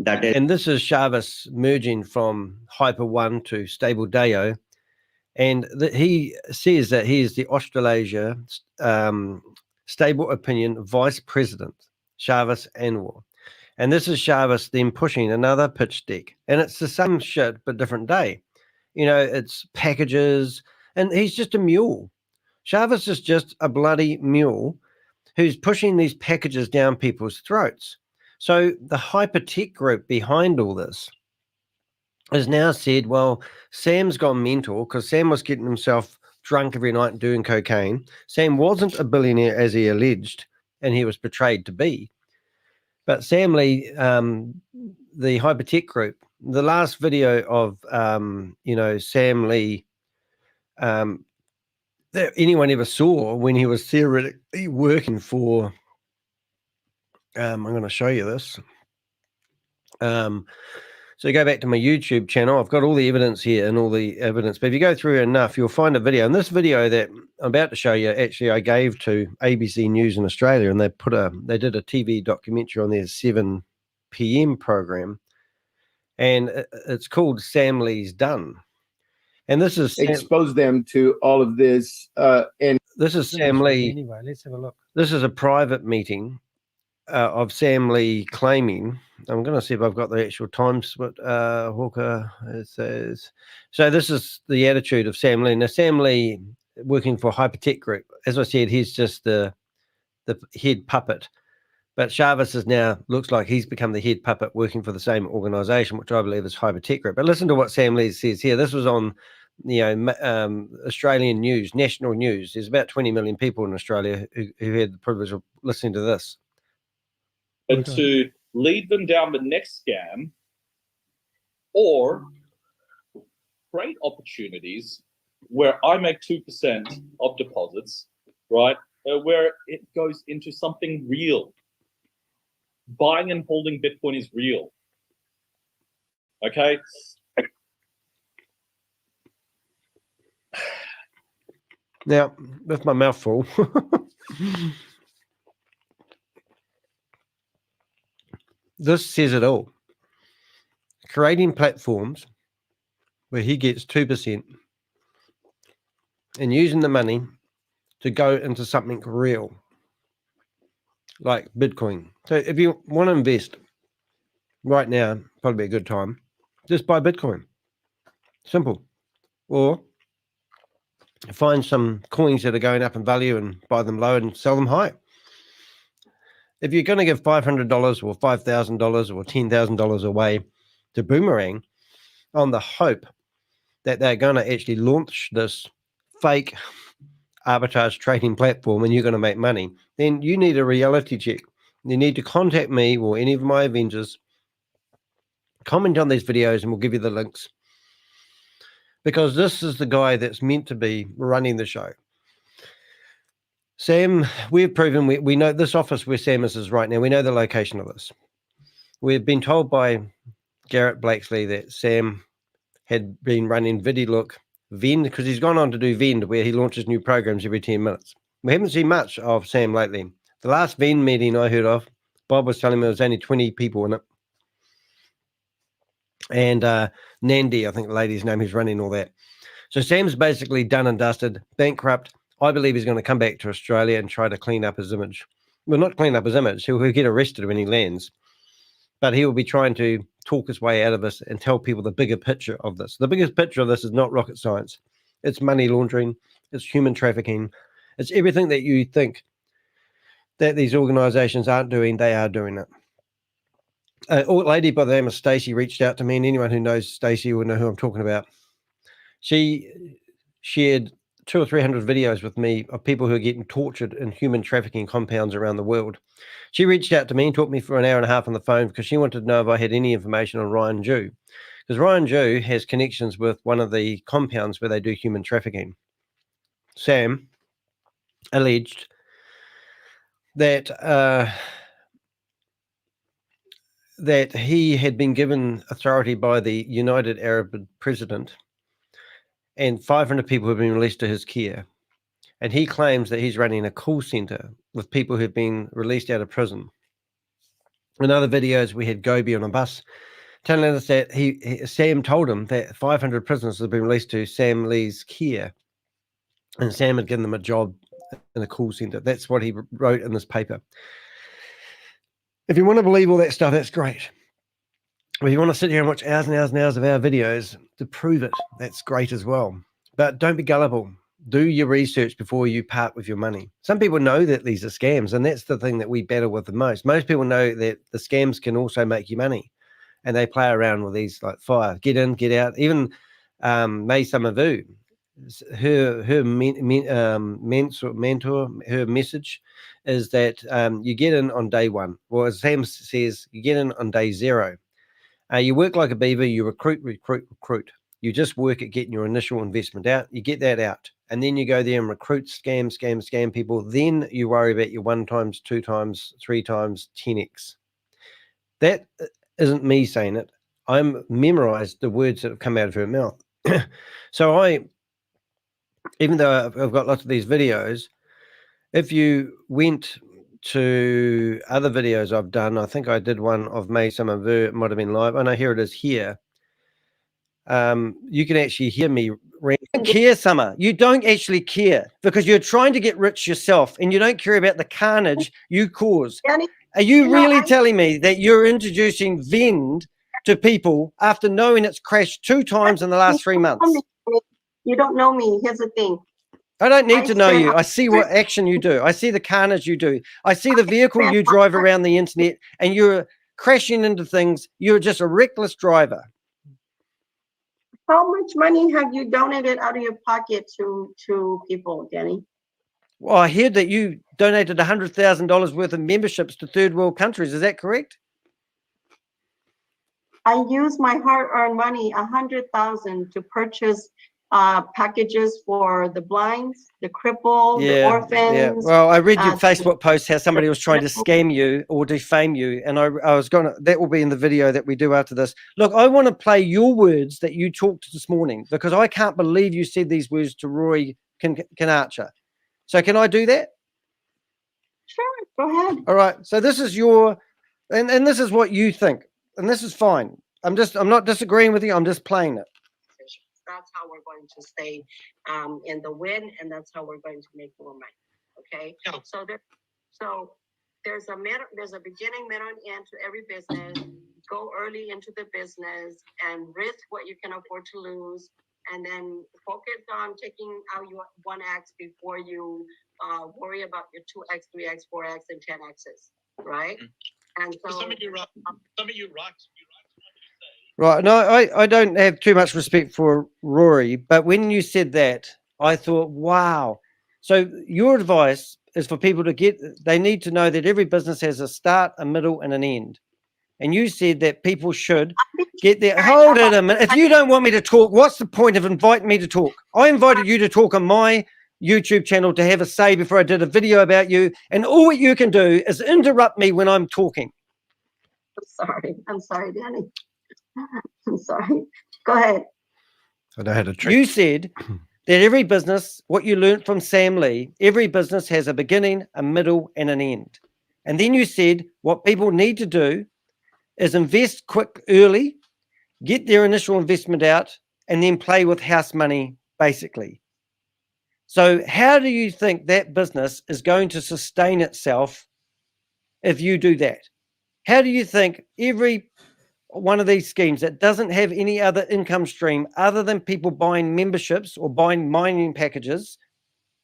And this is Chavis merging from Hyper One to Stable Deo. And he says that he is the Australasia Stable Opinion Vice President, Chavis Anwar. And this is Chavis then pushing another pitch deck. And it's the same shit, but different day. You know, it's packages. And he's just a mule. Chavis is just a bloody mule who's pushing these packages down people's throats. So the hypertech group behind all this has now said, well, Sam's gone mental because Sam was getting himself drunk every night and doing cocaine. Sam wasn't a billionaire as he alleged, and he was portrayed to be. But Sam Lee, the hypertech group, the last video of, Sam Lee that anyone ever saw when he was theoretically working for, I'm going to show you this. So go back to my YouTube channel. I've got all the evidence here and all the evidence. But if you go through enough, you'll find a video. And this video that I'm about to show you, actually, I gave to ABC News in Australia, and they did a TV documentary on their 7 p.m. program, and it's called Sam Lee's Done. And this is expose them to all of this. And this is Sam Lee. Anyway, let's have a look. This is a private meeting of Sam Lee claiming. I'm going to see if I've got the actual times. What Hawker it says. So this is the attitude of Sam Lee. Now Sam Lee, working for Hypertech Group, as I said, he's just the head puppet. But Chavis is now looks like he's become the head puppet, working for the same organization, which I believe is Hypertech Group. But listen to what Sam Lee says here. This was on Australian news, national news. There's about 20 million people in Australia who had the privilege of listening to this. But to lead them down the next scam or create opportunities where I make 2% of deposits, right? Where it goes into something real. Buying and holding Bitcoin is real. Okay? Now, with my mouth full, this says it all. Creating platforms where he gets 2% and using the money to go into something real, like Bitcoin. So if you want to invest right now, probably a good time, just buy Bitcoin. Simple. Or find some coins that are going up in value and buy them low and sell them high. If you're going to give $500 or $5,000 or $10,000 away to Boomerang on the hope that they're going to actually launch this fake arbitrage trading platform and you're going to make money, then you need a reality check. You need to contact me or any of my Avengers. Comment on these videos and we'll give you the links. Because this is the guy that's meant to be running the show. Sam, we've proven we know this office where Sam is right now. We know the location of this. We've been told by Garrett Blakesley that Sam had been running VidiLook Vend, because he's gone on to do Vend, where he launches new programs every 10 minutes. We haven't seen much of Sam lately. The last Vend meeting I heard of, Bob was telling me there was only 20 people in it. And Nandi, I think the lady's name, who's running all that. So Sam's basically done and dusted, bankrupt. I believe he's going to come back to Australia and try to clean up his image. Well, not clean up his image. He'll get arrested when he lands. But he will be trying to talk his way out of this and tell people the bigger picture of this. The biggest picture of this is not rocket science. It's money laundering. It's human trafficking. It's everything that you think that these organizations aren't doing, they are doing it. A lady by the name of Stacey reached out to me, and anyone who knows Stacey will know who I'm talking about. She shared 200 or 300 videos with me of people who are getting tortured in human trafficking compounds around the world. She reached out to me and talked to me for an hour and a half on the phone because she wanted to know if I had any information on Ryan Jew. Because Ryan Jew has connections with one of the compounds where they do human trafficking. Sam alleged that that he had been given authority by the United Arab President, and 500 people have been released to his care. And he claims that he's running a call center with people who've been released out of prison. In other videos, we had Gobi on a bus telling us that Sam told him that 500 prisoners have been released to Sam Lee's care. And Sam had given them a job in a call center. That's what he wrote in this paper. If you want to believe all that stuff, that's great. If you want to sit here and watch hours and hours and hours of our videos to prove it, that's great as well. But don't be gullible. Do your research before you part with your money. Some people know that these are scams, and that's the thing that we battle with the most. Most people know that the scams can also make you money, and they play around with these like fire. Get in, get out. Even May Summervu, her mentor, her message is that you get in on day one. Well, as Sam says, you get in on day zero. You work like a beaver, you recruit. You just work at getting your initial investment out. You get that out. And then you go there and recruit, scam people. Then you worry about your 1 times, 2 times, 3 times, 10x. That isn't me saying it. I'm memorized the words that have come out of her mouth. So even though I've got lots of these videos, if you went to other videos I've done, I think I did one of May Summervu, it might have been live. I know here it is here. You can actually hear me. You don't care, Summer. You don't actually care because you're trying to get rich yourself and you don't care about the carnage you cause. Are you really telling me that you're introducing Vend to people after knowing it's crashed 2 times in the last 3 months? You don't know me. Here's the thing. I don't need to know you. I see what action you do. I see the carnage you do. I see the vehicle you drive around the internet and you're crashing into things. You're just a reckless driver. How much money have you donated out of your pocket to people, Danny? Well, I heard that you donated $100,000 worth of memberships to third world countries. Is that correct? I used my hard-earned money, $100,000, to purchase packages for the blinds, the crippled, the orphans. Yeah. Well, I read your Facebook post how somebody was trying to scam you or defame you, and I was going to, that will be in the video that we do after this. Look, I want to play your words that you talked this morning because I can't believe you said these words to Roy Archer. So can I do that? Sure, go ahead. All right. So this is your, and this is what you think, and this is fine. I'm not disagreeing with you. I'm just playing it. That's how we're going to stay in the win, and that's how we're going to make more money. Okay. So there's a beginning, middle, and end to every business. Go early into the business and risk what you can afford to lose, and then focus on taking out your 1x before you worry about your 2x, 3x, 4x, and 10x's. Right. And so some of you right. Right. No, I don't have too much respect for Rory, but when you said that, I thought, wow, So your advice is for people to they need to know that every business has a start, a middle, and an end. And you said that people should get there. Hold it a minute. If you don't want me to talk, what's the point of inviting me to talk? I invited you to talk on my YouTube channel to have a say before I did a video about you. And all you can do is interrupt me when I'm talking. I'm sorry, Danny. I'm sorry. Go ahead. I know how to trick. You said that every business, what you learned from Sam Lee, every business has a beginning, a middle, and an end. And then you said what people need to do is invest quick early, get their initial investment out, and then play with house money, basically. So how do you think that business is going to sustain itself if you do that? How do you think every one of these schemes that doesn't have any other income stream other than people buying memberships or buying mining packages,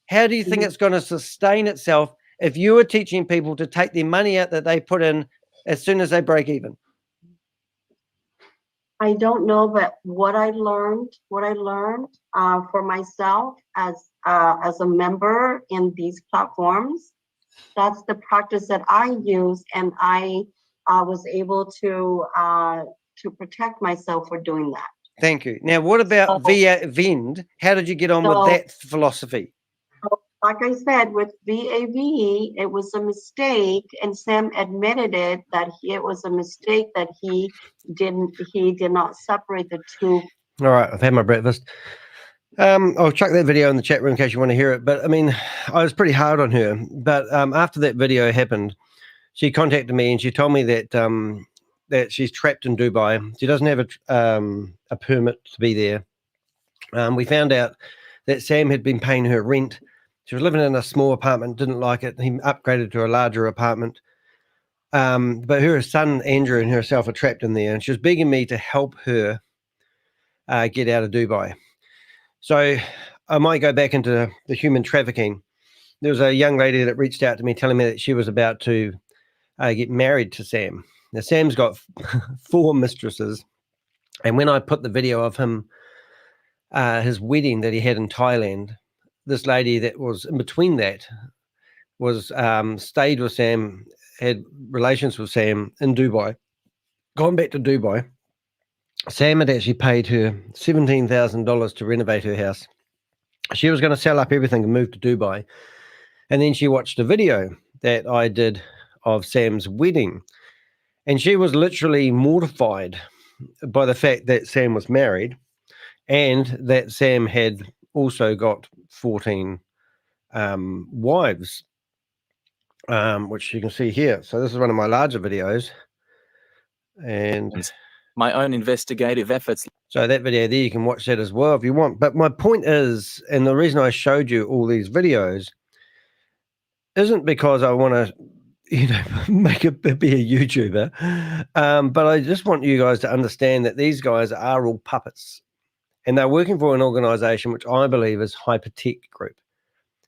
how do you think it's going to sustain itself if you are teaching people to take their money out that they put in as soon as they break even? I don't know, but what I learned for myself as a member in these platforms, that's the practice that I use, and I was able to protect myself for doing that. Thank you. Now, what about VAVend? How did you get on with that philosophy? Like I said, with VAVE, it was a mistake, and Sam admitted it that it was a mistake that he did not separate the two. All right, I've had my breakfast. I'll chuck that video in the chat room in case you want to hear it. But I mean, I was pretty hard on her. But after that video happened, she contacted me and she told me that that she's trapped in Dubai. She doesn't have a permit to be there. We found out that Sam had been paying her rent. She was living in a small apartment, didn't like it. He upgraded to a larger apartment. But her son, Andrew, and herself are trapped in there. And she was begging me to help her get out of Dubai. So I might go back into the human trafficking. There was a young lady that reached out to me telling me that she was about to get married to Sam. Now, Sam's got 4 mistresses. And when I put the video of him, his wedding that he had in Thailand, this lady that was in between that was stayed with Sam, had relations with Sam in Dubai, gone back to Dubai. Sam had actually paid her $17,000 to renovate her house. She was going to sell up everything and move to Dubai. And then she watched a video that I did of Sam's wedding. And she was literally mortified by the fact that Sam was married and that Sam had also got 14 wives, which you can see here. So this is one of my larger videos. And my own investigative efforts. So that video there, you can watch that as well if you want. But my point is, and the reason I showed you all these videos isn't because I want to, be a YouTuber, but I just want you guys to understand that these guys are all puppets, and they're working for an organization which I believe is Hypertech Group.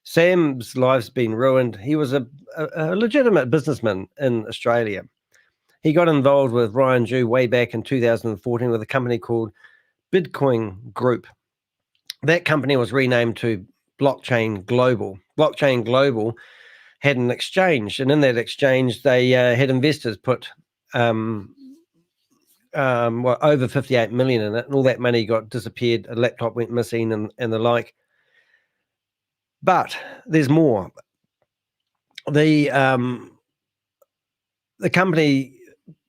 Sam's life's been ruined. He was a legitimate businessman in Australia. He got involved with Ryan Jew way back in 2014 with a company called Bitcoin Group. That company was renamed to Blockchain Global. Blockchain Global had an exchange, and in that exchange, they had investors put over 58 million in it, and all that money got disappeared. A laptop went missing, and the like. But there's more. The company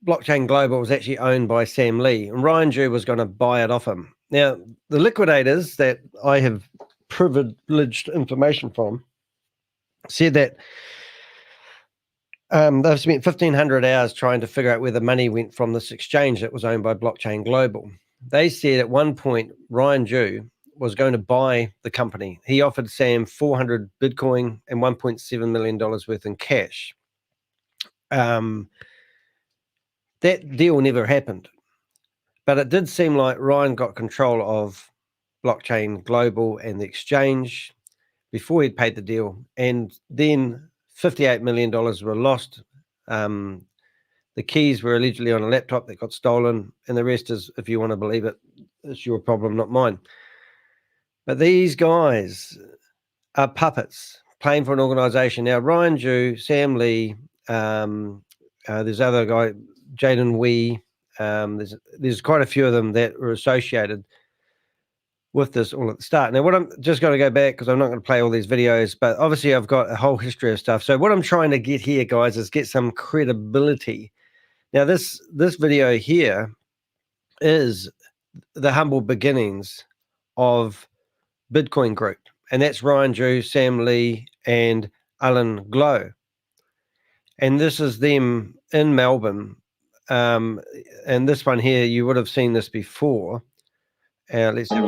Blockchain Global was actually owned by Sam Lee, and Ryan Jew was going to buy it off him. Now, the liquidators that I have privileged information from said that they've spent 1,500 hours trying to figure out where the money went from this exchange that was owned by Blockchain Global. They said at one point Ryan Jew was going to buy the company. He offered Sam 400 Bitcoin and $1.7 million worth in cash. That deal never happened, but it did seem like Ryan got control of Blockchain Global and the exchange before he'd paid the deal, and then $58 million were lost. The keys were allegedly on a laptop that got stolen, and the rest is, if you want to believe it, it's your problem, not mine. But these guys are puppets playing for an organization. Now, Ryan Jew, Sam Lee, there's other guy, Jaden Wee, there's quite a few of them that were associated with this all at the start. Now, what I'm just going to go back, because I'm not going to play all these videos, but obviously I've got a whole history of stuff. So what I'm trying to get here, guys, is get some credibility. Now, this video here is the humble beginnings of Bitcoin Group, and that's Ryan Drew, Sam Lee, and Alan Glow. And this is them in Melbourne. And this one here, you would have seen this before. Let's Hi,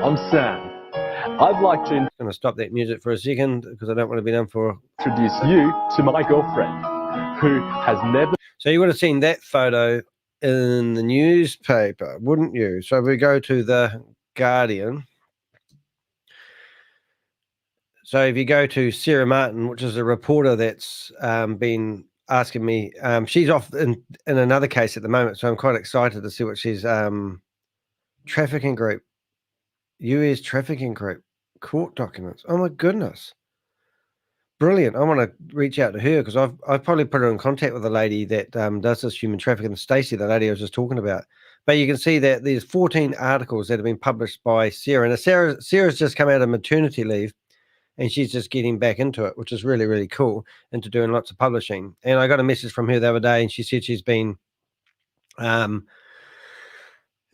I'm Sam. I'd like to I'm going to stop that music for a second because I don't want to be done for. Introduce you to my girlfriend, who has never. So you would have seen that photo in the newspaper, wouldn't you? So we go to the Guardian. So if you go to Sarah Martin, which is a reporter that's been asking me, she's off in another case at the moment, so I'm quite excited to see what she's trafficking group, US trafficking group, court documents. Oh my goodness, brilliant! I want to reach out to her because I've probably put her in contact with a lady that does this human trafficking, Stacey, the lady I was just talking about. But you can see that there's 14 articles that have been published by Sarah, and Sarah's just come out of maternity leave. And she's just getting back into it, which is really, really cool, into doing lots of publishing. And I got a message from her the other day, and she said she's been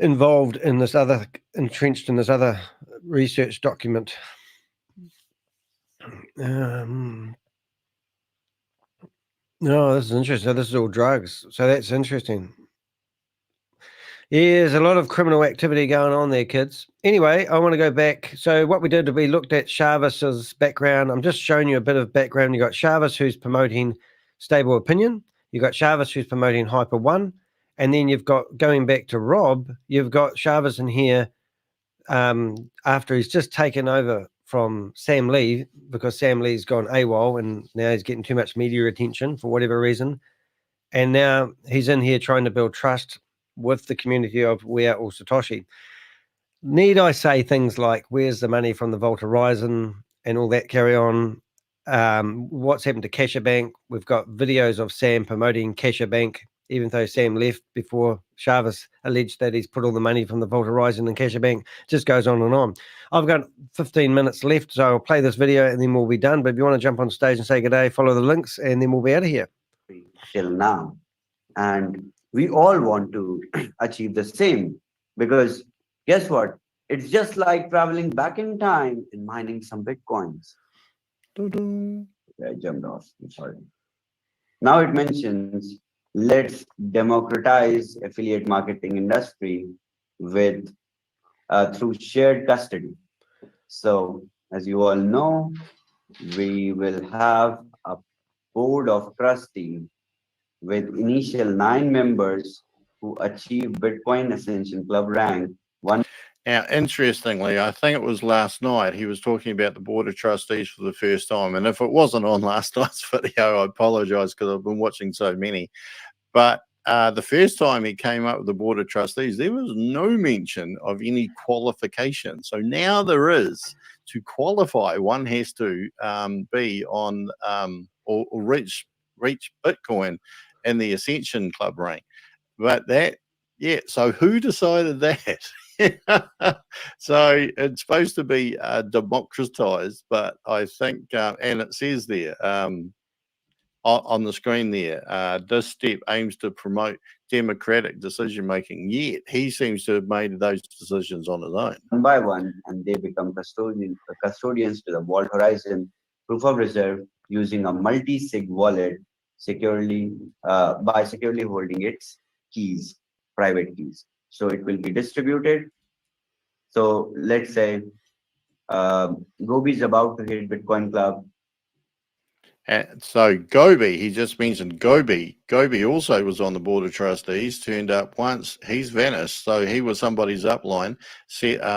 involved in this other, entrenched in this other research document. No, this is interesting. So this is all drugs. So that's interesting. Yeah, there's a lot of criminal activity going on there, kids. Anyway, I want to go back. So what we did, we looked at Chavez's background. I'm just showing you a bit of background. You got Chavez, who's promoting stable opinion. You got Chavez, who's promoting Hyper One. And then you've got, going back to Rob, you've got Chavez in here after he's just taken over from Sam Lee, because Sam Lee's gone AWOL and now he's getting too much media attention for whatever reason. And now he's in here trying to build trust with the community of We Are All Satoshi. Need I say things like, where's the money from the Vault Horizon and all that carry on? What's happened to Casher Bank? We've got videos of Sam promoting Casher Bank, even though Sam left before Chavez alleged that he's put all the money from the Vault Horizon and Casher Bank. Just goes on and on. I've got 15 minutes left, so I'll play this video and then we'll be done. But if you want to jump on stage and say good day, follow the links and then we'll be out of here. Till now. And we all want to achieve the same, because guess what? It's just like traveling back in time and mining some Bitcoins. I jumped off. Sorry. Now it mentions, let's democratize affiliate marketing industry with through shared custody. So as you all know, we will have a board of trustees with initial 9 members who achieve Bitcoin Ascension Club rank 1. Now, interestingly, I think it was last night, he was talking about the Board of Trustees for the first time. And if it wasn't on last night's video, I apologize because I've been watching so many. But the first time he came up with the Board of Trustees, there was no mention of any qualification. So now there is. To qualify, one has to be on or reach Bitcoin in the Ascension Club rank. But that, yeah, so who decided that? So it's supposed to be democratized, but I think, and it says there on the screen there, this step aims to promote democratic decision making. Yet he seems to have made those decisions on his own. One by one, and they become custodians to the Vault Horizon proof of reserve using a multi-sig wallet securely by securely holding its keys, private keys. So it will be distributed. So let's say Gobi is about to hit Bitcoin Club. So Gobi, he just mentioned Gobi. Gobi also was on the Board of Trustees, turned up once, he's vanished. So he was somebody's upline.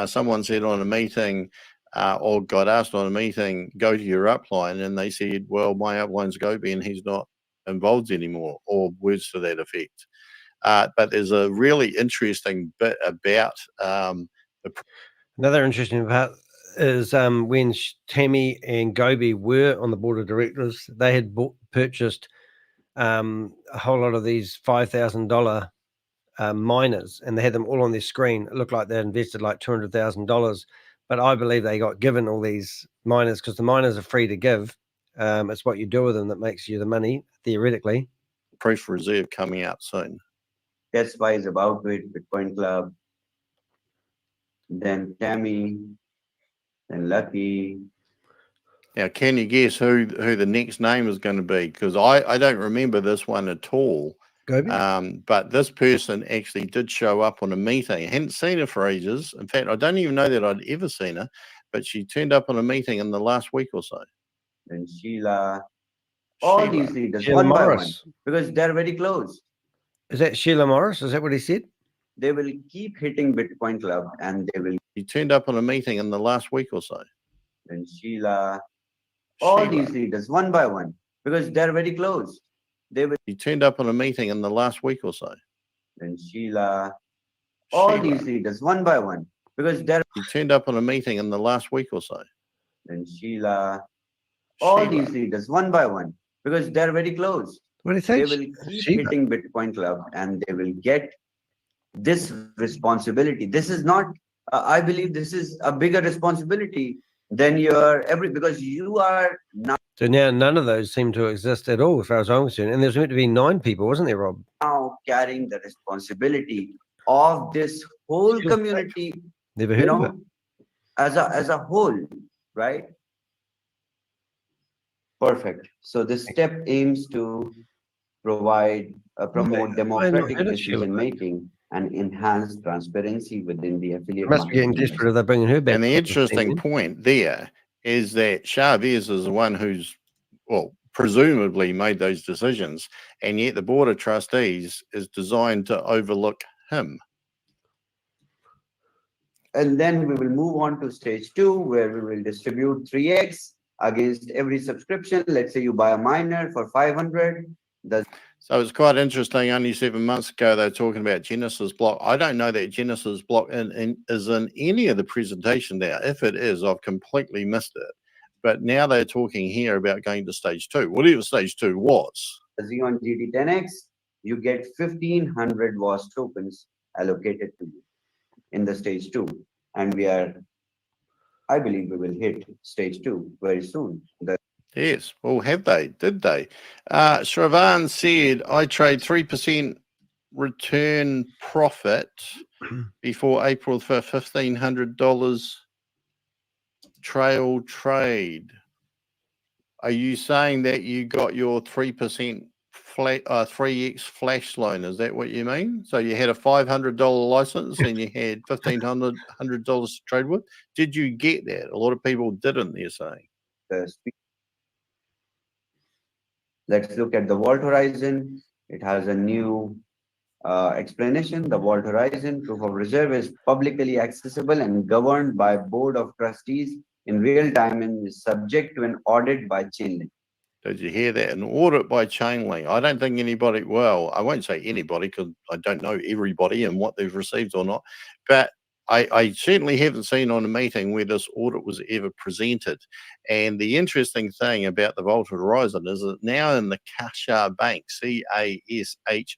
Someone said on a meeting, or got asked on a meeting, go to your upline, and they said, well, my upline's Gobi and he's not involved anymore, or words to that effect. But there's a really interesting bit about Another interesting part is when Tammy and Gobi were on the board of directors, they had purchased a whole lot of these $5,000 miners, and they had them all on their screen. It looked like they invested like $200,000, but I believe they got given all these miners because the miners are free to give. It's what you do with them that makes you the money, theoretically. Proof reserve coming out soon. That's why is about it, Bitcoin Club, then Tammy, then Lucky. Now, can you guess who the next name is going to be? Because I don't remember this one at all. But this person actually did show up on a meeting. I hadn't seen her for ages. In fact, I don't even know that I'd ever seen her, but she turned up on a meeting in the last week or so. Then Sheila. All these leaders, Sheila one by one, Morris. because they're very close. Is that Sheila Morris? Is that what he said? They will keep hitting Bitcoin Club, and they will. He turned up on a meeting in the last week or so. Then Sheila. All these leaders, one by one, because they're very close. They will. He turned up on a meeting in the last week or so. Then Sheila. All these leaders, one by one, because they're. He turned up on a meeting in the last week or so. Then Sheila. All these leaders, one by one, because they're very close. What do you think? They will keep hitting Bitcoin Club, and they will get this responsibility. This is not. I believe this is a bigger responsibility than your because you are not. So now none of those seem to exist at all, as far as I'm concerned. And there's meant to be 9 people, wasn't there, Rob? Now carrying the responsibility of this whole community. Never heard of it. As a whole, right? Perfect. So this step aims to promote democratic decision making and enhance transparency within the affiliate. Must be getting desperate if they're bringing her back. And the interesting point there is that Chavez is the one who's, well, presumably made those decisions, and yet the board of trustees is designed to overlook him. And then we will move on to stage 2, where we will distribute 3x against every subscription. Let's say you buy a miner for 500. So it's quite interesting. Only 7 months ago, they were talking about Genesis block. I don't know that Genesis block is in any of the presentation there. If it is, I've completely missed it. But now they're talking here about going to stage 2. Whatever stage 2 was. On GT10X, you get 1500 WAS tokens allocated to you in the stage 2. And I believe we will hit stage 2 very soon. Yes. Well, have they? Did they? Shravan said, I trade 3% return profit before April for $1,500 trail trade. Are you saying that you got your 3% 3x flash loan? Is that what you mean? So you had a $500 license and you had $1,500 to trade with? Did you get that? A lot of people didn't, they're saying. Let's look at the Vault Horizon. It has a new explanation. The Vault Horizon proof of reserve is publicly accessible and governed by board of trustees in real time and is subject to an audit by Chainlink. Did you hear that? An audit by Chainlink. I don't think anybody, well, I won't say anybody because I don't know everybody and what they've received or not, but I certainly haven't seen on a meeting where this audit was ever presented. And the interesting thing about the Vault Horizon is that now in the Casha Bank, CASHAA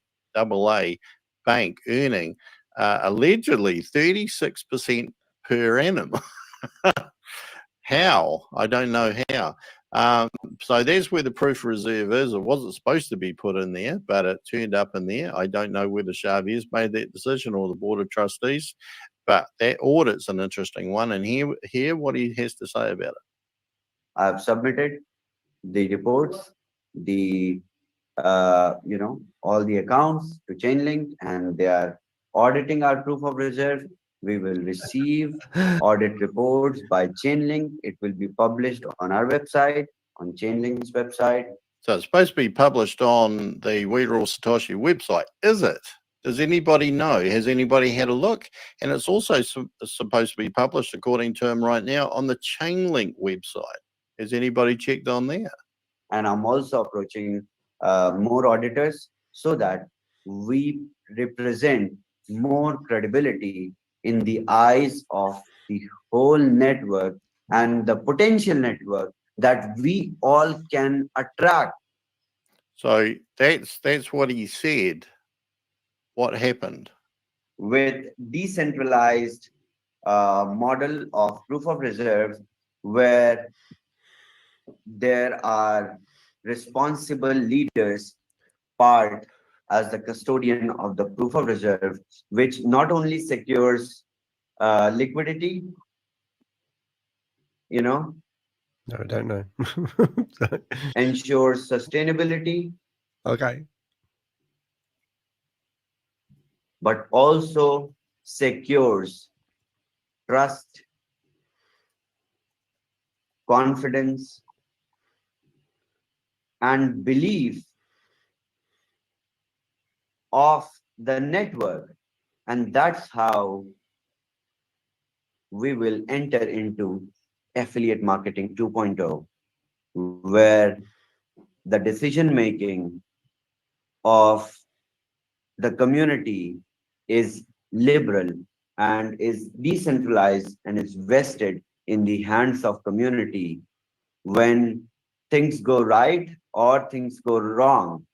Bank, earning allegedly 36% per annum. How? I don't know how. So there's where the proof of reserve is. It wasn't supposed to be put in there, but it turned up in there. I don't know whether Chavez made that decision or the board of trustees, but that audit's an interesting one. And hear what he has to say about it. I've submitted the reports, all the accounts to Chainlink, and they are auditing our proof of reserve. We will receive audit reports by Chainlink. It will be published on our website, on Chainlink's website. So it's supposed to be published on the We Are All Satoshi website, is it? Does anybody know? Has anybody had a look? And it's also supposed to be published, according to him right now, on the Chainlink website. Has anybody checked on there? And I'm also approaching more auditors so that we represent more credibility in the eyes of the whole network and the potential network that we all can attract. So that's what he said. What happened? With decentralized model of proof of reserve, where there are responsible leaders part as the custodian of the proof of reserve, which not only secures liquidity, No, I don't know. ensures sustainability, okay, but also secures trust, confidence, and belief of the network. And that's how we will enter into affiliate marketing 2.0, where the decision making of the community is liberal and is decentralized and is vested in the hands of community. When things go right or things go wrong,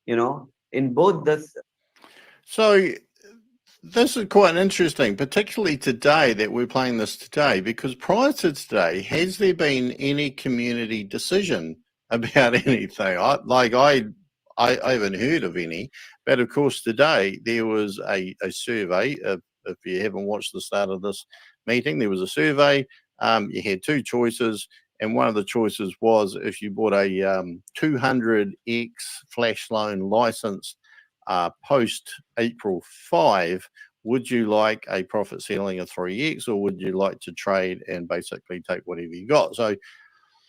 in both this. So this is quite interesting, particularly today that we're playing this today, because prior to today, has there been any community decision about anything? I haven't heard of any, but of course today there was a survey. If you haven't watched the start of this meeting, there was a survey. You had two choices, and one of the choices was if you bought a 200x flash loan license post April 5, would you like a profit ceiling of 3x, or would you like to trade and basically take whatever you got? So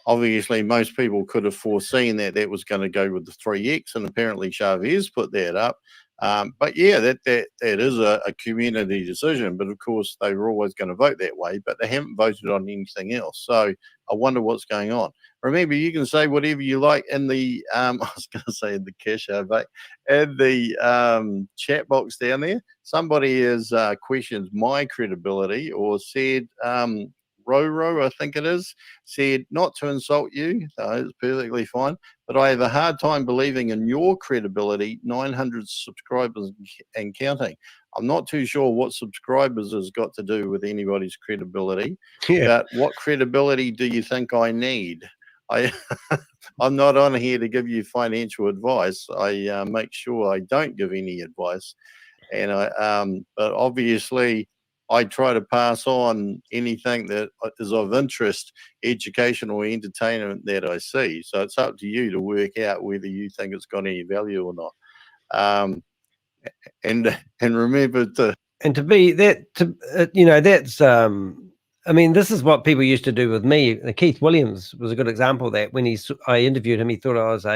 obviously most people could have foreseen that was going to go with the 3x, and apparently Chavez put that up. But yeah, that is a community decision, but of course they were always going to vote that way, but they haven't voted on anything else. So I wonder what's going on. Remember, you can say whatever you like in the I was going to say in the cash out, but in the chat box down there. Somebody has questioned my credibility, or said Roro, I think it is, said not to insult you. It's perfectly fine, but I have a hard time believing in your credibility. 900 subscribers and counting. I'm not too sure what subscribers has got to do with anybody's credibility. Yeah. But what credibility do you think I need? I'm not on here to give you financial advice. I make sure I don't give any advice, and but obviously I try to pass on anything that is of interest, educational, or entertainment that I see. So it's up to you to work out whether you think it's got any value or not. And remember to be that, that's I mean, this is what people used to do with me. Keith Williams was a good example of that. When I interviewed him, he thought I was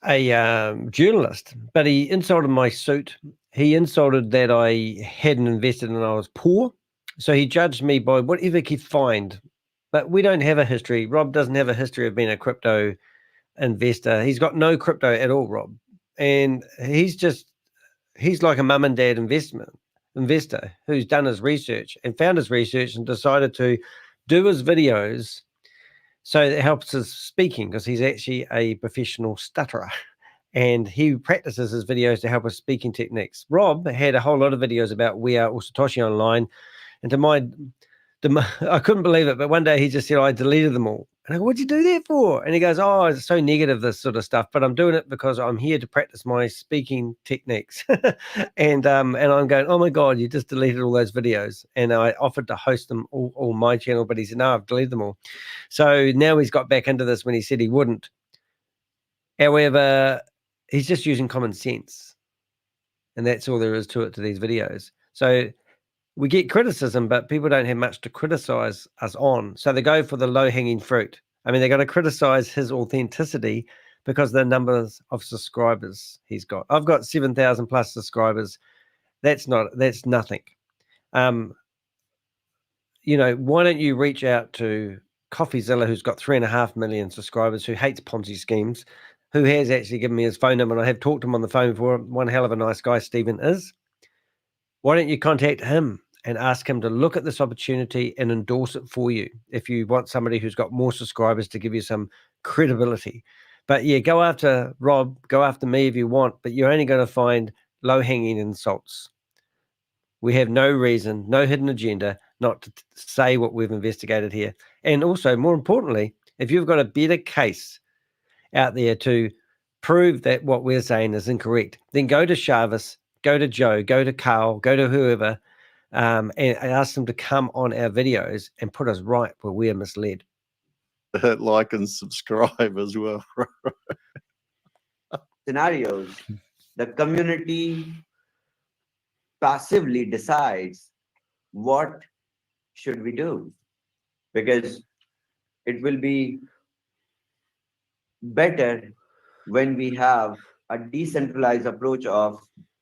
a journalist, but he insulted my suit. He insulted that I hadn't invested and I was poor. So he judged me by whatever he could find. But we don't have a history. Rob doesn't have a history of being a crypto investor. He's got no crypto at all, Rob. And he's like a mum and dad investor who's done his research and found his research and decided to do his videos so it helps his speaking, because he's actually a professional stutterer and he practices his videos to help his speaking techniques. Rob had a whole lot of videos about We Are All Satoshi online, and I couldn't believe it, but one day he just said, I deleted them all. And I go, what'd you do that for? And he goes, oh, it's so negative, this sort of stuff, but I'm doing it because I'm here to practice my speaking techniques. and I'm going, oh my God, you just deleted all those videos. And I offered to host them all my channel, but he said, no, I've deleted them all. So now he's got back into this when he said he wouldn't. However, he's just using common sense. And that's all there is to it, to these videos. So we get criticism, but people don't have much to criticize us on. So they go for the low-hanging fruit. I mean, they're going to criticize his authenticity because the numbers of subscribers he's got. I've got 7,000 plus subscribers. That's nothing. Why don't you reach out to CoffeeZilla, who's got 3.5 million subscribers, who hates Ponzi schemes, who has actually given me his phone number, and I have talked to him on the phone before. One hell of a nice guy Stephen is. Why don't you contact him and ask him to look at this opportunity and endorse it for you if you want somebody who's got more subscribers to give you some credibility. But yeah, go after Rob, go after me if you want, but you're only going to find low-hanging insults. We have no reason, no hidden agenda not to say what we've investigated here. And also, more importantly, if you've got a better case out there to prove that what we're saying is incorrect, then go to Chavis, go to Joe, go to Carl, go to whoever, and ask them to come on our videos and put us right where we are misled. Like and subscribe as well. Scenarios, the community passively decides what should we do, because it will be better when we have a decentralized approach of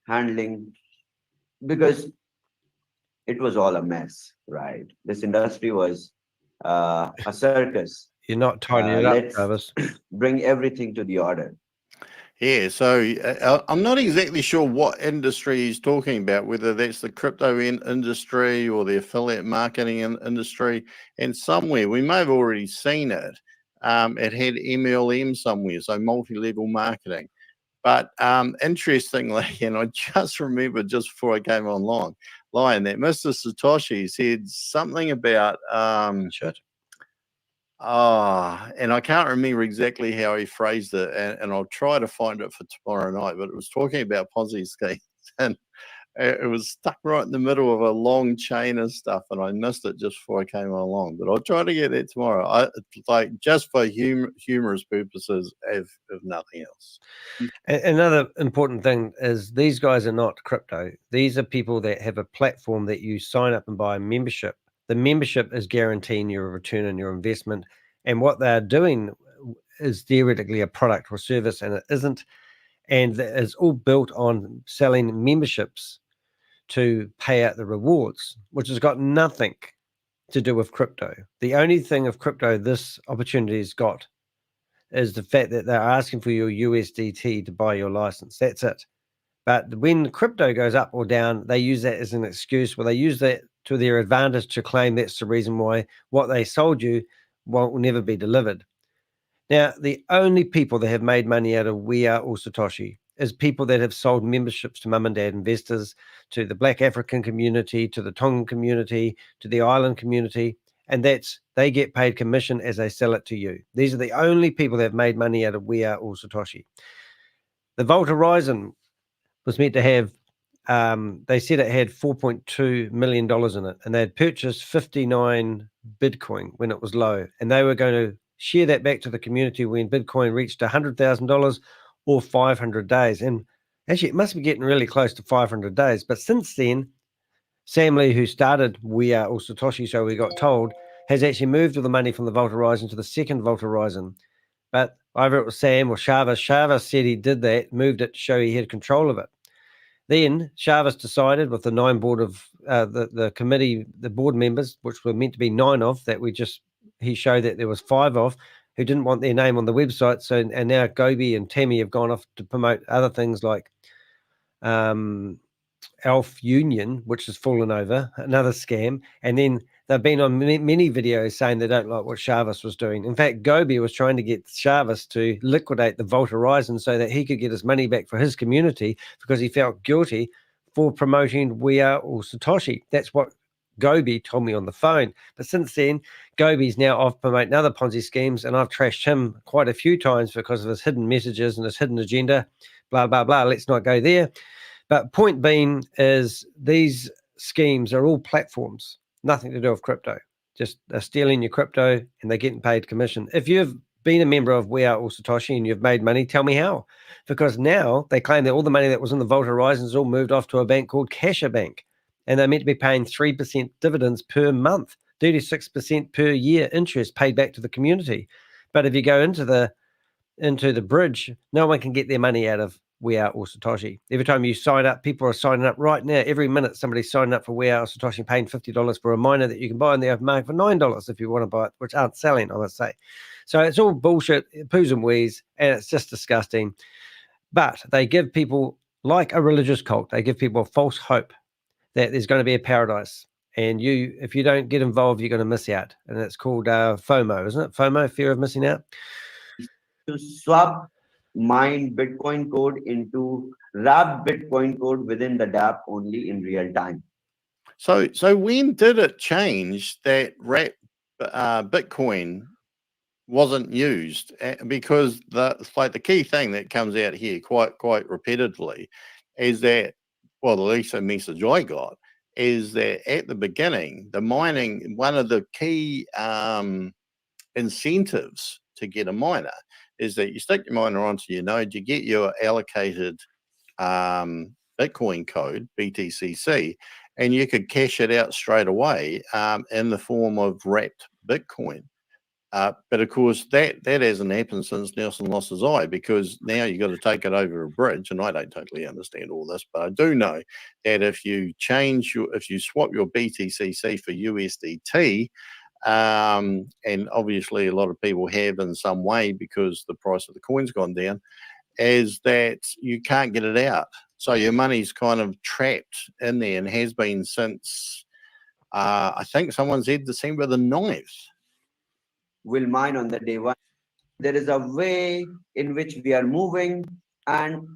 handling, because it was all a mess, right? This industry was a circus. You're not tidying it up, Travis. Bring everything to the order. Yeah, so I'm not exactly sure what industry he's talking about, whether that's the crypto industry or the affiliate marketing industry. And somewhere, we may have already seen it. It had MLM somewhere, so multi-level marketing. But interestingly, and I just remembered just before I came online, that Mr. Satoshi said something about and I can't remember exactly how he phrased it, and I'll try to find it for tomorrow night, but it was talking about Ponzi schemes, and it was stuck right in the middle of a long chain of stuff, and I missed it just before I came along, but I'll try to get that tomorrow. Like just for humorous purposes, if nothing else. Another important thing is these guys are not crypto. These are people that have a platform that you sign up and buy a membership. The membership is guaranteeing your return on your investment. And what they're doing is theoretically a product or service, and it isn't. And it's all built on selling memberships to pay out the rewards, which has got nothing to do with crypto. The only thing of crypto this opportunity has got is the fact that they're asking for your USDT to buy your license. That's it. But when crypto goes up or down, they use that as an excuse. Well, they use that to their advantage to claim that's the reason why what they sold you will never be delivered. Now, the only people that have made money out of We Are All Satoshi is people that have sold memberships to mum and dad investors, to the Black African community, to the Tongan community, to the island community. And they get paid commission as they sell it to you. These are the only people that have made money out of We Are All Satoshi. The Vault Horizon was meant to have, they said it had $4.2 million in it, and they had purchased 59 Bitcoin when it was low, and they were going to share that back to the community when Bitcoin reached $100,000 or 500 days. And actually, it must be getting really close to 500 days. But since then, Sam Lee, who started We Are All Satoshi, so we got told, has actually moved all the money from the Vault Horizon to the second Vault Horizon. But either it was Sam or Chavis said he did that, moved it to show he had control of it. Then Chavis decided with the 9 board of the committee, the board members, which were meant to be 9 of, that he showed that there was 5 of who didn't want their name on the website. So, and now Gobi and Tammy have gone off to promote other things like Elf Union, which has fallen over, another scam. And then they've been on many videos saying they don't like what Chavis was doing. In fact, Gobi was trying to get Chavis to liquidate the Vault Horizon so that he could get his money back for his community because he felt guilty for promoting We Are All Satoshi. That's what Gobi told me on the phone. But since then, Gobi's now off promoting other Ponzi schemes, and I've trashed him quite a few times because of his hidden messages and his hidden agenda, blah, blah, blah. Let's not go there. But point being is these schemes are all platforms, nothing to do with crypto. Just they're stealing your crypto and they're getting paid commission. If you've been a member of We Are All Satoshi and you've made money, tell me how. Because now they claim that all the money that was in the Vault Horizon is all moved off to a bank called Casher Bank. And they're meant to be paying 3% dividends per month, 36% per year interest paid back to the community. But if you go into the bridge, no one can get their money out of We Are All Satoshi. Every time you sign up, people are signing up right now. Every minute, somebody's signing up for We Are All Satoshi, paying $50 for a miner that you can buy in the open market for $9 if you want to buy it, which aren't selling, I must say. So it's all bullshit, poos and wheeze, and it's just disgusting. But they give people, like a religious cult, they give people false hope. that there's going to be a paradise. And if you don't get involved, you're going to miss out. And it's called FOMO, isn't it? FOMO, fear of missing out. To swap mine Bitcoin code into wrap Bitcoin code within the dApp only in real time. So when did it change that wrap Bitcoin wasn't used? Because the key thing that comes out here quite repetitively is that, well, at least the message I got is that at the beginning, the mining, one of the key incentives to get a miner is that you stick your miner onto your node, you get your allocated Bitcoin code, BTCC, and you could cash it out straight away in the form of wrapped Bitcoin. But of course, that hasn't happened since Nelson lost his eye, because now you've got to take it over a bridge. And I don't totally understand all this, but I do know that if you swap your BTCC for USDT, and obviously a lot of people have in some way because the price of the coin's gone down, is that you can't get it out. So your money's kind of trapped in there and has been since, I think someone said December the 9th. Will mine on the day one. There is a way in which we are moving, and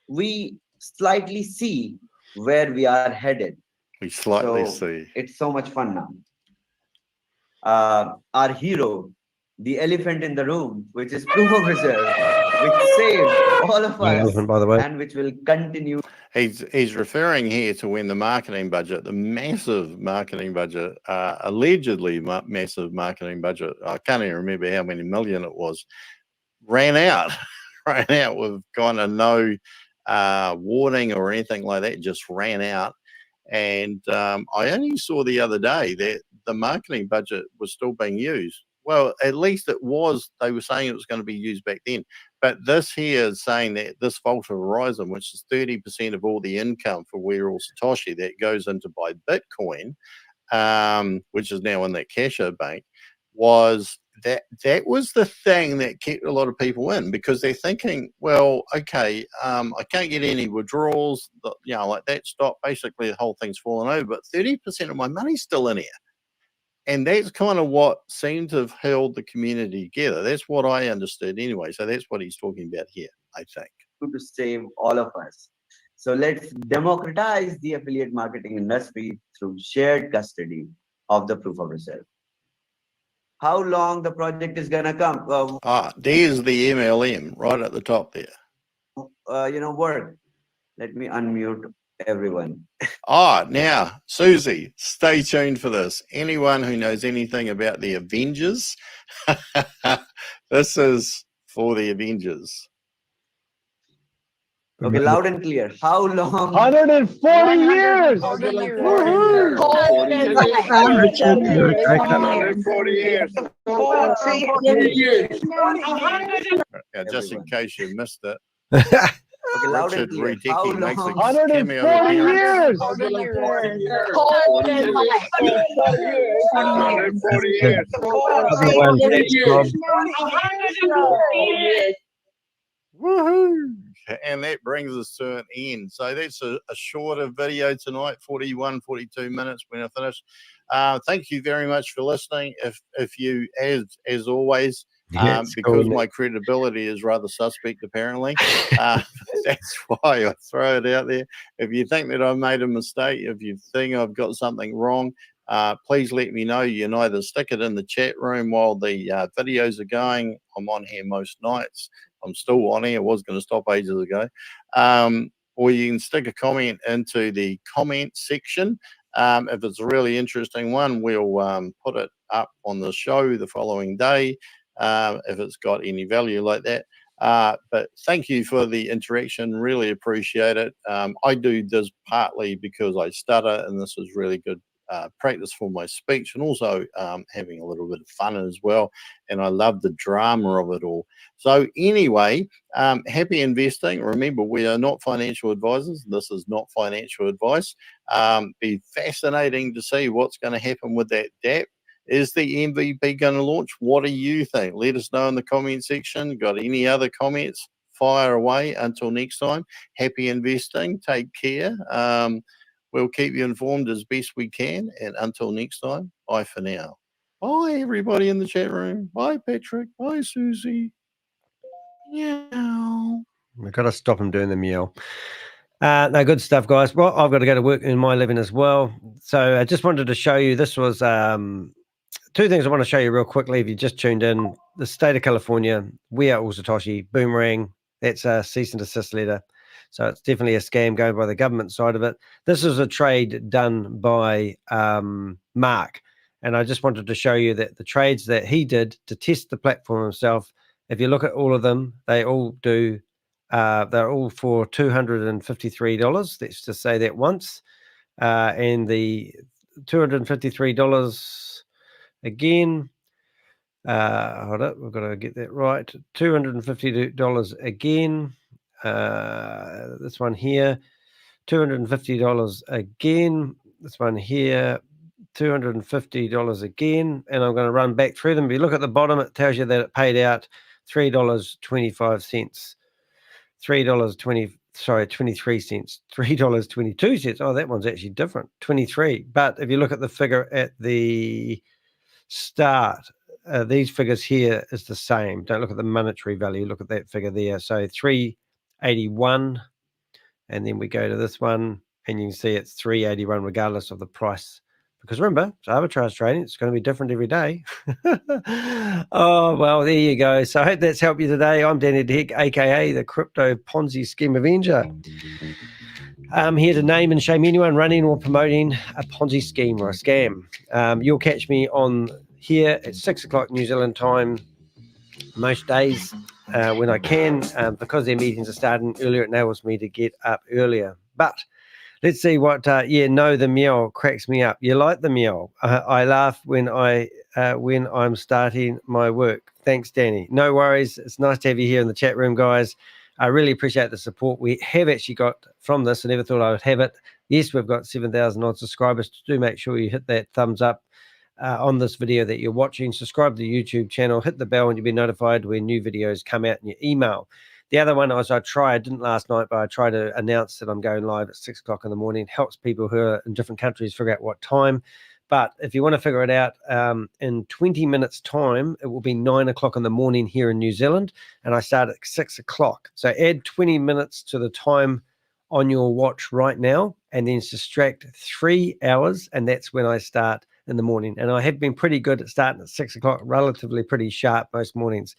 we slightly see where we are headed. We slightly see. It's so much fun now. Our hero, the elephant in the room, which is proof of reserve, which saved all of us, elephant, by the way, and which will continue. He's referring here to when the marketing budget, the massive marketing budget, allegedly massive marketing budget, I can't even remember how many million it was, ran out with kind of no warning or anything like that, just ran out. And I only saw the other day that the marketing budget was still being used. Well, at least it was. They were saying it was going to be used back then. But this here is saying that this Vault of Horizon, which is 30% of all the income for ARE ALL SATOSHI that goes into buy Bitcoin, which is now in that Casher bank, was that was the thing that kept a lot of people in, because they're thinking, well, okay, I can't get any withdrawals, like that stopped. Basically, the whole thing's fallen over, but 30% of my money's still in here. And that's kind of what seemed to have held the community together. That's what I understood anyway. So that's what he's talking about here, I think. To save all of us. So let's democratize the affiliate marketing industry through shared custody of the proof of reserve. How long the project is going to come? There's the MLM right at the top there. Work. Let me unmute everyone. Now, Susie, stay tuned for this. Anyone who knows anything about the Avengers, this is for the Avengers. Okay, loud and clear. How long? 140 years. 140 years. Just in case you missed it. Okay, loud Richard and clear. How Redicki makes a long? 140 years. 140 years. Woohoo! And that brings us to an end. So that's a shorter video tonight, 41, 42 minutes when I finish. Thank you very much for listening. If you, as always, because my credibility is rather suspect, apparently, that's why I throw it out there. If you think that I've made a mistake, if you think I've got something wrong, please let me know. You can either stick it in the chat room while the videos are going. I'm on here most nights. I'm still on here. I was going to stop ages ago. Or you can stick a comment into the comment section. If it's a really interesting one, we'll put it up on the show the following day if it's got any value like that. But thank you for the interaction. Really appreciate it. I do this partly because I stutter, and this is really good practice for my speech, and also having a little bit of fun as well. And I love the drama of it all. So anyway, happy investing. Remember, we are not financial advisors. This is not financial advice. Be fascinating to see what's going to happen with that dApp. Is the MVP going to launch? What do you think? Let us know in the comment section. Got any other comments? Fire away. Until next time, happy investing. Take care. We'll keep you informed as best we can. And until next time, bye for now. Bye, everybody in the chat room. Bye, Patrick. Bye, Susie. Meow. We've got to stop him doing the meow. No, good stuff, guys. Well, I've got to go to work in my living as well. So I just wanted to show you, this was two things I want to show you real quickly. If you just tuned in, the state of California, we are all Satoshi, Boomerang. That's a cease and desist letter. So it's definitely a scam going by the government side of it. This is a trade done by Mark. And I just wanted to show you that the trades that he did to test the platform himself, if you look at all of them, they all do, they're all for $253. Let's just say that once. And the $253 again, hold up, we've got to get that right. $250 again. This one here, $250 again. This one here, $250 again. And I'm going to run back through them. If you look at the bottom, it tells you that it paid out $3.25. $23, $3.22. Oh, that one's actually different. 23. But if you look at the figure at the start, these figures here is the same. Don't look at the monetary value. Look at that figure there. So 381, and then we go to this one, and you can see it's 381 regardless of the price. Because remember, it's arbitrage trading. It's going to be different every day. Oh, well, there you go. So I hope that's helped you today. I'm Danny de Hek, a.k.a. the Crypto Ponzi Scheme Avenger. I'm here to name and shame anyone running or promoting a Ponzi scheme or a scam. You'll catch me on here at 6 o'clock New Zealand time most days when I can. Because their meetings are starting earlier, it enables me to get up earlier. But let's see what, the meow cracks me up. You like the meow? I laugh when I'm starting my work. Thanks, Danny. No worries. It's nice to have you here in the chat room, guys. I really appreciate the support we have actually got from this. I never thought I would have it. Yes, we've got 7,000 odd subscribers. Do make sure you hit that thumbs up on this video that you're watching. Subscribe to the YouTube channel. Hit the bell and you'll be notified when new videos come out in your email. The other one was I didn't last night, but I tried to announce that I'm going live at 6 o'clock in the morning. Helps people who are in different countries figure out what time. But if you want to figure it out, in 20 minutes time, it will be 9 o'clock in the morning here in New Zealand. And I start at 6 o'clock. So add 20 minutes to the time on your watch right now, and then subtract 3 hours. And that's when I start in the morning. And I have been pretty good at starting at 6 o'clock, relatively pretty sharp most mornings.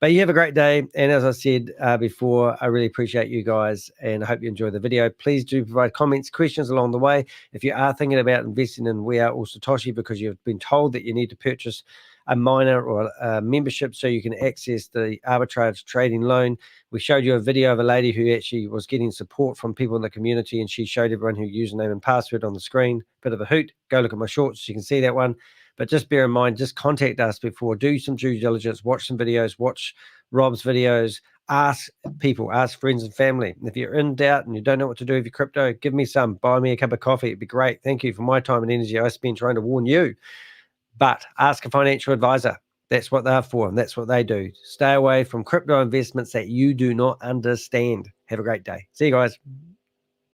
But you have a great day. And as I said before, I really appreciate you guys and I hope you enjoy the video. Please do provide comments, questions along the way. If you are thinking about investing in We Are All Satoshi because you've been told that you need to purchase a miner or a membership so you can access the arbitrage trading loan. We showed you a video of a lady who actually was getting support from people in the community, and she showed everyone her username and password on the screen. Bit of a hoot. Go look at my shorts so you can see that one. But just bear in mind, just contact us before, do some due diligence, watch some videos, watch Rob's videos, ask people, ask friends and family. If you're in doubt and you don't know what to do with your crypto, give me some, buy me a cup of coffee. It'd be great. Thank you for my time and energy I spend trying to warn you. But ask a financial advisor. That's what they're for, and that's what they do. Stay away from crypto investments that you do not understand. Have a great day. See you guys.